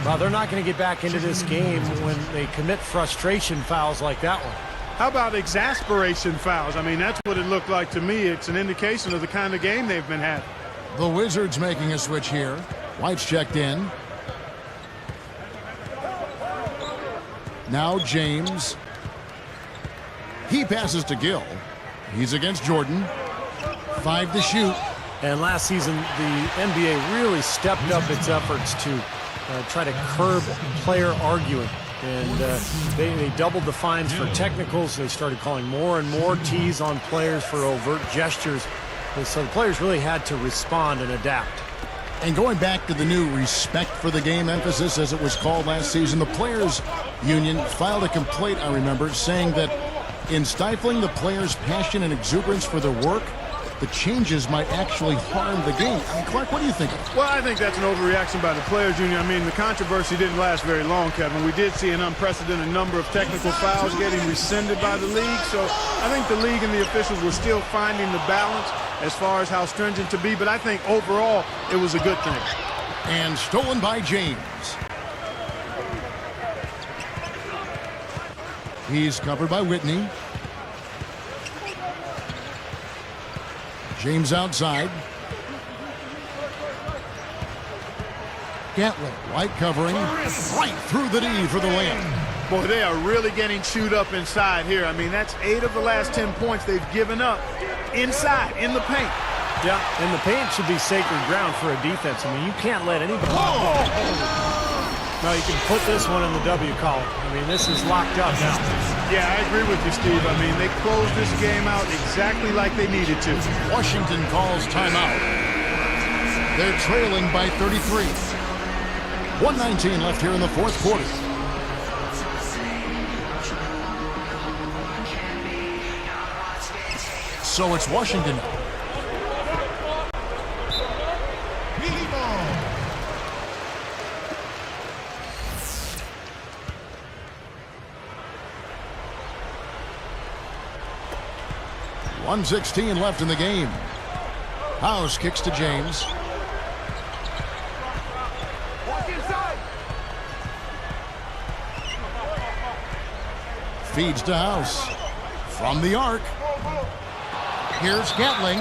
Well, they're not going to get back into this game when they commit frustration fouls like that one. How about exasperation fouls? I mean, that's what it looked like to me. It's an indication of the kind of game they've been having. The Wizards making a switch here. White's checked in. Now James. He passes to Gill. He's against Jordan. 5 to shoot. And last season, the NBA really stepped up its efforts to try to curb player arguing. And they doubled the fines for technicals. They started calling more and more T's on players for overt gestures. And so the players really had to respond and adapt. And going back to the new respect for the game emphasis, as it was called last season, the Players Union filed a complaint, I remember, saying that in stifling the players' passion and exuberance for their work, the changes might actually harm the game. I mean, Clark, what do you think? Well, I think that's an overreaction by the Players Union. I mean, the controversy didn't last very long, Kevin. We did see an unprecedented number of technical fouls getting rescinded by the league. So I think the league and the officials were still finding the balance as far as how stringent to be. But I think overall it was a good thing. And stolen by James. He's covered by Whitney. James outside. Gatlin, White covering. Right through the D for the layup. Boy, they are really getting chewed up inside here. I mean, that's 8 of the last 10 points they've given up inside, in the paint. Yeah, and the paint should be sacred ground for a defense. I mean, you can't let anybody... No, you can put this one in the W column. I mean, this is locked up now. Yeah, I agree with you, Steve. I mean, they closed this game out exactly like they needed to. Washington calls timeout. They're trailing by 33. 1:19 left here in the fourth quarter. So it's Washington. .116 left in the game. House kicks to James. Feeds to House. From the arc. Here's Gatling.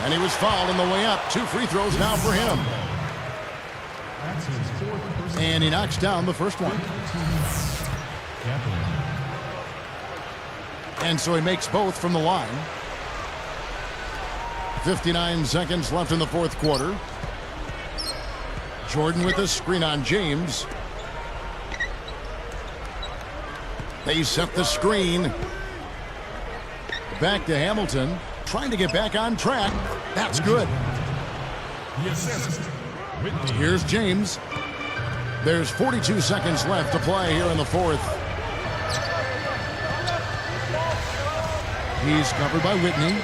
And he was fouled on the way up. 2 free throws now for him. And he knocks down the first one. And so he makes both from the line. 59 seconds left in the fourth quarter. Jordan with a screen on James. They set the screen. Back to Hamilton. Trying to get back on track. That's good. Here's James. There's 42 seconds left to play here in the fourth. He's covered by Whitney.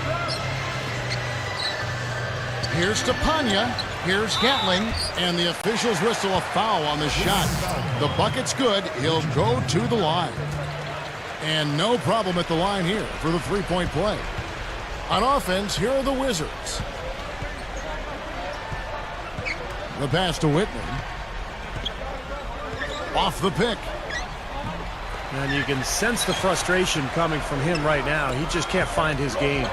Here's Stepanya. Here's Gatling. And the officials whistle a foul on the shot. The bucket's good. He'll go to the line. And no problem at the line here for the three-point play. On offense, here are the Wizards. The pass to Whitney. Off the pick. And you can sense the frustration coming from him right now. He just can't find his game.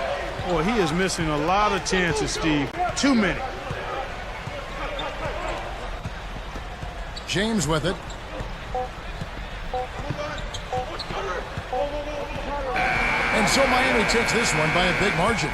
Boy, he is missing a lot of chances, Steve. Too many. James with it. And so Miami takes this one by a big margin.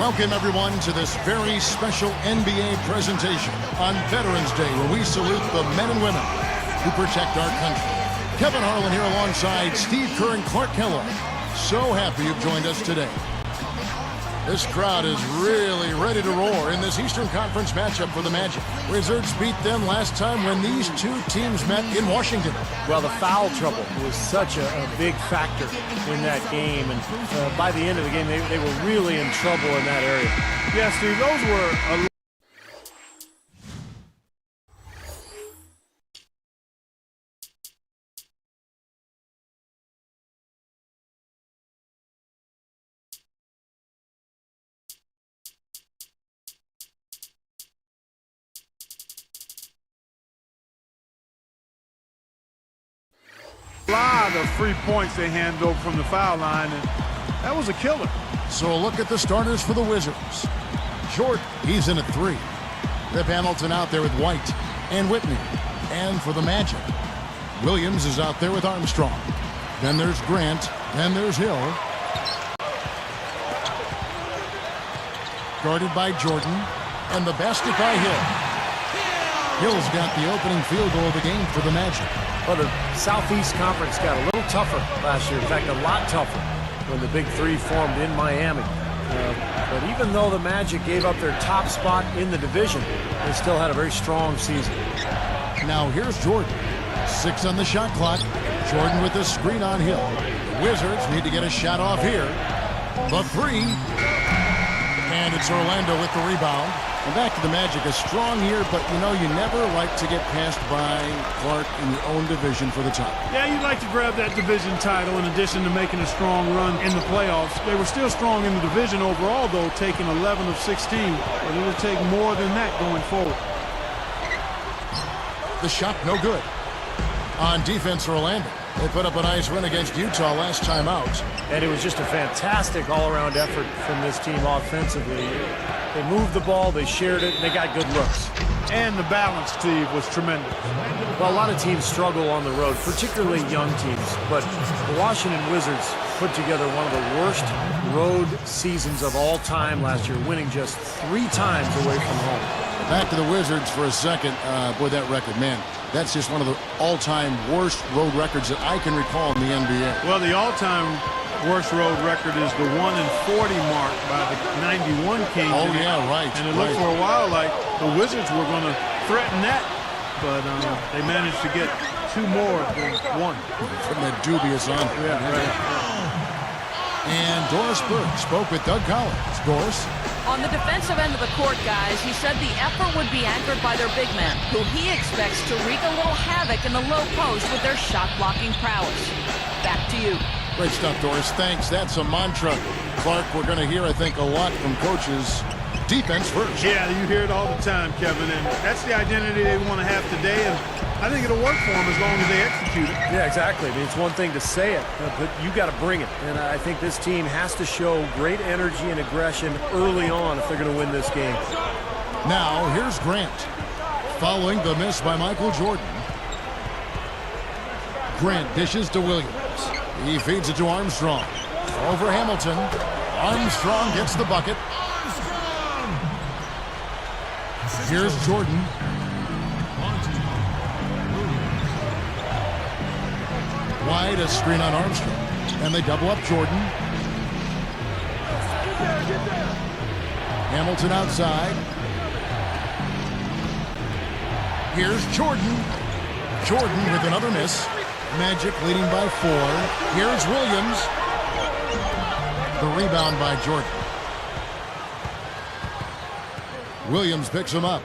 Welcome, everyone, to this very special NBA presentation on Veterans Day, where we salute the men and women who protect our country. Kevin Harlan here alongside Steve Kerr and Clark Kellogg. So happy you've joined us today. This crowd is really ready to roar in this Eastern Conference matchup for the Magic. Wizards beat them last time when these two teams met in Washington. Well, the foul trouble was such a big factor in that game, and by the end of the game, they were really in trouble in that area. Yeah, Steve, those were a lot of free points they handed over from the foul line, and that was a killer. So a look at the starters for the Wizards. Jordan, he's in at 3. Rip Hamilton out there with White and Whitney. And for the Magic, Williams is out there with Armstrong. Then there's Grant. Then there's Hill. Guarded by Jordan. And the basket by Hill. Hill's got the opening field goal of the game for the Magic. Well, the Southeast Conference got a little tougher last year. In fact, a lot tougher when the Big Three formed in Miami. But even though the Magic gave up their top spot in the division, they still had a very strong season. Now here's Jordan. 6 on the shot clock. Jordan with the screen on Hill. The Wizards need to get a shot off here. The 3. And it's Orlando with the rebound. And back to the Magic, a strong year, but you know, you never like to get passed by Clark in your own division for the title. Yeah, you'd like to grab that division title in addition to making a strong run in the playoffs. They were still strong in the division overall, though, taking 11 of 16. But it'll take more than that going forward. The shot, no good. On defense, Orlando. They put up a nice win against Utah last time out. And it was just a fantastic all-around effort from this team offensively. They moved the ball, they shared it, and they got good looks. And the balance, Steve, was tremendous. Well, a lot of teams struggle on the road, particularly young teams. But the Washington Wizards put together one of the worst road seasons of all time last year, winning just 3 times away from home. Back to the Wizards for a second. Boy, that record, man, that's just one of the all-time worst road records that I can recall in the NBA. Well, the all-time worst road record is the 1-40 mark by the 91 Kings. Oh, yeah, right. And it looked for a while like the Wizards were going to threaten that, but they managed to get 2 more than 1. Putting that dubious on. Yeah, right. And Doris Burke spoke with Doug Collins. Doris? On the defensive end of the court, guys, he said the effort would be anchored by their big men, who he expects to wreak a little havoc in the low post with their shot-blocking prowess. Back to you. Great stuff, Doris. Thanks. That's a mantra. Clark, we're going to hear, I think, a lot from coaches. Defense first. Yeah, you hear it all the time, Kevin, and that's the identity they want to have today, and I think it'll work for them as long as they execute it. Yeah, exactly. I mean, it's one thing to say it, but you got to bring it. And I think this team has to show great energy and aggression early on if they're going to win this game. Now, here's Grant. Following the miss by Michael Jordan. Grant dishes to Williams. He feeds it to Armstrong. Over Hamilton. Armstrong gets the bucket. Here's Jordan. Wide, a screen on Armstrong. And they double up Jordan. Hamilton outside. Here's Jordan. Jordan with another miss. Magic leading by 4. Here's Williams. The rebound by Jordan. Williams picks him up.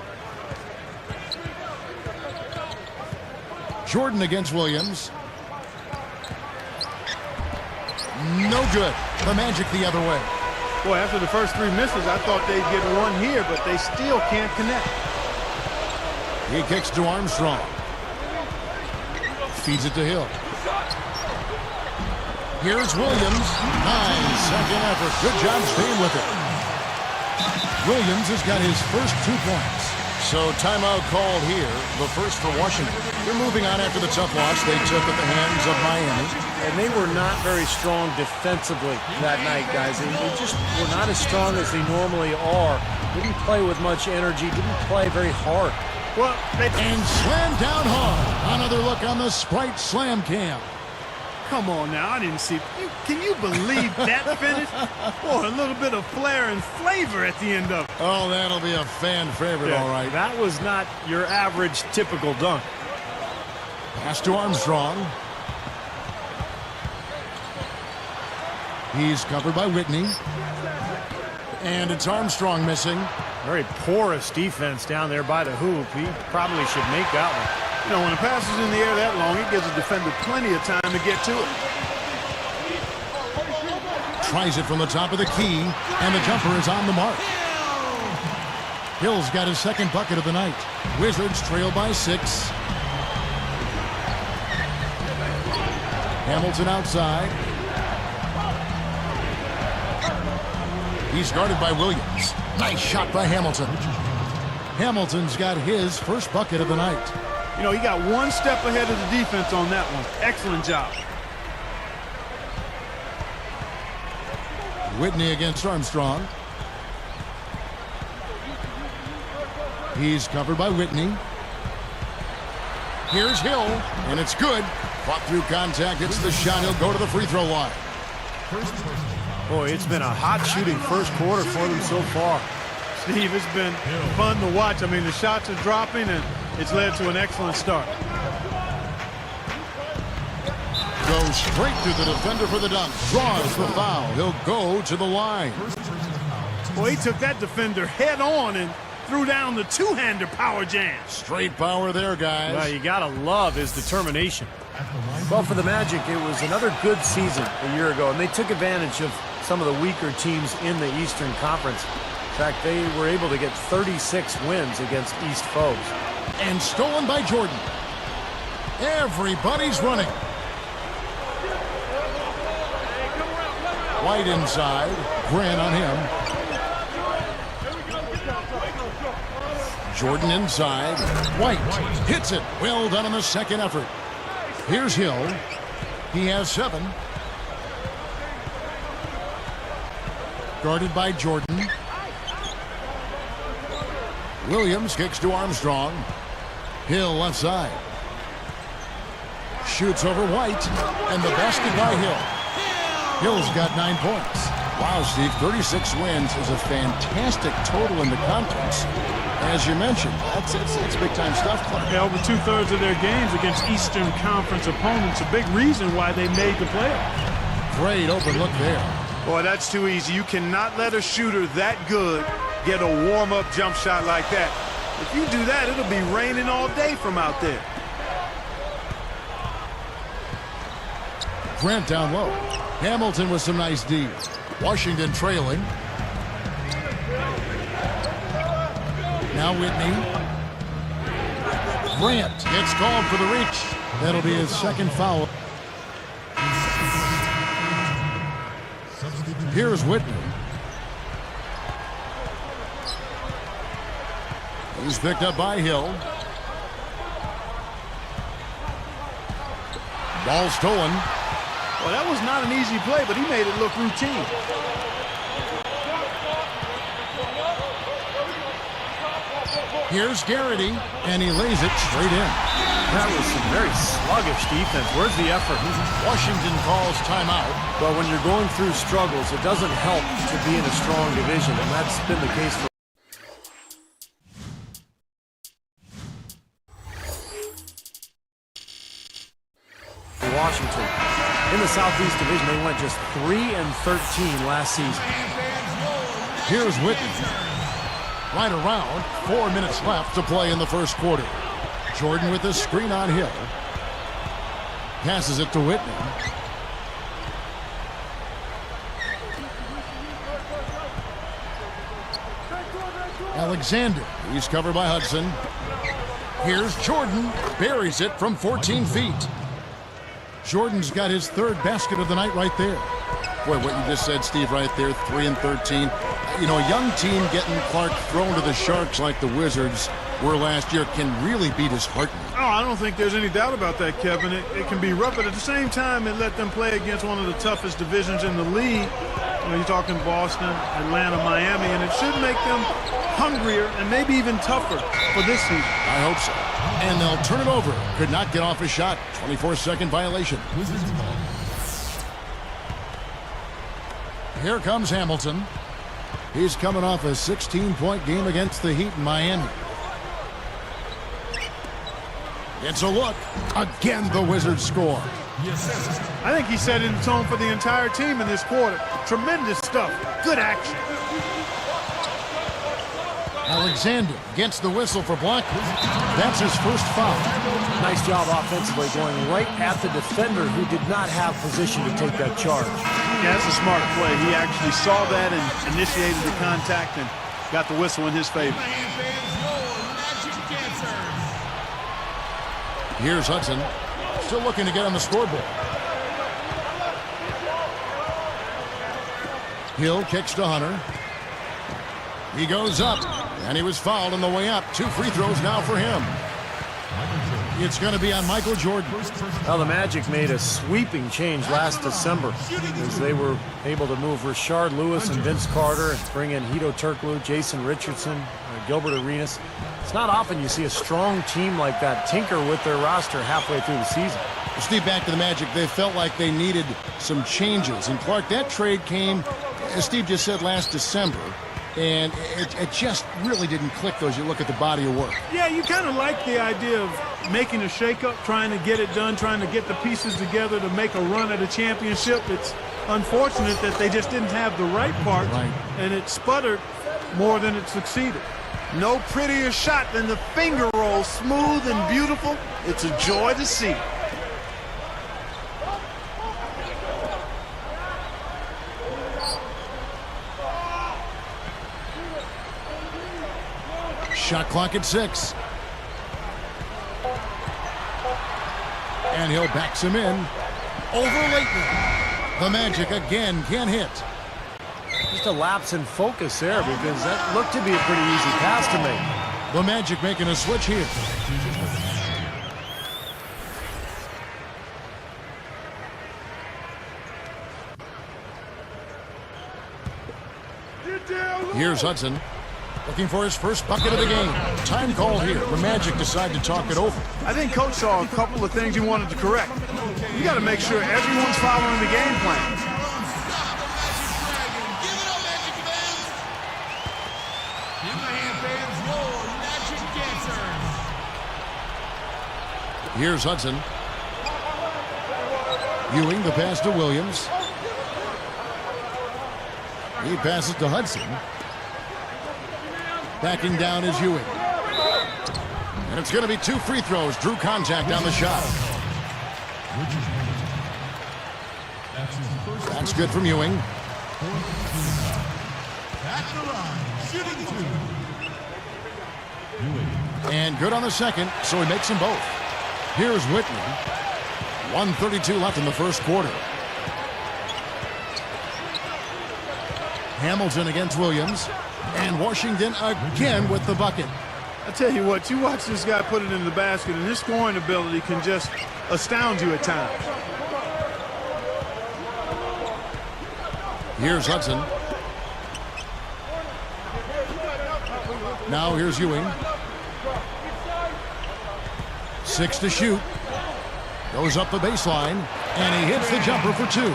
Jordan against Williams. No good. The Magic the other way. Boy, after the first 3 misses, I thought they'd get 1 here, but they still can't connect. He kicks to Armstrong. Feeds it to Hill. Here's Williams. 9-second effort. Good job staying with it. Williams has got his first 2 points. So timeout called here, the first for Washington. They're moving on after the tough loss they took at the hands of Miami. And they were not very strong defensively that night, guys. They just were not as strong as they normally are. Didn't play with much energy, didn't play very hard. Well, And slammed down hard. Another look on the Sprite Slam Cam. come on now, I didn't see. Can you believe that finish? Boy, a little bit of flair and flavor at the end of it. Oh, that'll be a fan favorite, all right. That was not your average typical dunk. Pass to Armstrong. He's covered by Whitney. And it's Armstrong missing. Very porous defense down there by the hoop. He probably should make that one. You know, when a pass is in the air that long, it gives a defender plenty of time to get to it. Tries it from the top of the key, and the jumper is on the mark. Hill's got his second bucket of the night. Wizards trail by 6. Hamilton outside. He's guarded by Williams. Nice shot by Hamilton. Hamilton's got his first bucket of the night. You know, he got one step ahead of the defense on that one. Excellent job. Whitney against Armstrong. He's covered by Whitney. Here's Hill, and it's good. Fought through contact, hits the shot. He'll go to the free throw line. Boy, it's been a hot shooting first quarter for them so far. Steve, it's been fun to watch. I mean, the shots are dropping, and it's led to an excellent start. Goes straight through the defender for the dunk. Draws the foul. He'll go to the line. Boy, he took that defender head on and threw down the two-hander power jam. Straight power there, guys. Well, you gotta love his determination. Well, for the Magic, it was another good season a year ago, and they took advantage of some of the weaker teams in the Eastern Conference. In fact, they were able to get 36 wins against East foes. And stolen by Jordan. Everybody's running. White inside. Grant on him. Jordan inside. White hits it. Well done on the second effort. Here's Hill. He has 7. Guarded by Jordan. Williams kicks to Armstrong. Hill left side. Shoots over White. And the basket by Hill. Hill's got 9 points. Wow, Steve, 36 wins is a fantastic total in the conference. As you mentioned, it's big-time stuff, Clark. Yeah, over 2/3 of their games against Eastern Conference opponents. A big reason why they made the playoffs. Great open look there. Boy, that's too easy. You cannot let a shooter that good get a warm-up jump shot like that. If you do that, it'll be raining all day from out there. Grant down low. Hamilton with some nice D. Washington trailing. Now Whitney. Grant gets called for the reach. That'll be his second foul. Here's Whitney. He's picked up by Hill. Ball stolen. Well, that was not an easy play, but he made it look routine. Here's Garrity, and he lays it straight in. That was some very sluggish defense. Where's the effort? Washington calls timeout. Well, when you're going through struggles, it doesn't help to be in a strong division, and that's been the case for Washington. In the Southeast Division, they went just 3-13 last season. Here's Whitney. Right around. 4 minutes left to play in the first quarter. Jordan with the screen on Hill. Passes it to Whitney. Alexander. He's covered by Hudson. Here's Jordan. Buries it from 14 feet. Jordan's got his third basket of the night right there. Boy, what you just said, Steve, right there, 3-13. You know, a young team getting Clark thrown to the Sharks like the Wizards, were last year can really be disheartening. Oh, I don't think there's any doubt about that, Kevin. It can be rough, but at the same time, it let them play against one of the toughest divisions in the league. You're talking Boston, Atlanta, Miami, and it should make them hungrier and maybe even tougher for this season. I hope so. And they'll turn it over. Could not get off a shot. 24-second violation. Here comes Hamilton. He's coming off a 16-point game against the Heat in Miami. It's a look. Again, the Wizards score. I think he set in the tone for the entire team in this quarter. Tremendous stuff. Good action. Alexander gets the whistle for block. That's his first foul. Nice job offensively, going right at the defender who did not have position to take that charge. Yeah, that's a smart play. He actually saw that and initiated the contact and got the whistle in his favor. Here's Hudson. Still looking to get on the scoreboard. Hill kicks to Hunter. He goes up, and he was fouled on the way up. 2 free throws now for him. It's going to be on Michael Jordan. Well, the Magic made a sweeping change last December as they were able to move Rashard Lewis and Vince Carter and bring in Hedo Turkoglu, Jason Richardson, Gilbert Arenas. It's not often you see a strong team like that tinker with their roster halfway through the season. Steve, back to the Magic. They felt like they needed some changes. And, Clark, that trade came, as Steve just said, last December. And it just really didn't click as you look at the body of work. Yeah, you kind of like the idea of making a shakeup, trying to get it done, trying to get the pieces together to make a run at a championship. It's unfortunate that they just didn't have the right part, and it sputtered more than it succeeded. No prettier shot than the finger roll, smooth and beautiful. It's a joy to see. Shot clock at 6. And Hill backs him in. Over Leighton. The Magic again can't hit. Just a lapse in focus there because that looked to be a pretty easy pass to make. The Magic making a switch here. Here's Hudson. Looking for his first bucket of the game. Time call here. The Magic decide to talk it over. I think Coach saw a couple of things he wanted to correct. You got to make sure everyone's following the game plan. Here's Hudson. Ewing, the pass to Williams. He passes to Hudson. Backing down is Ewing. And it's going to be 2 free throws. Drew contact on the shot. That's good from Ewing. And good on the second, so he makes them both. Here's Whitney. 1:32 left in the first quarter. Hamilton against Williams. And Washington again with the bucket. I tell you what, you watch this guy put it in the basket, and his scoring ability can just astound you at times. Here's Hudson. Now here's Ewing. 6 to shoot. Goes up the baseline, and he hits the jumper for 2.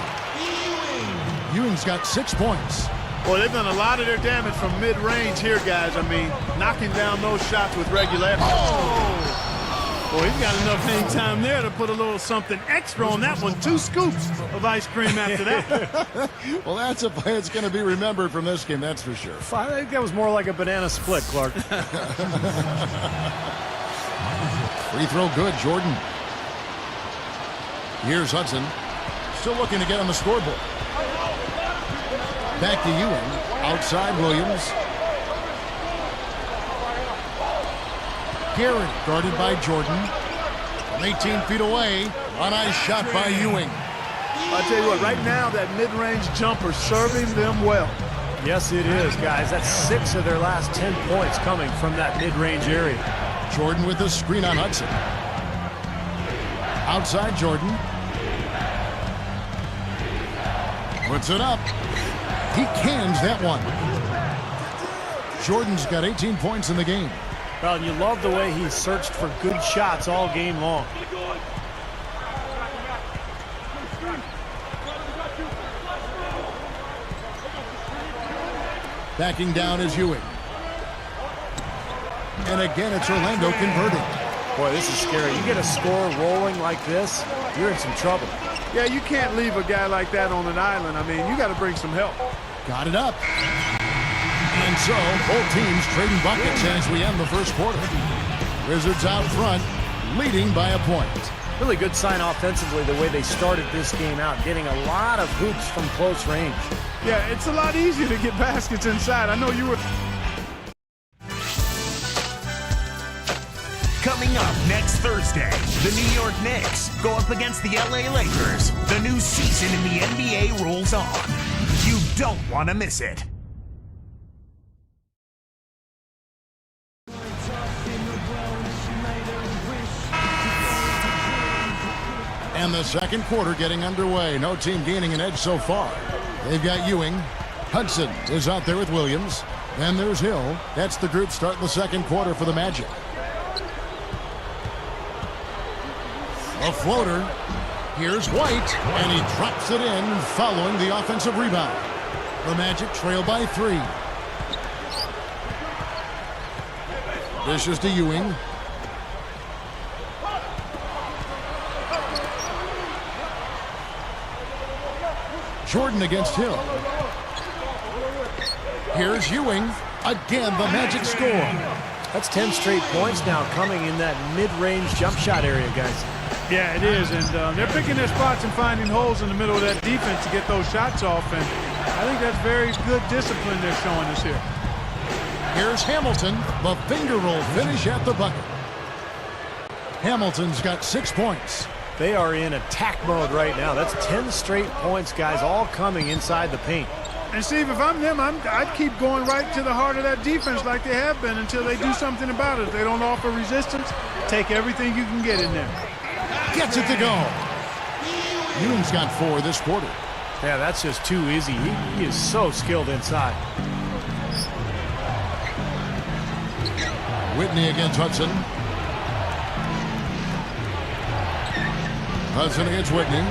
Ewing's got 6 points. Well, they've done a lot of their damage from mid-range here, guys. I mean, knocking down those shots with regularity. Oh! Boy, he's got enough hang time there to put a little something extra on that one. 2 scoops of ice cream after that. Well, that's a play that's going to be remembered from this game, that's for sure. I think that was more like a banana split, Clark. Free throw good, Jordan. Here's Hudson. Still looking to get on the scoreboard. Back to Ewing. Outside Williams. Garrett guarded by Jordan. From 18 feet away. A nice shot by Ewing. I'll tell you what, right now that mid-range jumper serving them well. Yes, it is, guys. That's 6 of their last 10 points coming from that mid-range area. Jordan with the screen on Hudson. Outside Jordan. Puts it up. He cans that one. Jordan's got 18 points in the game. Well, and you love the way he searched for good shots all game long. Backing down is Ewing. And again, it's Orlando converting. Boy, this is scary. You get a score rolling like this, you're in some trouble. Yeah, you can't leave a guy like that on an island. I mean, you got to bring some help. Got it up. And so, both teams trading buckets as we end the first quarter. Wizards out front, leading by a point. Really good sign offensively the way they started this game out, getting a lot of hoops from close range. Yeah, it's a lot easier to get baskets inside. I know you were... Coming up next Thursday, the New York Knicks go up against the LA Lakers. The new season in the NBA rolls on. You don't want to miss it. And the second quarter getting underway. No team gaining an edge so far. They've got Ewing. Hudson is out there with Williams. Then there's Hill. That's the group starting the second quarter for the Magic. A floater. Here's White, and he drops it in following the offensive rebound. The Magic trail by 3. Dishes to Ewing. Jordan against Hill. Here's Ewing. Again, the Magic score. That's 10 straight points now coming in that mid-range jump shot area, guys. Yeah, it is, and they're picking their spots and finding holes in the middle of that defense to get those shots off, and I think that's very good discipline they're showing us here. Here's Hamilton, the finger roll finish at the bucket. Hamilton's got 6 points. They are in attack mode right now. That's 10 straight points, guys, all coming inside the paint. And Steve, if I'm them, I'd keep going right to the heart of that defense like they have been until they do something about it. If they don't offer resistance, take everything you can get in there. Gets it to go. Ewing's got 4 this quarter. Yeah, that's just too easy. He is so skilled inside. Whitney against Hudson. Hudson against Whitney.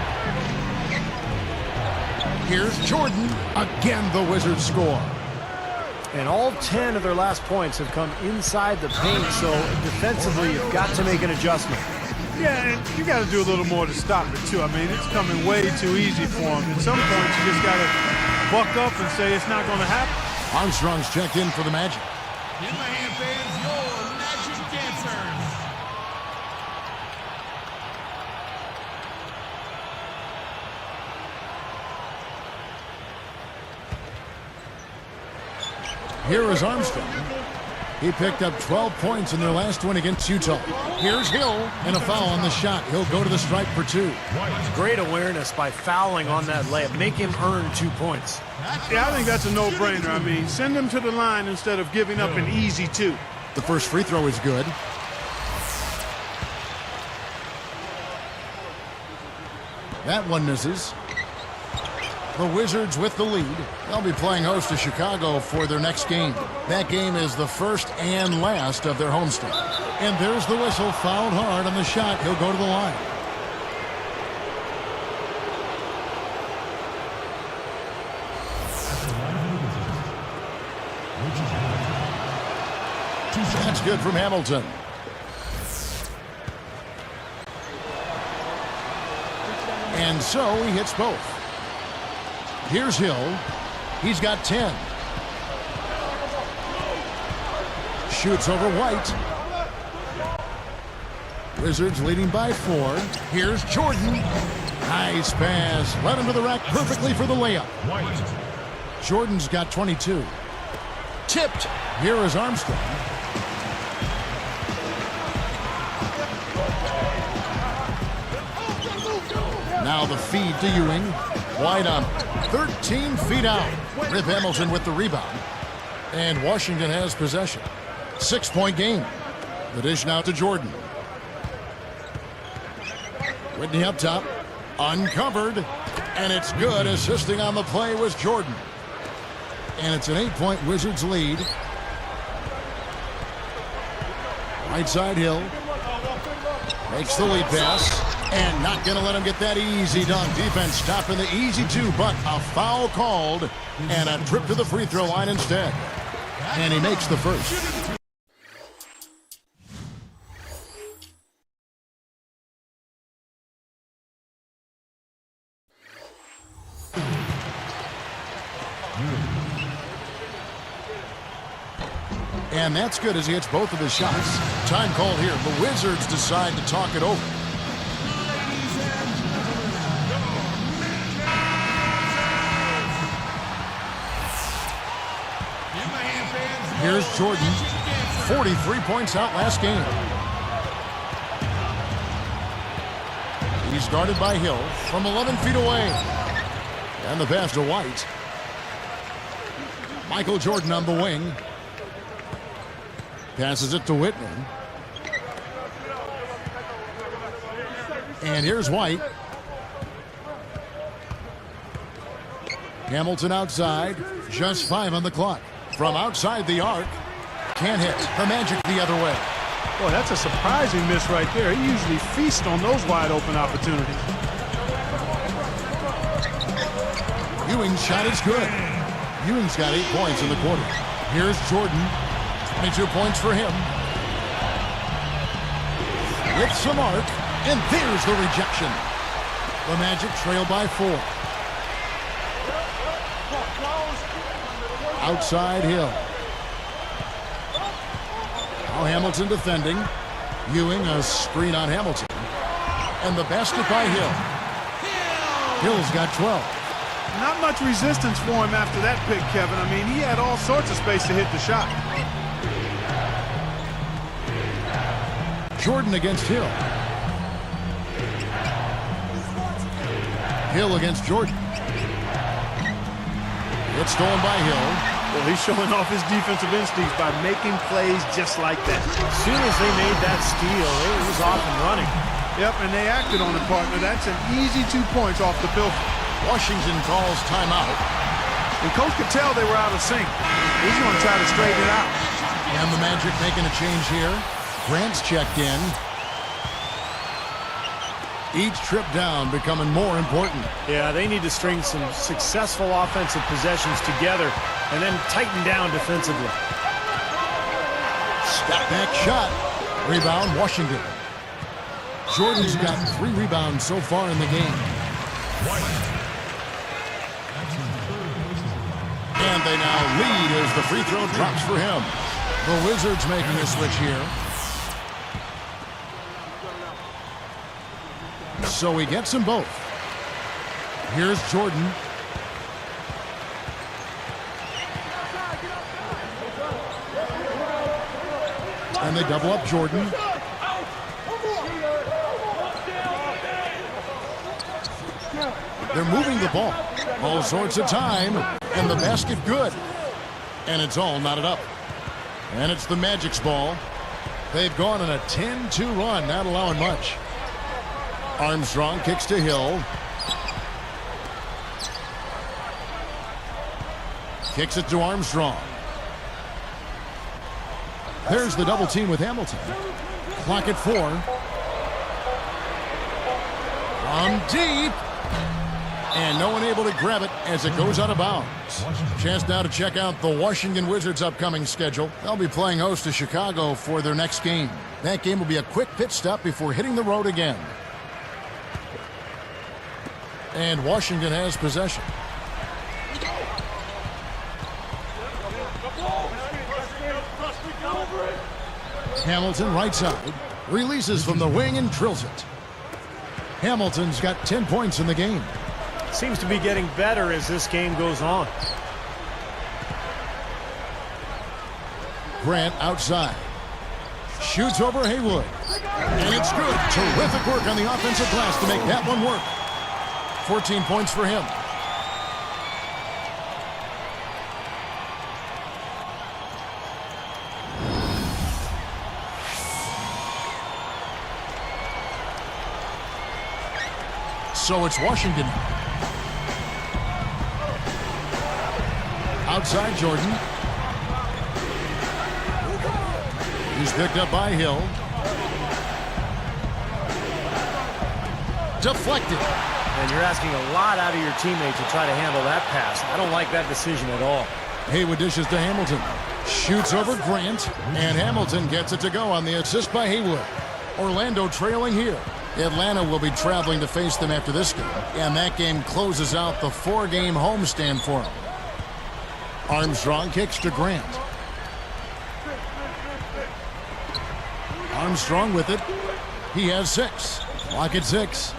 Here's Jordan. Again, the Wizards score. And all 10 of their last points have come inside the paint, so defensively you've got to make an adjustment. Yeah, and you got to do a little more to stop it, too. I mean, it's coming way too easy for them. At some point, you just got to buck up and say it's not going to happen. Armstrong's checked in for the Magic. Give my hand fans your Magic dancers. Here is Armstrong. He picked up 12 points in their last win against Utah. Here's Hill, and a foul on the shot. He'll go to the stripe for 2. Great awareness by fouling on that layup. Make him earn 2 points. Yeah, I think that's a no-brainer. I mean, send him to the line instead of giving up an easy 2. The first free throw is good. That one misses. The Wizards with the lead. They'll be playing host to Chicago for their next game. That game is the first and last of their homestand. And there's the whistle, fouled hard on the shot. He'll go to the line. That's good from Hamilton. And so he hits both. Here's Hill. He's got 10. Shoots over White. Wizards leading by 4. Here's Jordan. Nice pass. Led him to the rack perfectly for the layup. Jordan's got 22. Tipped. Here is Armstrong. Now the feed to Ewing. Wide on 13 feet out. Rip Hamilton with the rebound. And Washington has possession. 6-point game. The dish now to Jordan. Whitney up top. Uncovered. And it's good. Assisting on the play was Jordan. And it's an 8-point Wizards lead. Right side Hill. Makes the lead pass. And not going to let him get that easy dunk. Defense stopping the easy two, but a foul called. And a trip to the free throw line instead. And he makes the first. And that's good as he hits both of his shots. Time called here. The Wizards decide to talk it over. Here's Jordan. 43 points out last game. He's guarded by Hill from 11 feet away. And the pass to White. Michael Jordan on the wing. Passes it to Whitney. And here's White. Hamilton outside. Just 5 on the clock. From outside the arc. Can't hit. The Magic the other way. Boy, that's a surprising miss right there. He usually feasts on those wide open opportunities. Ewing's shot is good. Ewing's got 8 points in the quarter. Here's Jordan. 22 points for him. With some arc. And there's the rejection. The Magic trail by 4. Outside Hill. Now Hamilton defending. Ewing a screen on Hamilton. And the basket by Hill. Hill's got 12. Not much resistance for him after that pick, Kevin. I mean, he had all sorts of space to hit the shot. Jordan against Hill. Hill against Jordan. It's stolen by Hill. Well, he's showing off his defensive instincts by making plays just like that. As soon as they made that steal, it was off and running. Yep, and they acted on it, partner. That's an easy 2 points off the Pilfer. Washington calls timeout. And coach could tell they were out of sync. He's going to try to straighten it out. And the Magic making a change here. Grant's checked in. Each trip down becoming more important. Yeah, they need to string some successful offensive possessions together and then tighten down defensively. Step back shot. Rebound, Washington. Jordan's got 3 rebounds so far in the game. And they now lead as the free throw drops for him. The Wizards making a switch here. So he gets them both. Here's Jordan. And they double up Jordan. They're moving the ball. All sorts of time. And the basket good. And it's all knotted up. And it's the Magic's ball. They've gone on a 10-2 run, not allowing much. Armstrong kicks to Hill. Kicks it to Armstrong. There's the double team with Hamilton. Clock at 4. From deep. And no one able to grab it as it goes out of bounds. Chance now to check out the Washington Wizards' upcoming schedule. They'll be playing host to Chicago for their next game. That game will be a quick pit stop before hitting the road again. And Washington has possession. Hamilton right side. Releases from the wing and drills it. Hamilton's got 10 points in the game. Seems to be getting better as this game goes on. Grant outside. Shoots over Haywood. And it's good. Terrific work on the offensive glass to make that one work. 14 points for him. So it's Washington. Outside Jordan. He's picked up by Hill. Deflected. And you're asking a lot out of your teammate to try to handle that pass. I don't like that decision at all. Haywood dishes to Hamilton. Shoots over Grant. And Hamilton gets it to go on the assist by Haywood. Orlando trailing here. Atlanta will be traveling to face them after this game. And that game closes out the 4-game homestand for them. Armstrong kicks to Grant. Armstrong with it. He has 6. Clock at 6.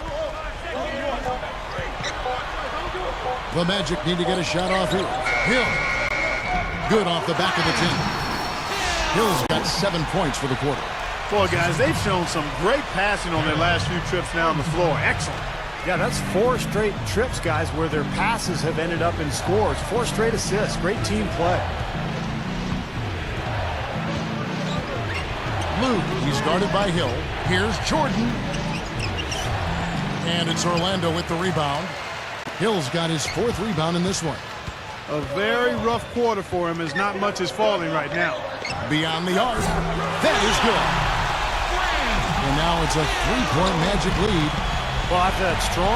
The Magic need to get a shot off here. Hill. Good off the back of the 10. Hill's got 7 points for the quarter. Boy, guys, they've shown some great passing on their last few trips down the floor. Excellent. Yeah, that's 4 straight trips, guys, where their passes have ended up in scores. 4 straight assists. Great team play. Lou, he's guarded by Hill. Here's Jordan. And it's Orlando with the rebound. Hill's got his 4th rebound in this one. A very rough quarter for him as not much is falling right now. Beyond the arc. That is good. And now it's a 3-point Magic lead. Well, after that strong